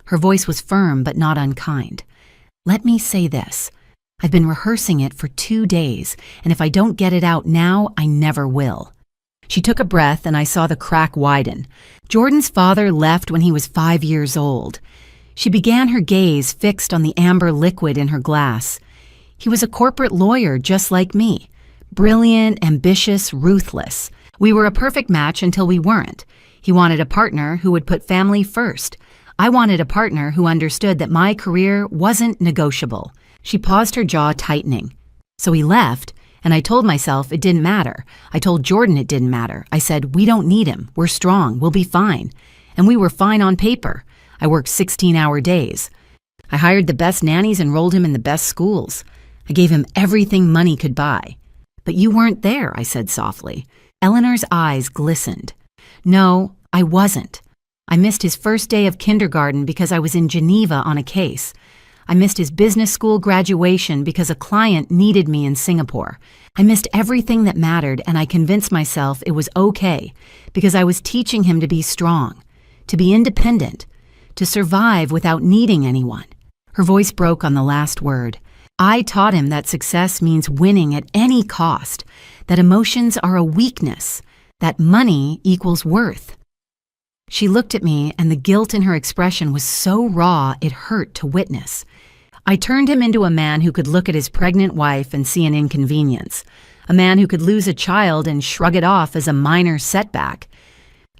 Her voice was firm but not unkind. Let me say this. I've been rehearsing it for 2 days, and if I don't get it out now, I never will. She took a breath and I saw the crack widen. Jordan's father left when he was 5 years old. She began her gaze fixed on the amber liquid in her glass. He was a corporate lawyer just like me. Brilliant, ambitious, ruthless. We were a perfect match until we weren't. He wanted a partner who would put family first. I wanted a partner who understood that my career wasn't negotiable. She paused, her jaw tightening. So he left, and I told myself it didn't matter. I told Jordan it didn't matter. I said, we don't need him. We're strong. We'll be fine. And we were fine on paper. I worked 16-hour days. I hired the best nannies, enrolled him in the best schools. I gave him everything money could buy. But you weren't there, I said softly. Eleanor's eyes glistened. No, I wasn't. I missed his first day of kindergarten because I was in Geneva on a case. I missed his business school graduation because a client needed me in Singapore. I missed everything that mattered, and I convinced myself it was okay because I was teaching him to be strong, to be independent, to survive without needing anyone. Her voice broke on the last word. I taught him that success means winning at any cost, that emotions are a weakness, that money equals worth. She looked at me, and the guilt in her expression was so raw it hurt to witness. I turned him into a man who could look at his pregnant wife and see an inconvenience, a man who could lose a child and shrug it off as a minor setback,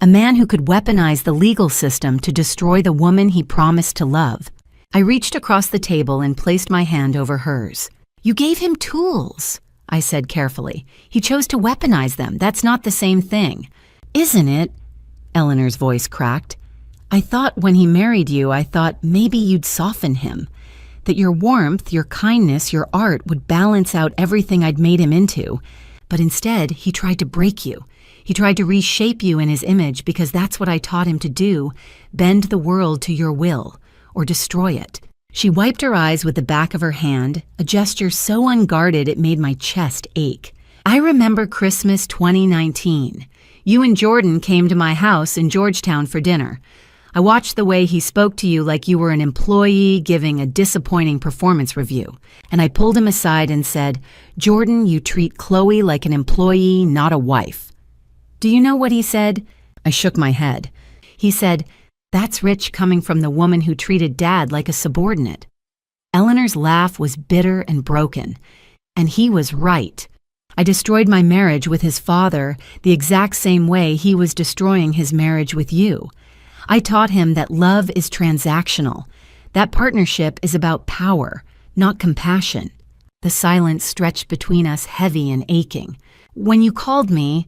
a man who could weaponize the legal system to destroy the woman he promised to love. I reached across the table and placed my hand over hers. You gave him tools, I said carefully. He chose to weaponize them. That's not the same thing. Isn't it? Eleanor's voice cracked. I thought when he married you, I thought maybe you'd soften him, that your warmth, your kindness, your art would balance out everything I'd made him into. But instead, he tried to break you. He tried to reshape you in his image because that's what I taught him to do, bend the world to your will, or destroy it. She wiped her eyes with the back of her hand, a gesture so unguarded it made my chest ache. I remember Christmas 2019. You and Jordan came to my house in Georgetown for dinner. I watched the way he spoke to you like you were an employee giving a disappointing performance review, and I pulled him aside and said, Jordan, you treat Chloe like an employee, not a wife. Do you know what he said? I shook my head. He said, "That's rich coming from the woman who treated Dad like a subordinate." Eleanor's laugh was bitter and broken, and he was right. I destroyed my marriage with his father the exact same way he was destroying his marriage with you. I taught him that love is transactional. That partnership is about power, not compassion. The silence stretched between us heavy and aching. "When you called me,"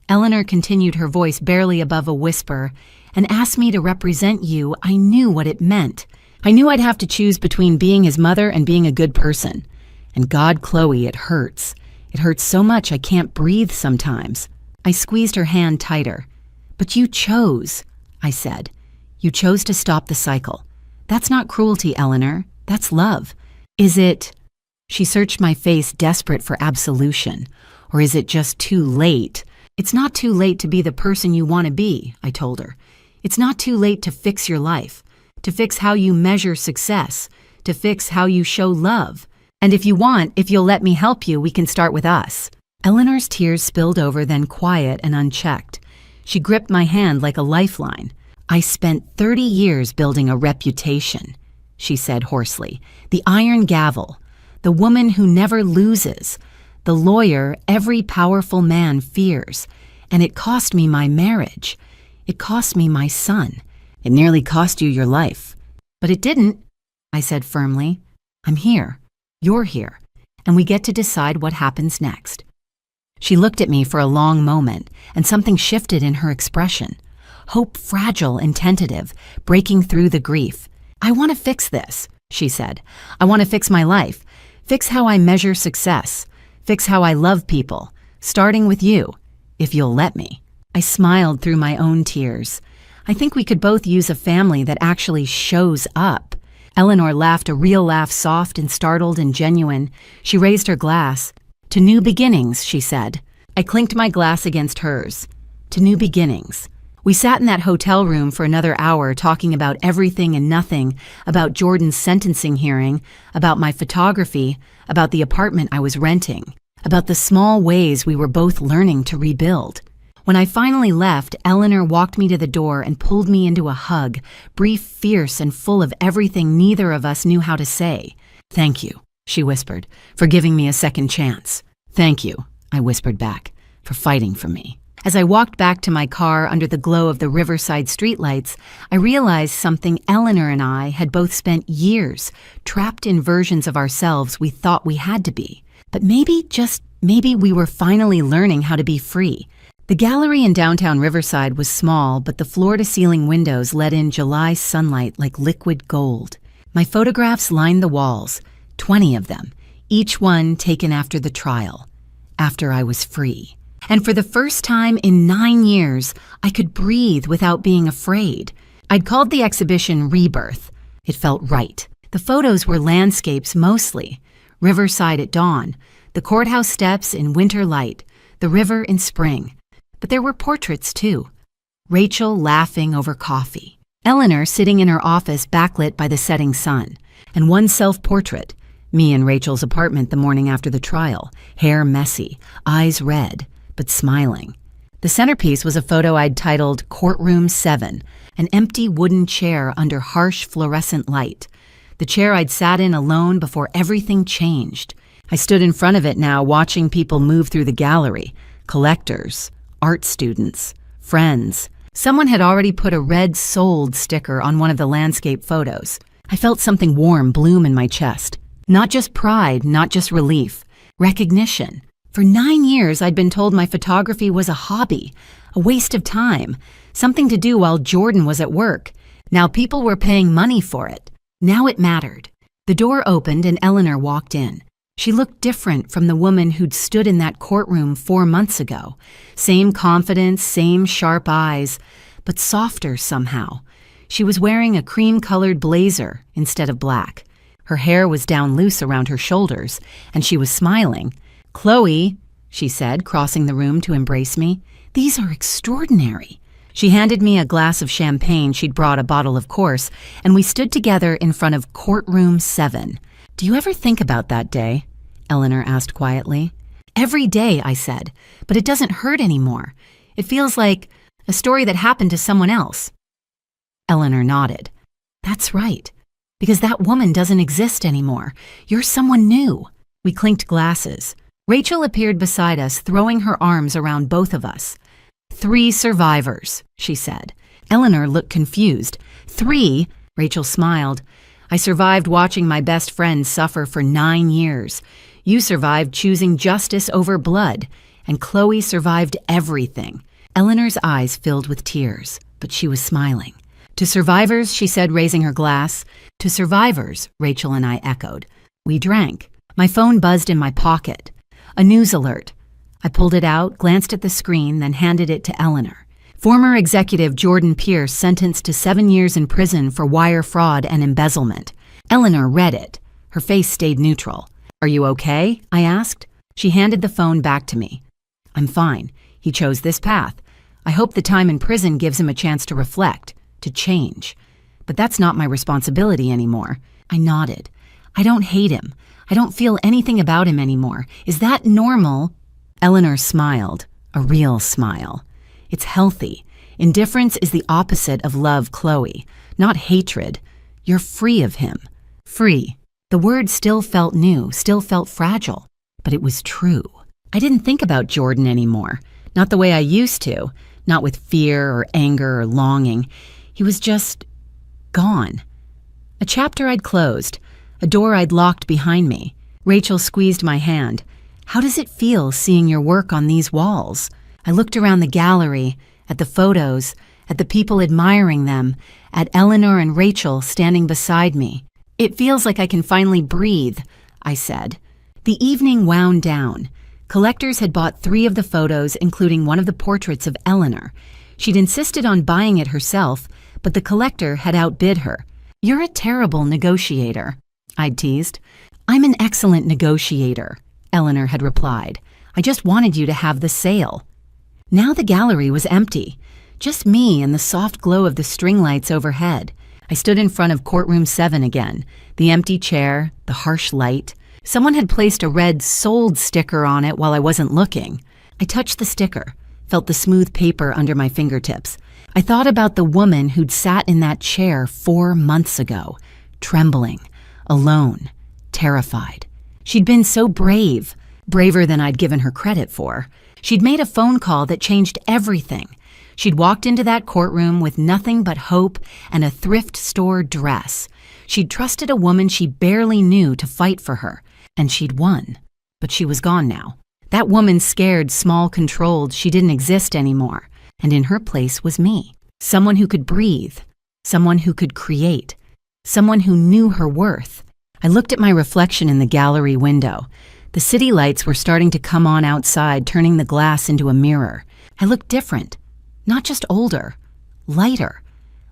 Eleanor continued, her voice barely above a whisper, "and asked me to represent you, I knew what it meant. I knew I'd have to choose between being his mother and being a good person. And God, Chloe, it hurts. It hurts so much I can't breathe sometimes." I squeezed her hand tighter. "But you chose," I said. "You chose to stop the cycle. That's not cruelty, Eleanor. That's love. Is it—" She searched my face, desperate for absolution. "Or is it just too late?" "It's not too late to be the person you want to be," I told her. "It's not too late to fix your life, to fix how you measure success, to fix how you show love. And if you'll let me help you, we can start with us." Eleanor's tears spilled over, then quiet and unchecked. She gripped my hand like a lifeline. "I spent 30 years building a reputation," she said hoarsely. "The iron gavel, the woman who never loses, the lawyer every powerful man fears. And it cost me my marriage. It cost me my son. It nearly cost you your life. But it didn't," I said firmly. "I'm here. You're here. And we get to decide what happens next." She looked at me for a long moment, and something shifted in her expression. Hope, fragile and tentative, breaking through the grief. "I want to fix this," she said. "I want to fix my life. Fix how I measure success. Fix how I love people. Starting with you, if you'll let me." I smiled through my own tears. "I think we could both use a family that actually shows up." Eleanor laughed, a real laugh, soft and startled and genuine. She raised her glass. "To new beginnings," she said. I clinked my glass against hers. "To new beginnings." We sat in that hotel room for another hour talking about everything and nothing, about Jordan's sentencing hearing, about my photography, about the apartment I was renting, about the small ways we were both learning to rebuild. When I finally left, Eleanor walked me to the door and pulled me into a hug, brief, fierce, and full of everything neither of us knew how to say. "Thank you," she whispered, "for giving me a second chance." "Thank you," I whispered back, "for fighting for me." As I walked back to my car under the glow of the riverside streetlights, I realized something. Eleanor and I had both spent years trapped in versions of ourselves we thought we had to be. But maybe, just maybe, we were finally learning how to be free. The gallery in downtown Riverside was small, but the floor-to-ceiling windows let in July sunlight like liquid gold. My photographs lined the walls, 20 of them, each one taken after the trial, after I was free. And for the first time in 9 years, I could breathe without being afraid. I'd called the exhibition Rebirth. It felt right. The photos were landscapes mostly. Riverside at dawn, the courthouse steps in winter light, the river in spring. But there were portraits too. Rachel laughing over coffee. Eleanor sitting in her office backlit by the setting sun. And one self-portrait, me in Rachel's apartment the morning after the trial, hair messy, eyes red, but smiling. The centerpiece was a photo I'd titled Courtroom 7, an empty wooden chair under harsh fluorescent light. The chair I'd sat in alone before everything changed. I stood in front of it now, watching people move through the gallery. Collectors, art students, friends. Someone had already put a red "sold" sticker on one of the landscape photos. I felt something warm bloom in my chest. Not just pride, not just relief. Recognition. For 9 years, I'd been told my photography was a hobby, a waste of time, something to do while Jordan was at work. Now people were paying money for it. Now it mattered. The door opened and Eleanor walked in. She looked different from the woman who'd stood in that courtroom 4 months ago. Same confidence, same sharp eyes, but softer somehow. She was wearing a cream-colored blazer instead of black. Her hair was down loose around her shoulders, and she was smiling. "Chloe," she said, crossing the room to embrace me, "these are extraordinary." She handed me a glass of champagne. She'd brought a bottle, of course, and we stood together in front of Courtroom 7. "Do you ever think about that day?" Eleanor asked quietly. "Every day," I said, "but it doesn't hurt anymore. It feels like A story that happened to someone else. Eleanor nodded. That's right. Because that woman doesn't exist anymore. You're someone new. We clinked glasses. Rachel appeared beside us, throwing her arms around both of us. 3 survivors, she said. Eleanor looked confused. 3? Rachel smiled. I survived watching my best friend suffer for 9 years. You survived choosing justice over blood. And Chloe survived everything. Eleanor's eyes filled with tears, but she was smiling. To survivors, she said, raising her glass. To survivors, Rachel and I echoed. We drank. My phone buzzed in my pocket. A news alert. I pulled it out, glanced at the screen, then handed it to Eleanor. Former executive Jordan Pierce sentenced to 7 years in prison for wire fraud and embezzlement. Eleanor read it. Her face stayed neutral. Are you okay? I asked. She handed the phone back to me. I'm fine. He chose this path. I hope the time in prison gives him a chance to reflect, to change. But that's not my responsibility anymore. I nodded. I don't hate him. I don't feel anything about him anymore. Is that normal? Eleanor smiled, a real smile. It's healthy. Indifference is the opposite of love, Chloe, not hatred. You're free of him. Free. The word still felt new, still felt fragile, but it was true. I didn't think about Jordan anymore, not the way I used to, not with fear or anger or longing. He was just gone. A chapter I'd closed, a door I'd locked behind me. Rachel squeezed my hand. How does it feel seeing your work on these walls? I looked around the gallery, at the photos, at the people admiring them, at Eleanor and Rachel standing beside me. It feels like I can finally breathe, I said. The evening wound down. Collectors had bought 3 of the photos, including one of the portraits of Eleanor. She'd insisted on buying it herself, but the collector had outbid her. You're a terrible negotiator, I'd teased. I'm an excellent negotiator, Eleanor had replied. I just wanted you to have the sale. Now the gallery was empty, just me and the soft glow of the string lights overhead. I stood in front of courtroom 7 again, the empty chair, the harsh light. Someone had placed a red "sold" sticker on it while I wasn't looking. I touched the sticker, felt the smooth paper under my fingertips. I thought about the woman who'd sat in that chair 4 months ago, trembling, alone, terrified. She'd been so brave, braver than I'd given her credit for. She'd made a phone call that changed everything. She'd walked into that courtroom with nothing but hope and a thrift store dress. She'd trusted a woman she barely knew to fight for her, and she'd won. But she was gone now. That woman scared, small, controlled, she didn't exist anymore. And in her place was me. Someone who could breathe. Someone who could create. Someone who knew her worth. I looked at my reflection in the gallery window. The city lights were starting to come on outside, turning the glass into a mirror. I looked different. Not just older. Lighter.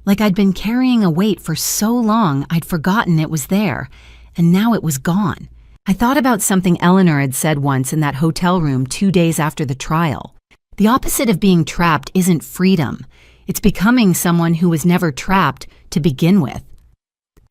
Like I'd been carrying a weight for so long I'd forgotten it was there. And now it was gone. I thought about something Eleanor had said once in that hotel room 2 days after the trial. The opposite of being trapped isn't freedom. It's becoming someone who was never trapped to begin with.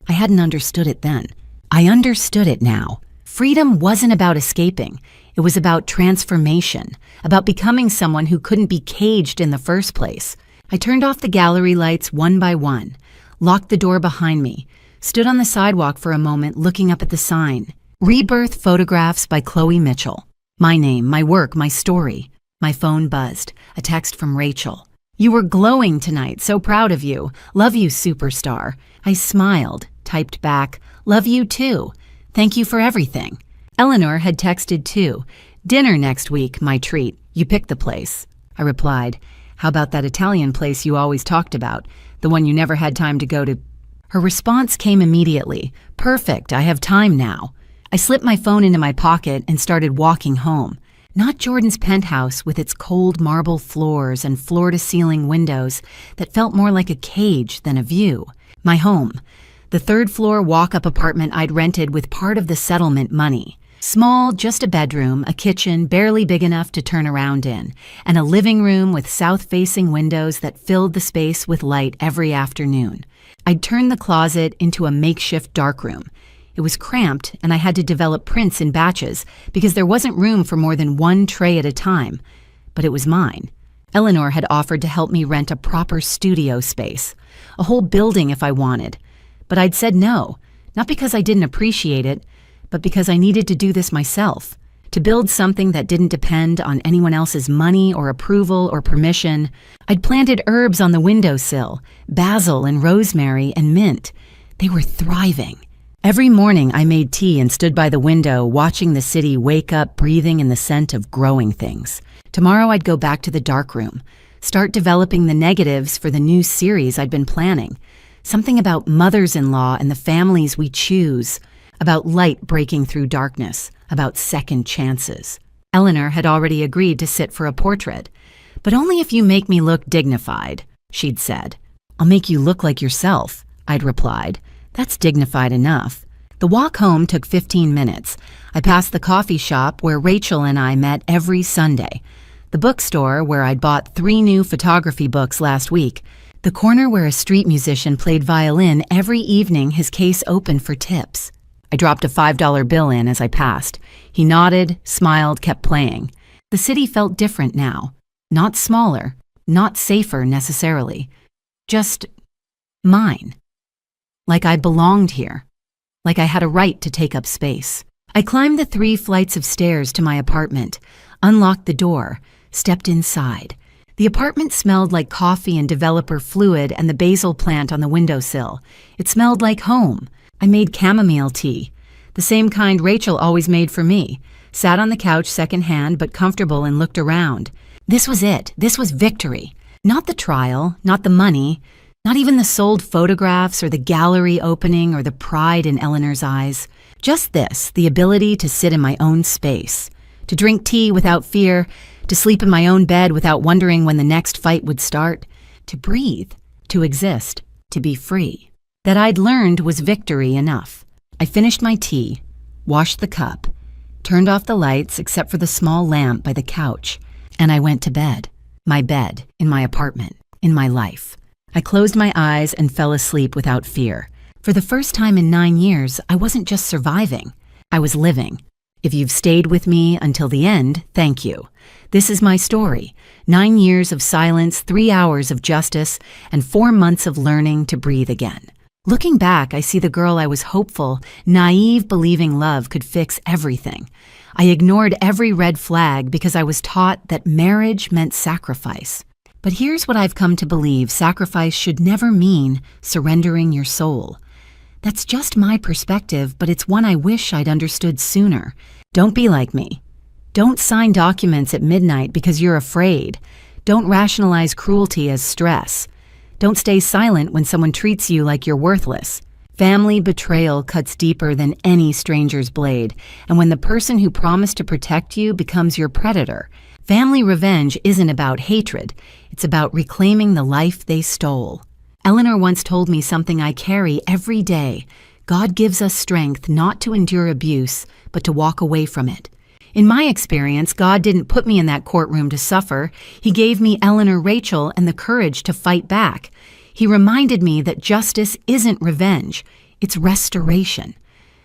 I hadn't understood it then. I understood it now. Freedom wasn't about escaping. It was about transformation, about becoming someone who couldn't be caged in the first place. I turned off the gallery lights one by one, locked the door behind me, stood on the sidewalk for a moment looking up at the sign. Rebirth Photographs by Chloe Mitchell. My name, my work, my story. My phone buzzed. A text from Rachel. You were glowing tonight, so proud of you. Love you, superstar. I smiled, typed back, love you too. Thank you for everything. Eleanor had texted too. Dinner next week, my treat. You picked the place. I replied, how about that Italian place you always talked about, the one you never had time to go to? Her response came immediately. Perfect, I have time now. I slipped my phone into my pocket and started walking home. Not Jordan's penthouse with its cold marble floors and floor-to-ceiling windows that felt more like a cage than a view. My home. The 3rd-floor walk-up apartment I'd rented with part of the settlement money. Small, just a bedroom, a kitchen barely big enough to turn around in, and a living room with south-facing windows that filled the space with light every afternoon. I'd turned the closet into a makeshift darkroom. It was cramped, and I had to develop prints in batches because there wasn't room for more than 1 tray at a time. But it was mine. Eleanor had offered to help me rent a proper studio space, a whole building if I wanted. But I'd said no, not because I didn't appreciate it, but because I needed to do this myself, to build something that didn't depend on anyone else's money or approval or permission. I'd planted herbs on the windowsill, basil and rosemary and mint. They were thriving. Every morning I made tea and stood by the window watching the city wake up, breathing in the scent of growing things. Tomorrow I'd go back to the darkroom, start developing the negatives for the new series I'd been planning. Something about mothers-in-law and the families we choose, about light breaking through darkness, about second chances. Eleanor had already agreed to sit for a portrait. "But only if you make me look dignified," she'd said. "I'll make you look like yourself," I'd replied. "That's dignified enough." The walk home took 15 minutes. I passed the coffee shop where Rachel and I met every Sunday, the bookstore where I'd bought 3 new photography books last week, the corner where a street musician played violin every evening, his case open for tips. I dropped a $5 bill in as I passed. He nodded, smiled, kept playing. The city felt different now. Not smaller, not safer necessarily. Just mine. Like I belonged here. Like I had a right to take up space. I climbed the 3 flights of stairs to my apartment, unlocked the door, stepped inside. The apartment smelled like coffee and developer fluid and the basil plant on the windowsill. It smelled like home. I made chamomile tea, the same kind Rachel always made for me. Sat on the couch secondhand but comfortable and looked around. This was it. This was victory. Not the trial, not the money, not even the sold photographs or the gallery opening or the pride in Eleanor's eyes. Just this, the ability to sit in my own space, to drink tea without fear, to sleep in my own bed without wondering when the next fight would start, to breathe, to exist, to be free. That I'd learned was victory enough. I finished my tea, washed the cup, turned off the lights except for the small lamp by the couch, and I went to bed. My bed, in my apartment, in my life. I closed my eyes and fell asleep without fear. For the first time in 9 years, I wasn't just surviving. I was living. If you've stayed with me until the end, thank you. This is my story. 9 years of silence, 3 hours of justice, and 4 months of learning to breathe again. Looking back, I see the girl I was hopeful, naive, believing love could fix everything. I ignored every red flag because I was taught that marriage meant sacrifice. But here's what I've come to believe: sacrifice should never mean surrendering your soul. That's just my perspective, but it's one I wish I'd understood sooner. Don't be like me. Don't sign documents at midnight because you're afraid. Don't rationalize cruelty as stress. Don't stay silent when someone treats you like you're worthless. Family betrayal cuts deeper than any stranger's blade, and when the person who promised to protect you becomes your predator, family revenge isn't about hatred, it's about reclaiming the life they stole. Eleanor once told me something I carry every day. God gives us strength not to endure abuse, but to walk away from it. In my experience, God didn't put me in that courtroom to suffer. He gave me Eleanor Rachel and the courage to fight back. He reminded me that justice isn't revenge, it's restoration.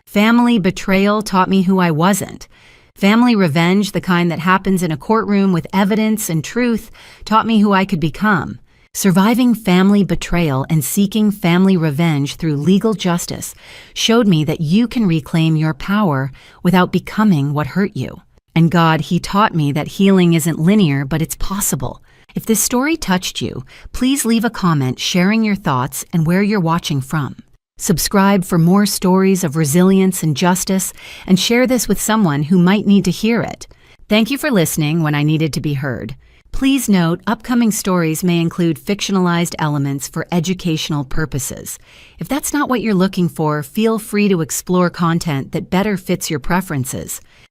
Family betrayal taught me who I wasn't. Family revenge, the kind that happens in a courtroom with evidence and truth, taught me who I could become. Surviving family betrayal and seeking family revenge through legal justice showed me that you can reclaim your power without becoming what hurt you. And God, He taught me that healing isn't linear, but it's possible. If this story touched you, please leave a comment sharing your thoughts and where you're watching from. Subscribe for more stories of resilience and justice, and share this with someone who might need to hear it. Thank you for listening when I needed to be heard. Please note, upcoming stories may include fictionalized elements for educational purposes. If that's not what you're looking for, feel free to explore content that better fits your preferences.